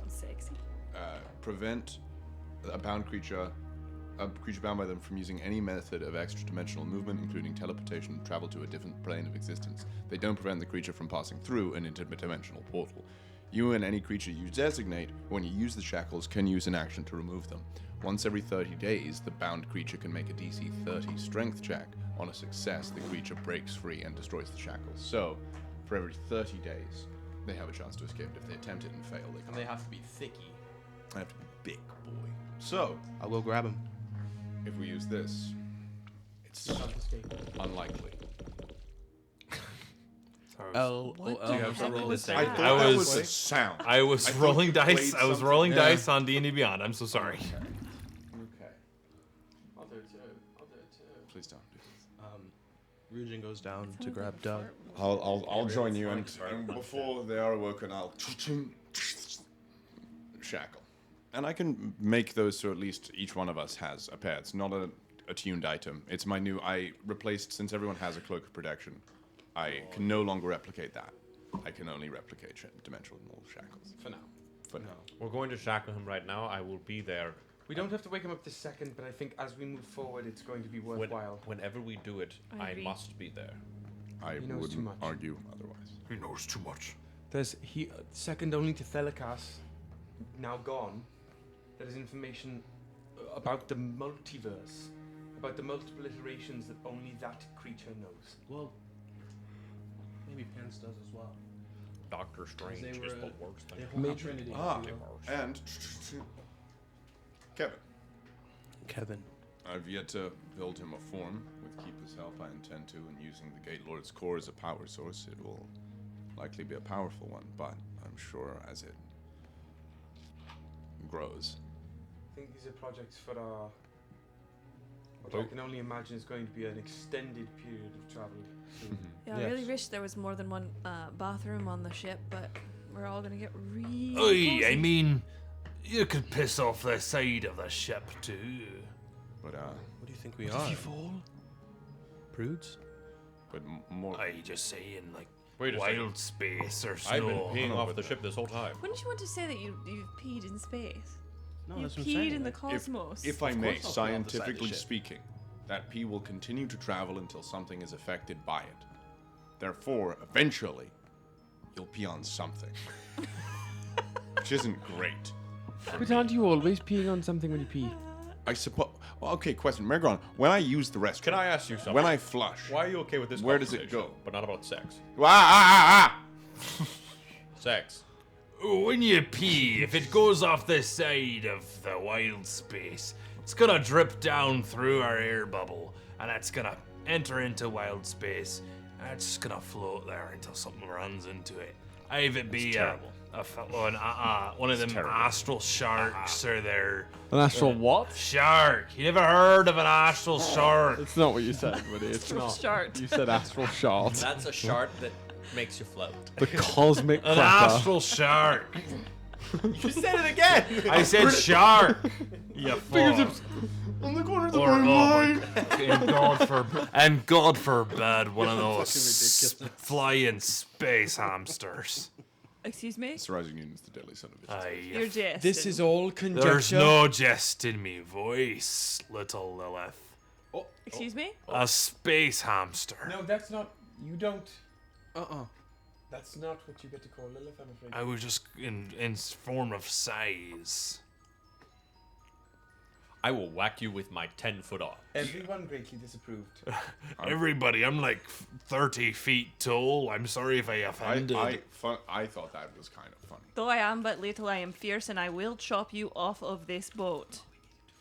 Sexy. prevent a creature bound by them from using any method of extra-dimensional movement, including teleportation, travel to a different plane of existence. They don't prevent the creature from passing through an interdimensional portal. You and any creature you designate, when you use the shackles, can use an action to remove them. Once every 30 days, the bound creature can make a DC 30 strength check. On a success, the creature breaks free and destroys the shackles. So, for every 30 days, they have a chance to escape. If they attempt it and fail, they And can they have to be thicky. have to be big boy. So, I'll go grab him. if we use this, it's unlikely. Sorry, What the heck was I that? thought I that was- was a sound. I was I thought rolling you dice. played I was something. rolling Yeah. dice on D&D Beyond. I'm so sorry. Okay. I'll do it too. I'll do it too. Please don't. Ryujin goes down Sounds to like grab a Doug. fart. I'll join you, fine. and, It's very and fun. before they are awoken, I'll shackle, and I can make those so at least each one of us has a pair. It's not a attuned item. It's my new. I replaced, since everyone has a cloak of protection, I can no longer replicate that. I can only replicate dimensional shackles For now. for now. We're going to shackle him right now. I will be there We don't have to wake him up this second, but I think as we move forward, it's going to be when, worthwhile. whenever we do it. I I agree. must be there. I He knows too wouldn't much. argue otherwise. He knows too much. There's second only to Thelikas, now gone. There is information about the multiverse, about the multiple iterations that only that creature knows. Well, maybe Pence does as well. Doctor Strange They is were the worst the thing. whole Trinity. Ah, if you will. and Kevin. Kevin. I've yet to build him a form. With Keeper's help, I intend to, and using the Gate Lord's core as a power source, it will likely be a powerful one, but I'm sure as it grows. I think these are projects for our... What I can only imagine is going to be an extended period of travel. soon. Yeah, I really wish there was more than one bathroom on the ship, but we're all gonna get really Oi, I cozy. mean, you could piss off the side of the ship too. But What do you think we Did are? you fall? Prudes? but more. I just saying, like, Wait a wild space or snow. I've been peeing off the ship this whole time. Wouldn't you want to say that you've peed in space? No, You that's what I'm peed saying. in the like, cosmos. If I Of may, course I'll pee on the side of the scientifically ship. speaking, that pee will continue to travel until something is affected by it. Therefore, eventually, you'll pee on something. Which isn't great. But aren't you always peeing on something when you pee? I suppose. Well, okay, question. Mergron, when I use the restroom, Can I ask you something? when I flush, Why are you okay with this? Where does it conversation, go? But not about sex. Sex. When you pee, if it goes off the side of the wild space, it's gonna drip down through our air bubble, and it's gonna enter into wild space, and it's just gonna float there until something runs into it. Either it be one of them astral sharks or their An astral what? shark. You never heard of an astral shark? It's not what you said, buddy. It's Astral not. shart. You said astral shard. That's a shard that makes you float. The cosmic An cracker. astral shark. You said it again. I said shark. You fuck. on the corners Or, and God forbid one of those flying space hamsters. Excuse me? Mr. Rising Union's the deadly son of bitches. Aye, You're jesting. This is all conjecture. there's no jest in me voice, little Lilith. Excuse me? A space hamster. No, that's not. You don't. That's not what you get to call Lilith, I'm afraid. I was just in form of size. I will whack you with my 10-foot arm. Everyone greatly disapproved. Everybody, I'm like 30 feet tall. I'm sorry if I offended. I thought that was kind of funny. Though I am but little, I am fierce, and I will chop you off of this boat.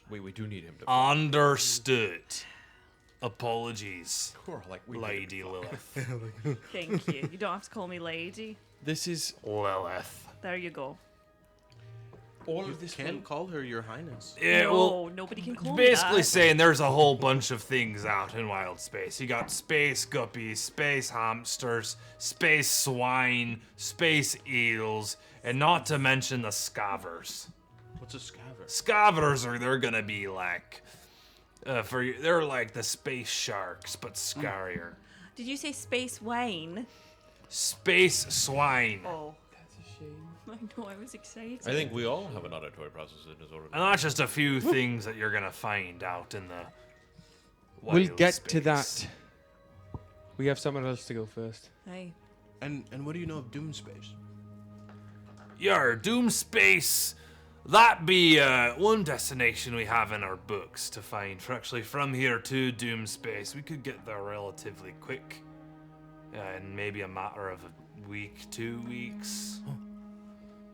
We do need him to. Understood. Apologies, Like we Lady Lilith. Thank you. You don't have to call me lady. This is Lilith. There you go. all You of this. can't call her your highness. Yeah, no, well, nobody can call basically me that. saying there's a whole bunch of things out in wild space. You got space guppies, space hamsters, space swine, space eels, and not to mention the scavers. What's a scaver? Scavers they're gonna be like, they're like the space sharks but scarier. Did you say space wine? Space swine. Oh. That's a shame. I know, I was excited. I think we all have an auditory processing disorder. And that's just a few things that you're gonna find out in the wild We'll get to space. that. We have someone else to go first. Hey. And what do you know of Doom Space? Yar, Doom Space. That be one destination we have in our books to find. For actually, from here to Doom Space, we could get there relatively quick, in maybe a matter of a week, 2 weeks.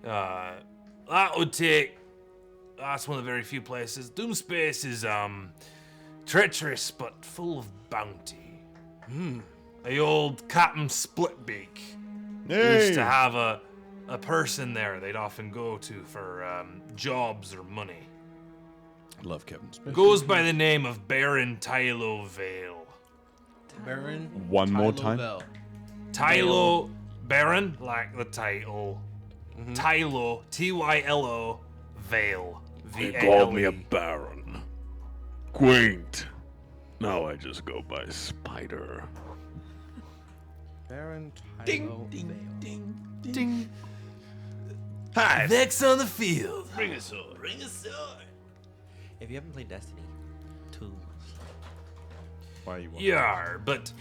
That would take. That's one of the very few places. Doom Space is treacherous but full of bounty. The old Captain Splitbeak used to have a person there they'd often go to for jobs or money. Love Kevin Smith. Goes by the name of Baron Tylo Vale. Baron. One more Tylo time. Bell. Tylo Baron, like the title. Tylo, Tylo Vale. V-A-L-E. baron. Quaint. Now I just go by Spider. Baron Tylo Vale. Ding. Hi. Vex on the field. Bring a sword. If you haven't played Destiny 2, Why are you watching? Yar, but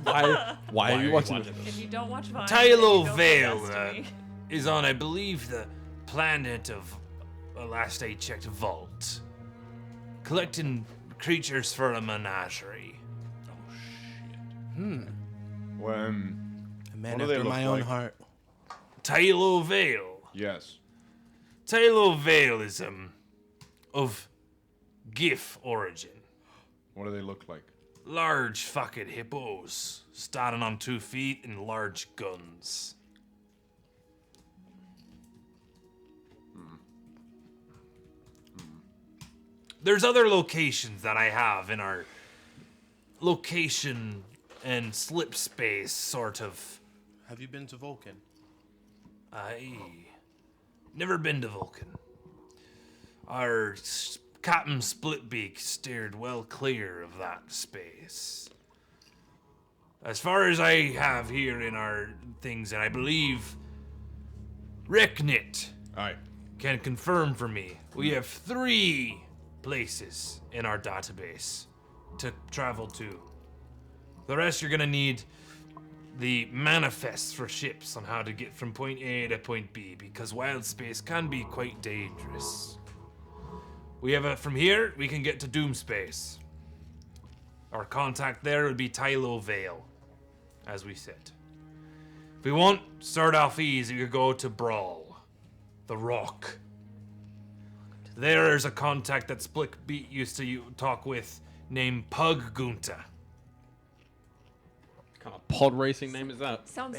Why are you watching it? If you don't watch Vine, Tylo then you Vale don't Destiny. is on, I believe, the planet of, last I checked, Vault. Collecting creatures for a menagerie. When A man What do they after look my own like? heart. Tylo Vale. yes, Tylo Vale is, of GIF origin. what do they look like? Large fucking hippos, standing on 2 feet and large guns. There's other locations that I have in our location and slip space sort of. Have you been to Vulcan? Never been to Vulcan. Our Captain Splitbeak steered well clear of that space. As far as I have here in our things, and I believe Reknit Aye. can confirm for me, we have 3 places in our database to travel to. The rest you're gonna need the manifests for ships on how to get from point A to point B, because wild space can be quite dangerous. We have from here, we can get to Doom Space. Our contact there would be Tylo Vale, as we said. If we want, start off easy, we could go to Brawl, the Rock. There's a contact that Splitbeak used to talk with named Pug Gunta. What kind of pod racing name is that? Sounds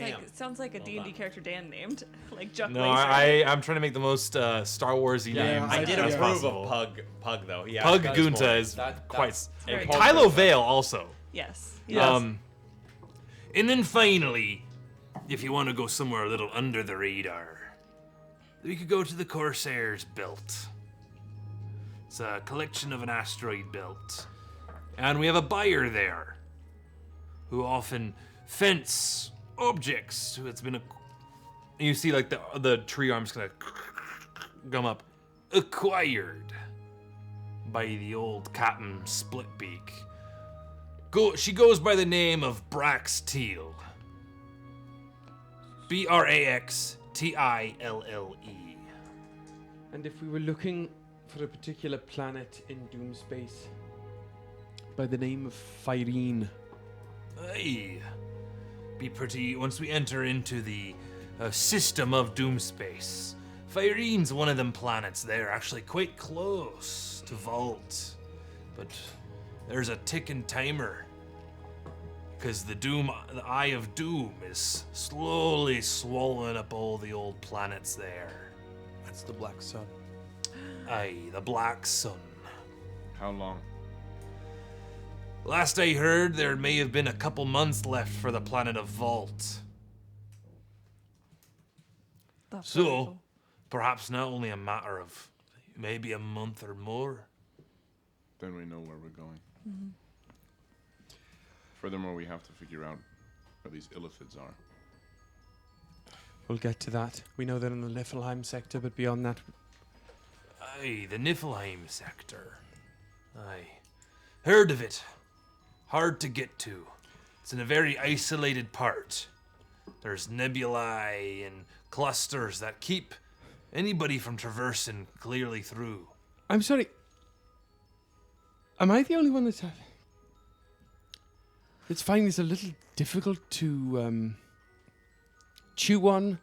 like a D&D character Dan named, like Chuck No, Laser. I'm trying to make the most Star Warsy name. I did as approve possible. of Pug though. Yeah, Pug that's Gunta more- is quite. very Pug Tylo Gunta. Vale also. Yes. And then finally, if you want to go somewhere a little under the radar, we could go to the Corsair's Belt. It's a collection of an asteroid belt. And we have a buyer there who often fence objects. So it's been a. You see, like, the tree arms kind of come up. Acquired by the old Captain Splitbeak. She goes by the name of Brax Teal. Braxtille. And if we were looking for a particular planet in Doom Space by the name of Fyrene, Aye. Be pretty once we enter into the system of Doom Space. Fyrene's one of them planets there, actually quite close to Vault. But there's a ticking timer. Because the Eye of Doom is slowly swallowing up all the old planets there. That's the Black Sun. Aye, the Black Sun. How long? Last I heard, there may have been a couple months left for the planet of Vault. That's So, wonderful. perhaps not only a matter of maybe a month or more. Then we know where we're going. Mhm. Furthermore, we have to figure out where these illithids are. we'll get to that. We know they're in the Niflheim sector, but beyond that, Aye, the Niflheim sector. Aye. Heard of it. Hard to get to. It's in a very isolated part. There's nebulae and clusters that keep anybody from traversing clearly through. I'm sorry. Am I the only one that's finding this a little difficult to chew on?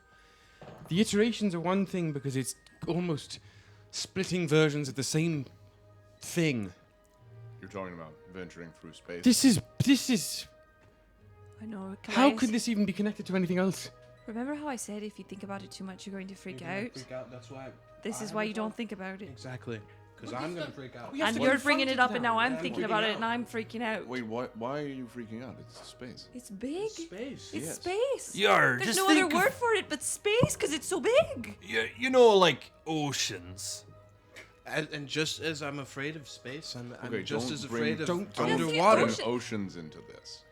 The iterations are one thing because it's almost splitting versions of the same thing. You're talking about venturing through space. This is. I know. How Kallias, could this even be connected to anything else? Remember how I said if you think about it too much, you're going to freak out? That's why. This is why you don't think about it. Exactly. Because I'm going to freak out. And you're bringing it up, and now I'm thinking about it, and I'm freaking out. Wait, why are you freaking out? It's space. It's big. Space. It's Yes. space. Yar, There's just no other think of- word for it but space, because it's so big. You know, like oceans. And just as I'm afraid of space, I'm Okay, just don't as bring- afraid of don't underwater. bring oceans into this.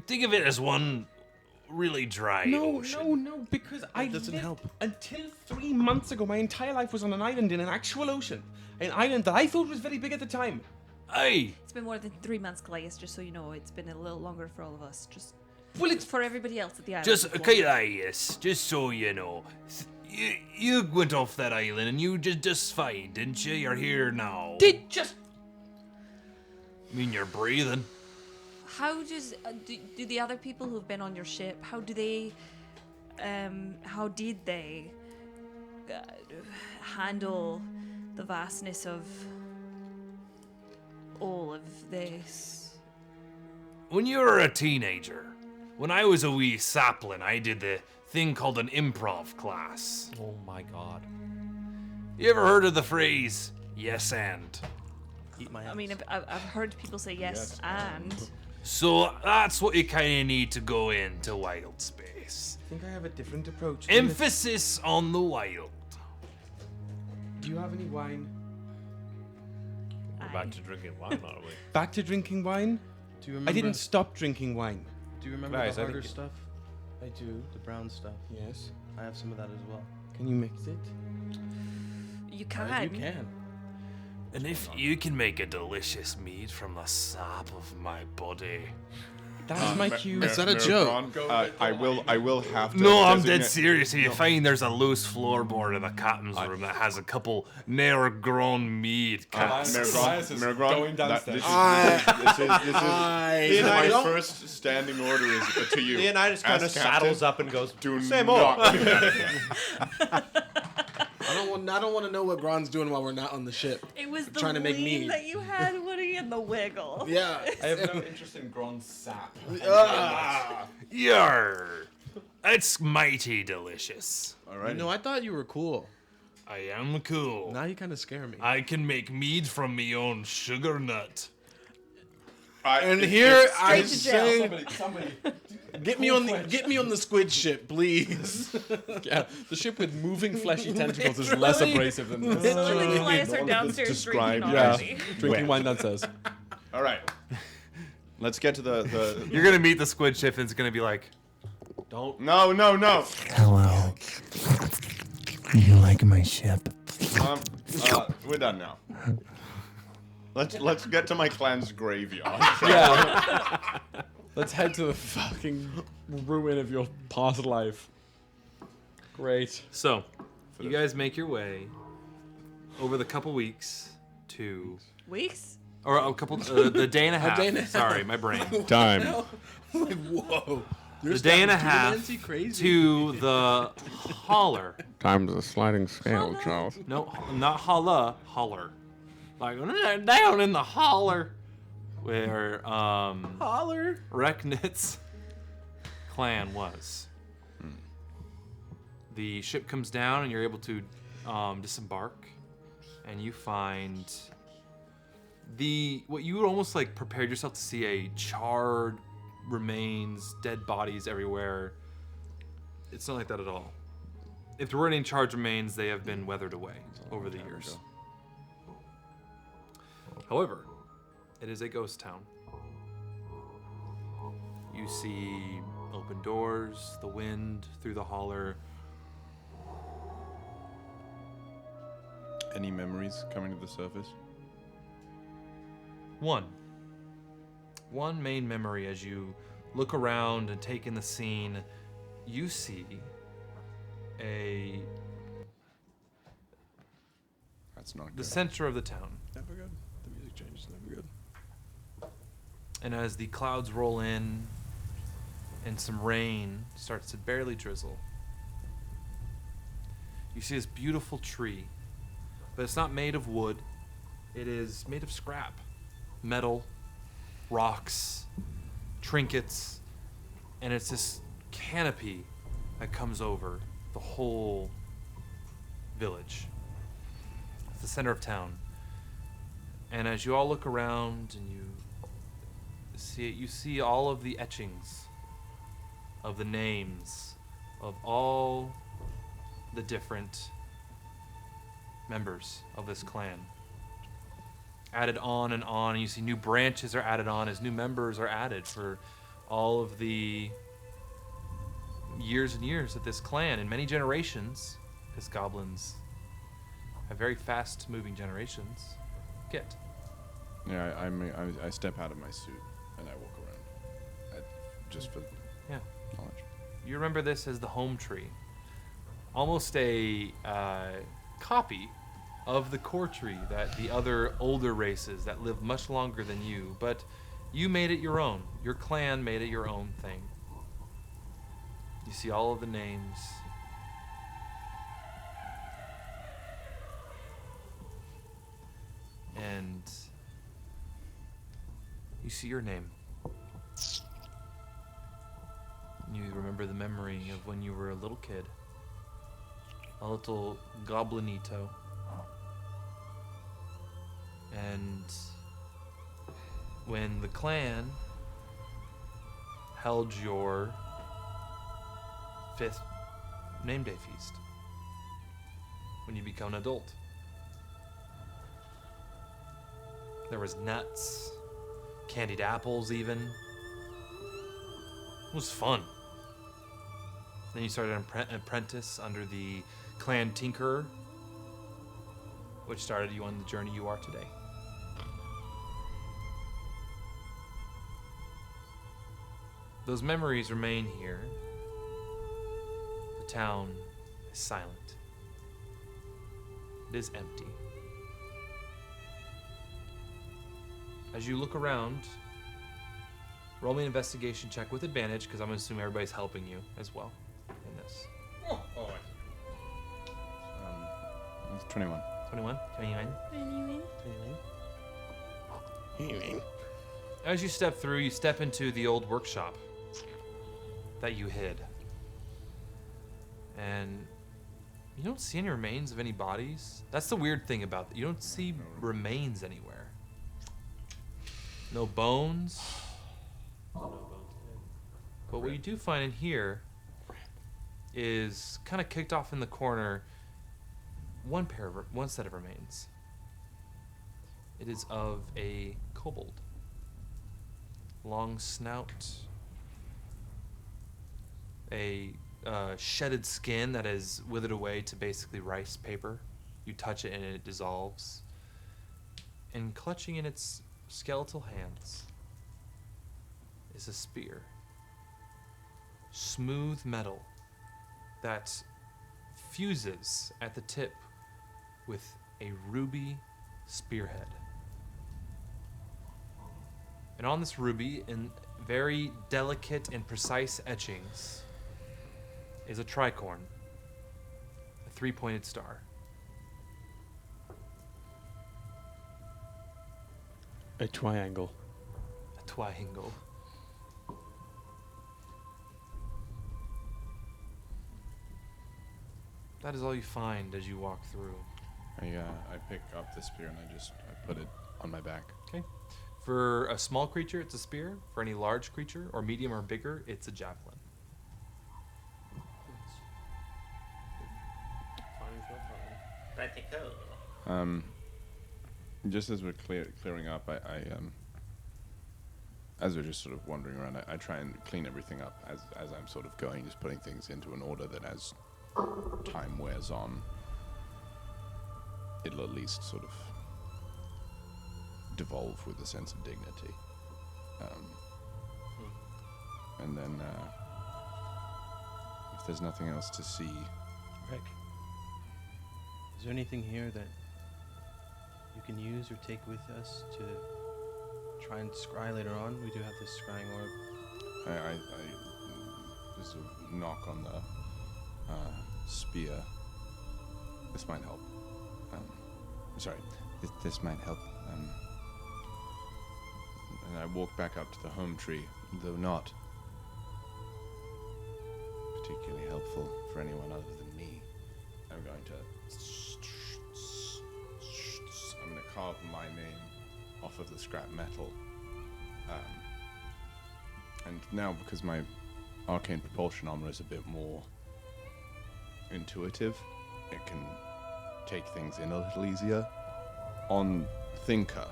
Think of it as one really dry ocean. No, because I doesn't lived help. until 3 months ago. My entire life was on an island in an actual ocean, an island that I thought was very big at the time. Aye. It's been more than 3 months, Kallias, just so you know. It's been a little longer for all of us. Just Well, it's for everybody else at the island. just it's longer. Kallias, just so you know. You went off that island and you just fine, didn't you? You're here now. Did just. I mean, you're breathing. How does do the other people who've been on your ship? How do they? How did they handle the vastness of all of this? When you were a teenager, when I was a wee sapling, I did the thing called an improv class. Oh my god. You ever heard of the phrase, yes and? Eat my I mean, I've heard people say yes, and. So that's what you kind of need to go into wild space. I think I have a different approach. Emphasis on the wild. Do you have any wine? We're back to drinking wine, aren't we? Back to drinking wine? Do you remember? I didn't stop drinking wine. Do you remember Guys, the I harder think stuff? I do. The brown stuff. Yes. I have some of that as well. Can you mix it? You can. You can. And if you can make a delicious mead from the sap of my body. That's my cue. Is that a joke? I will have to. No, I'm dead designate- serious. If you find there's a loose floorboard in the captain's room that has a couple ne'er grown mead caps. Miragron, going that- downstairs. this is my don't- first standing order is to you. Leonidas kind of As captain, saddles up and goes, Do say not more. do that. I don't want to know what Gron's doing while we're not on the ship. It was the trying to make lean mead. that you had, Woody, and the wiggle. Yeah. I have no interest in Gron's sap. Yarr! It's mighty delicious. All right. I thought you were cool. I am cool. Now you kind of scare me. I can make mead from me own sugar nut. And here I to jail. say, Somebody. get me on the squid ship, please. Yeah, the ship with moving fleshy tentacles is less abrasive than this. Lily and Kallias are All of downstairs this drinking described already. Drinking wine downstairs. All right. Let's get to the You're gonna meet the squid ship and it's gonna be like, No. Hello. You like my ship? We're done now. Let's get to my clan's graveyard. Yeah. Let's head to the fucking ruin of your past life. Great. so, you guys make your way over the couple weeks to, Weeks? or a couple, the day and a half. day and a half. Sorry, my brain. Time. Like, whoa. The day and a half to the holler. Time's a sliding scale, Charles. No, not holla, holler. Like down in the holler, where Holler. Reknit's clan was. The ship comes down and you're able to disembark, and you find what you would almost like prepared yourself to see, a charred remains, dead bodies everywhere. It's not like that at all. If there were any charred remains, they have been weathered away over the years. However, it is a ghost town. You see open doors, the wind through the holler. Any memories coming to the surface? One main memory as you look around and take in the scene, you see That's not the good. center of the town. Never good. The music change is never good. And as the clouds roll in and some rain starts to barely drizzle, you see this beautiful tree. But it's not made of wood. It is made of scrap. Metal, rocks, trinkets, and it's this canopy that comes over the whole village. It's the center of town. And as you all look around and you see all of the etchings of the names of all the different members of this clan added on, and you see new branches are added on as new members are added for all of the years and years that this clan, in many generations, because goblins have very fast moving generations, get. Yeah, I step out of my suit and I walk around. Just for Yeah. knowledge. You remember this as the home tree. Almost a copy of the core tree that the other older races that lived much longer than you, but you made it your own. Your clan made it your own thing. You see all of the names. And you see your name. You remember the memory of when you were a little kid. A little goblinito. And when the clan held your 5th name day feast, when you become an adult, there was nuts, candied apples even. It was fun. Then you started an apprentice under the clan Tinkerer, which started you on the journey you are today. Those memories remain here. The town is silent. It is empty. As you look around, roll me an investigation check with advantage, because I'm going to assume everybody's helping you as well in this. It's 21. 21? 21? As you step through, you step into the old workshop that you hid. And you don't see any remains of any bodies. That's the weird thing about it. You don't see remains anywhere. No bones. But what you do find in here is kind of kicked off in the corner one set of remains. It is of a kobold. Long snout, a shedded skin that is withered away to basically rice paper. You touch it and it dissolves. And clutching in its skeletal hands is a spear. Smooth metal that fuses at the tip with a ruby spearhead. And on this ruby, in very delicate and precise etchings, is a tricorn, a 3-pointed star. A triangle. A triangle. That is all you find as you walk through. I pick up the spear and I put it on my back. Okay. For a small creature, it's a spear. For any large creature, or medium or bigger, it's a javelin. Just as we're clearing up, as we're just sort of wandering around, I try and clean everything up as I'm sort of going, just putting things into an order that as time wears on, it'll at least sort of devolve with a sense of dignity. And then, if there's nothing else to see... Rick, is there anything here that you can use or take with us to try and scry later on? We do have this scrying orb. I just knock on the spear. This might help. Sorry, this might help. And I walk back up to the home tree, though not particularly helpful for anyone other than me. I'm going to carve my name off of the scrap metal. And now, because my arcane propulsion armor is a bit more intuitive, it can take things in a little easier. On Thinker,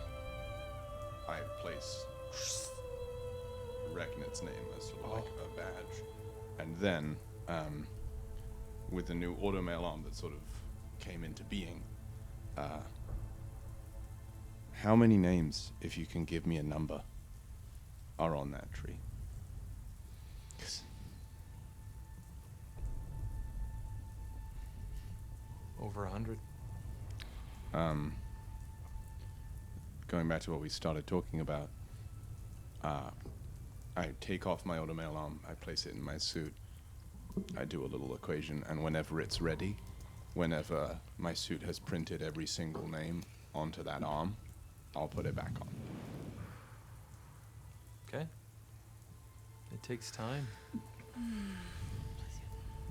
I place Reknit's name as sort of like a badge. And then, with the new automail arm that sort of came into being, How many names, if you can give me a number, are on that tree? Over 100. Going back to what we started talking about, I take off my automail arm, I place it in my suit, I do a little equation, and whenever it's ready, whenever my suit has printed every single name onto that arm, I'll put it back on. Okay. It takes time.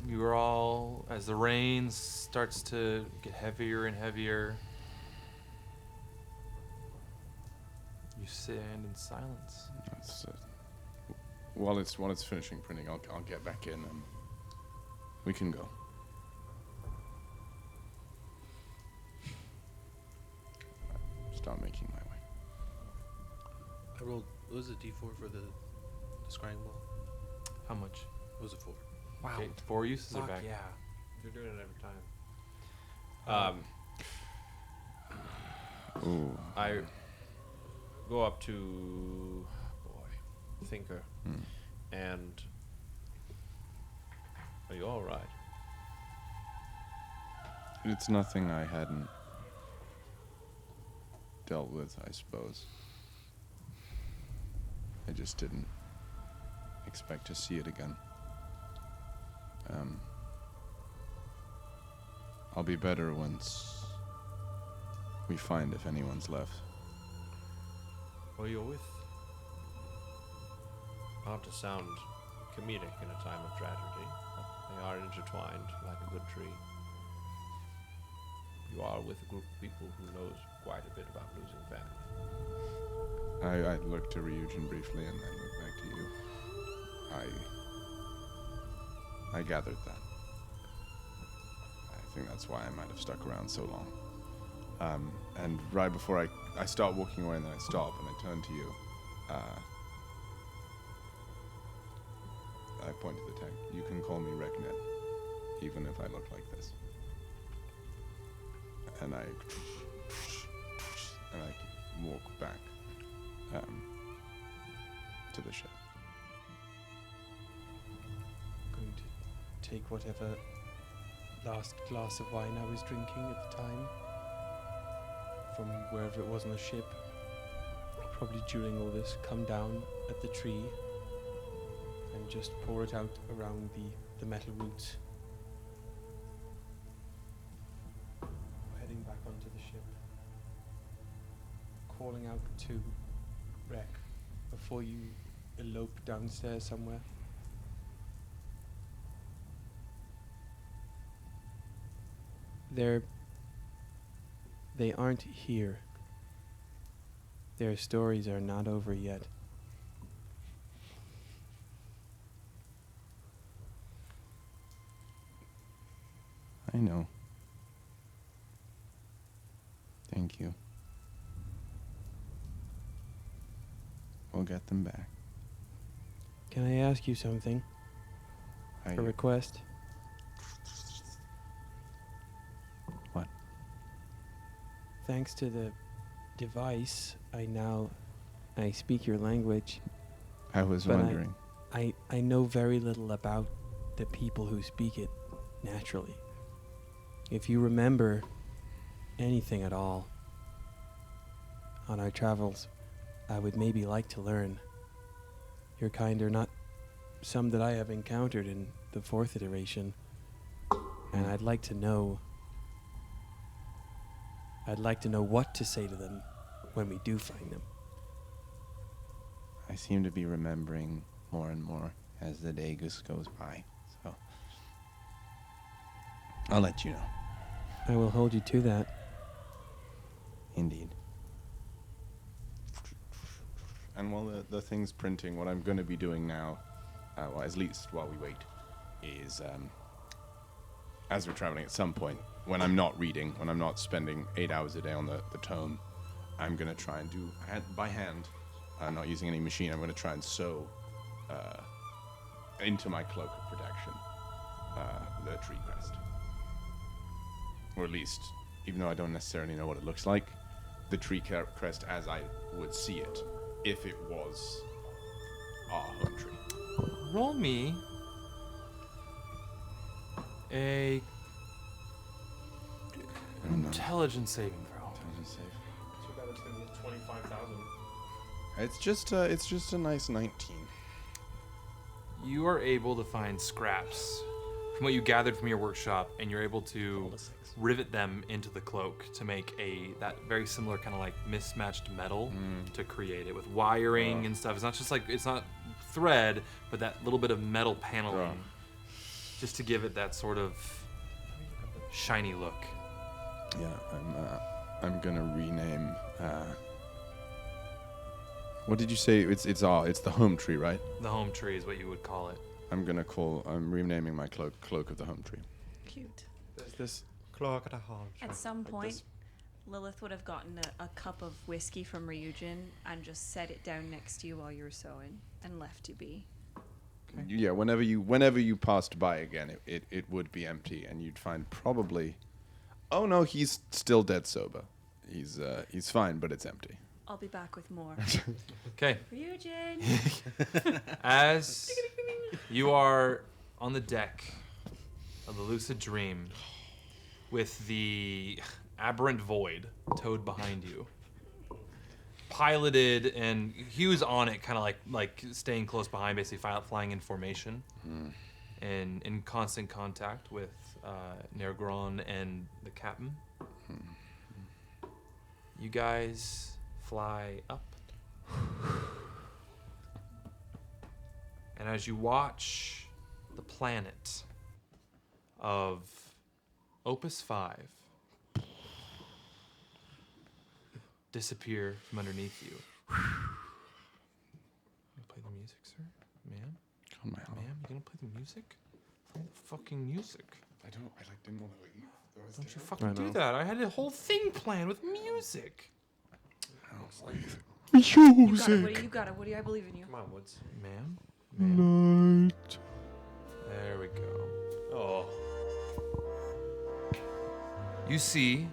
You are all, as the rain starts to get heavier and heavier, you stand in silence. That's, while it's finishing printing, I'll get back in and we can go. Start making my way. I rolled, what was it, D4 for the scrying ball? How much? What was it for? Wow. Okay, 4 uses are Fuck back. yeah. You're doing it every time. Ooh. I go up to Thinker and are you all right? It's nothing I hadn't dealt with, I suppose. I just didn't expect to see it again. I'll be better once we find if anyone's left. Well, you're with. Not to sound comedic in a time of tragedy, but they are intertwined like a good tree. You are with a group of people who knows quite a bit about losing family. I looked to Ryujin briefly and I looked back to you. I gathered that. I think that's why I might have stuck around so long. And right before I start walking away and then I stop and I turn to you. I point to the tank. You can call me Reknet, even if I look like this. And I walk back to the ship. Going to take whatever last glass of wine I was drinking at the time from wherever it was on the ship. Probably during all this, come down at the tree and just pour it out around the metal roots. Heading back onto the ship. Calling out to Rek before you elope downstairs somewhere. They aren't here. Their stories are not over yet. I know. Thank you. We'll get them back. Can I ask you something? A request? What? Thanks to the device, I speak your language. I was but wondering. I know very little about the people who speak it naturally. If you remember anything at all on our travels, I would maybe like to learn. Your kind are not some that I have encountered in the 4th iteration, and I'd like to know what to say to them when we do find them. I seem to be remembering more and more as the day goes by, so I'll let you know. I will hold you to that. Indeed. And while the thing's printing, what I'm going to be doing now, well, at least while we wait, is as we're traveling at some point, when I'm not reading, when I'm not spending 8 hours a day on the tome, I'm going to try and do, by hand, not using any machine, I'm going to try and sew into my cloak of protection the tree crest. Or at least, even though I don't necessarily know what it looks like, the tree crest as I would see it if it was our home tree. Roll me a intelligence saving throw. Intelligence save. Too bad it's going to be 25,000. It's just a nice 19. You are able to find scraps from what you gathered from your workshop, and you're able to rivet them into the cloak to make that very similar kind of like mismatched metal to create it with wiring and stuff. It's not just like, it's not thread, but that little bit of metal paneling just to give it that sort of shiny look. Yeah, I'm gonna rename. What did you say? It's the home tree, right? The home tree is what you would call it. I'm renaming my cloak of the home tree. Cute. There's this cloak at a home. At some point, Lilith would have gotten a cup of whiskey from Ryujin and just set it down next to you while you were sewing and left you be. Okay. Yeah, whenever you passed by again, it would be empty, and you'd find probably. Oh no, he's still dead sober. He's fine, but it's empty. I'll be back with more. Okay. Ryujin! As you are on the deck of the Lucid Dream with the aberrant void towed behind you, piloted, and Hugh's on it, kind of like staying close behind, basically flying in formation, and in constant contact with Nergron and the captain. You guys fly up, and as you watch the planet of Opus 5 disappear from underneath you. You gonna play the music, sir? Ma'am? Ma'am, you gonna play the music? Play the fucking music. I didn't want to leave. Don't you fucking do that. I had a whole thing planned with music. You got it, Woody. I believe in you. Come on, Woods. Ma'am? Night. There we go. Oh. You see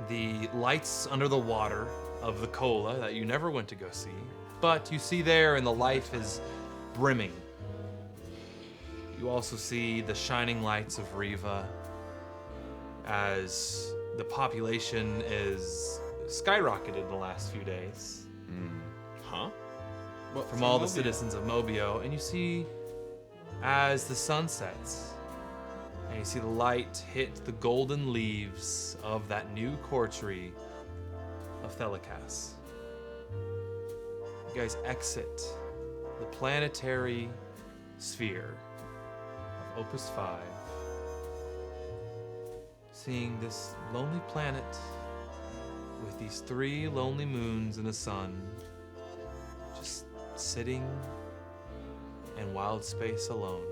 the lights under the water of the Cola that you never went to go see, but you see there, and the life is brimming. You also see the shining lights of Riva as the population is skyrocketed in the last few days. Huh? From all the citizens of Mobiauxn, and you see as the sun sets, and you see the light hit the golden leaves of that new core tree of Thelikas. You guys exit the planetary sphere of Opus 5, seeing this lonely planet with these 3 lonely moons and a sun just sitting in wild space alone.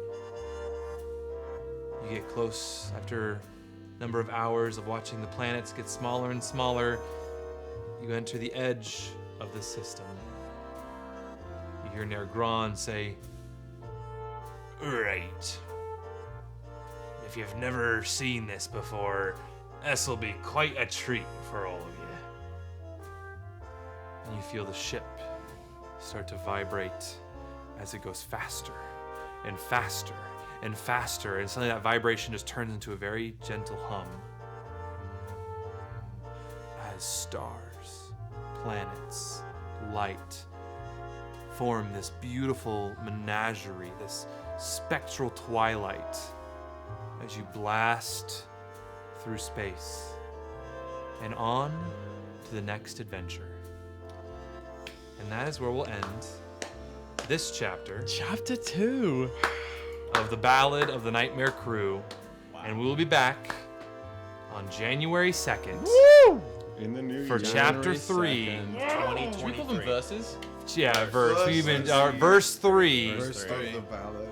You get close after a number of hours of watching the planets get smaller and smaller. You enter the edge of the system. You hear Nergron say, "Right. If you've never seen this before, this'll be quite a treat for all of you." And you feel the ship start to vibrate as it goes faster and faster and faster, and suddenly that vibration just turns into a very gentle hum as stars, planets, light form this beautiful menagerie, this spectral twilight as you blast through space and on to the next adventure. And that is where we'll end this chapter. Chapter 2 of the Ballad of the Nightmare Krew. Wow. And we will be back on January 2nd. Woo! In the new for year. chapter 3. 2023. Should we call them verses? Yeah, verse 3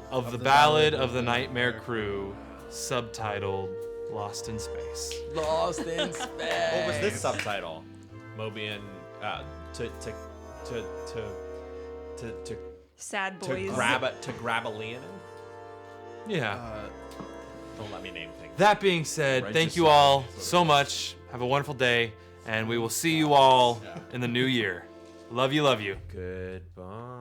of the Ballad of the Nightmare Krew, subtitled Lost in Space. Lost in Space. What was this subtitle? Mobiauxn to Sad boys. to grab a Leonidas? Yeah. Don't let me name things. That being said, thank you all so much. Have a wonderful day, And we will see you all in the new year. Love you, love you. Goodbye.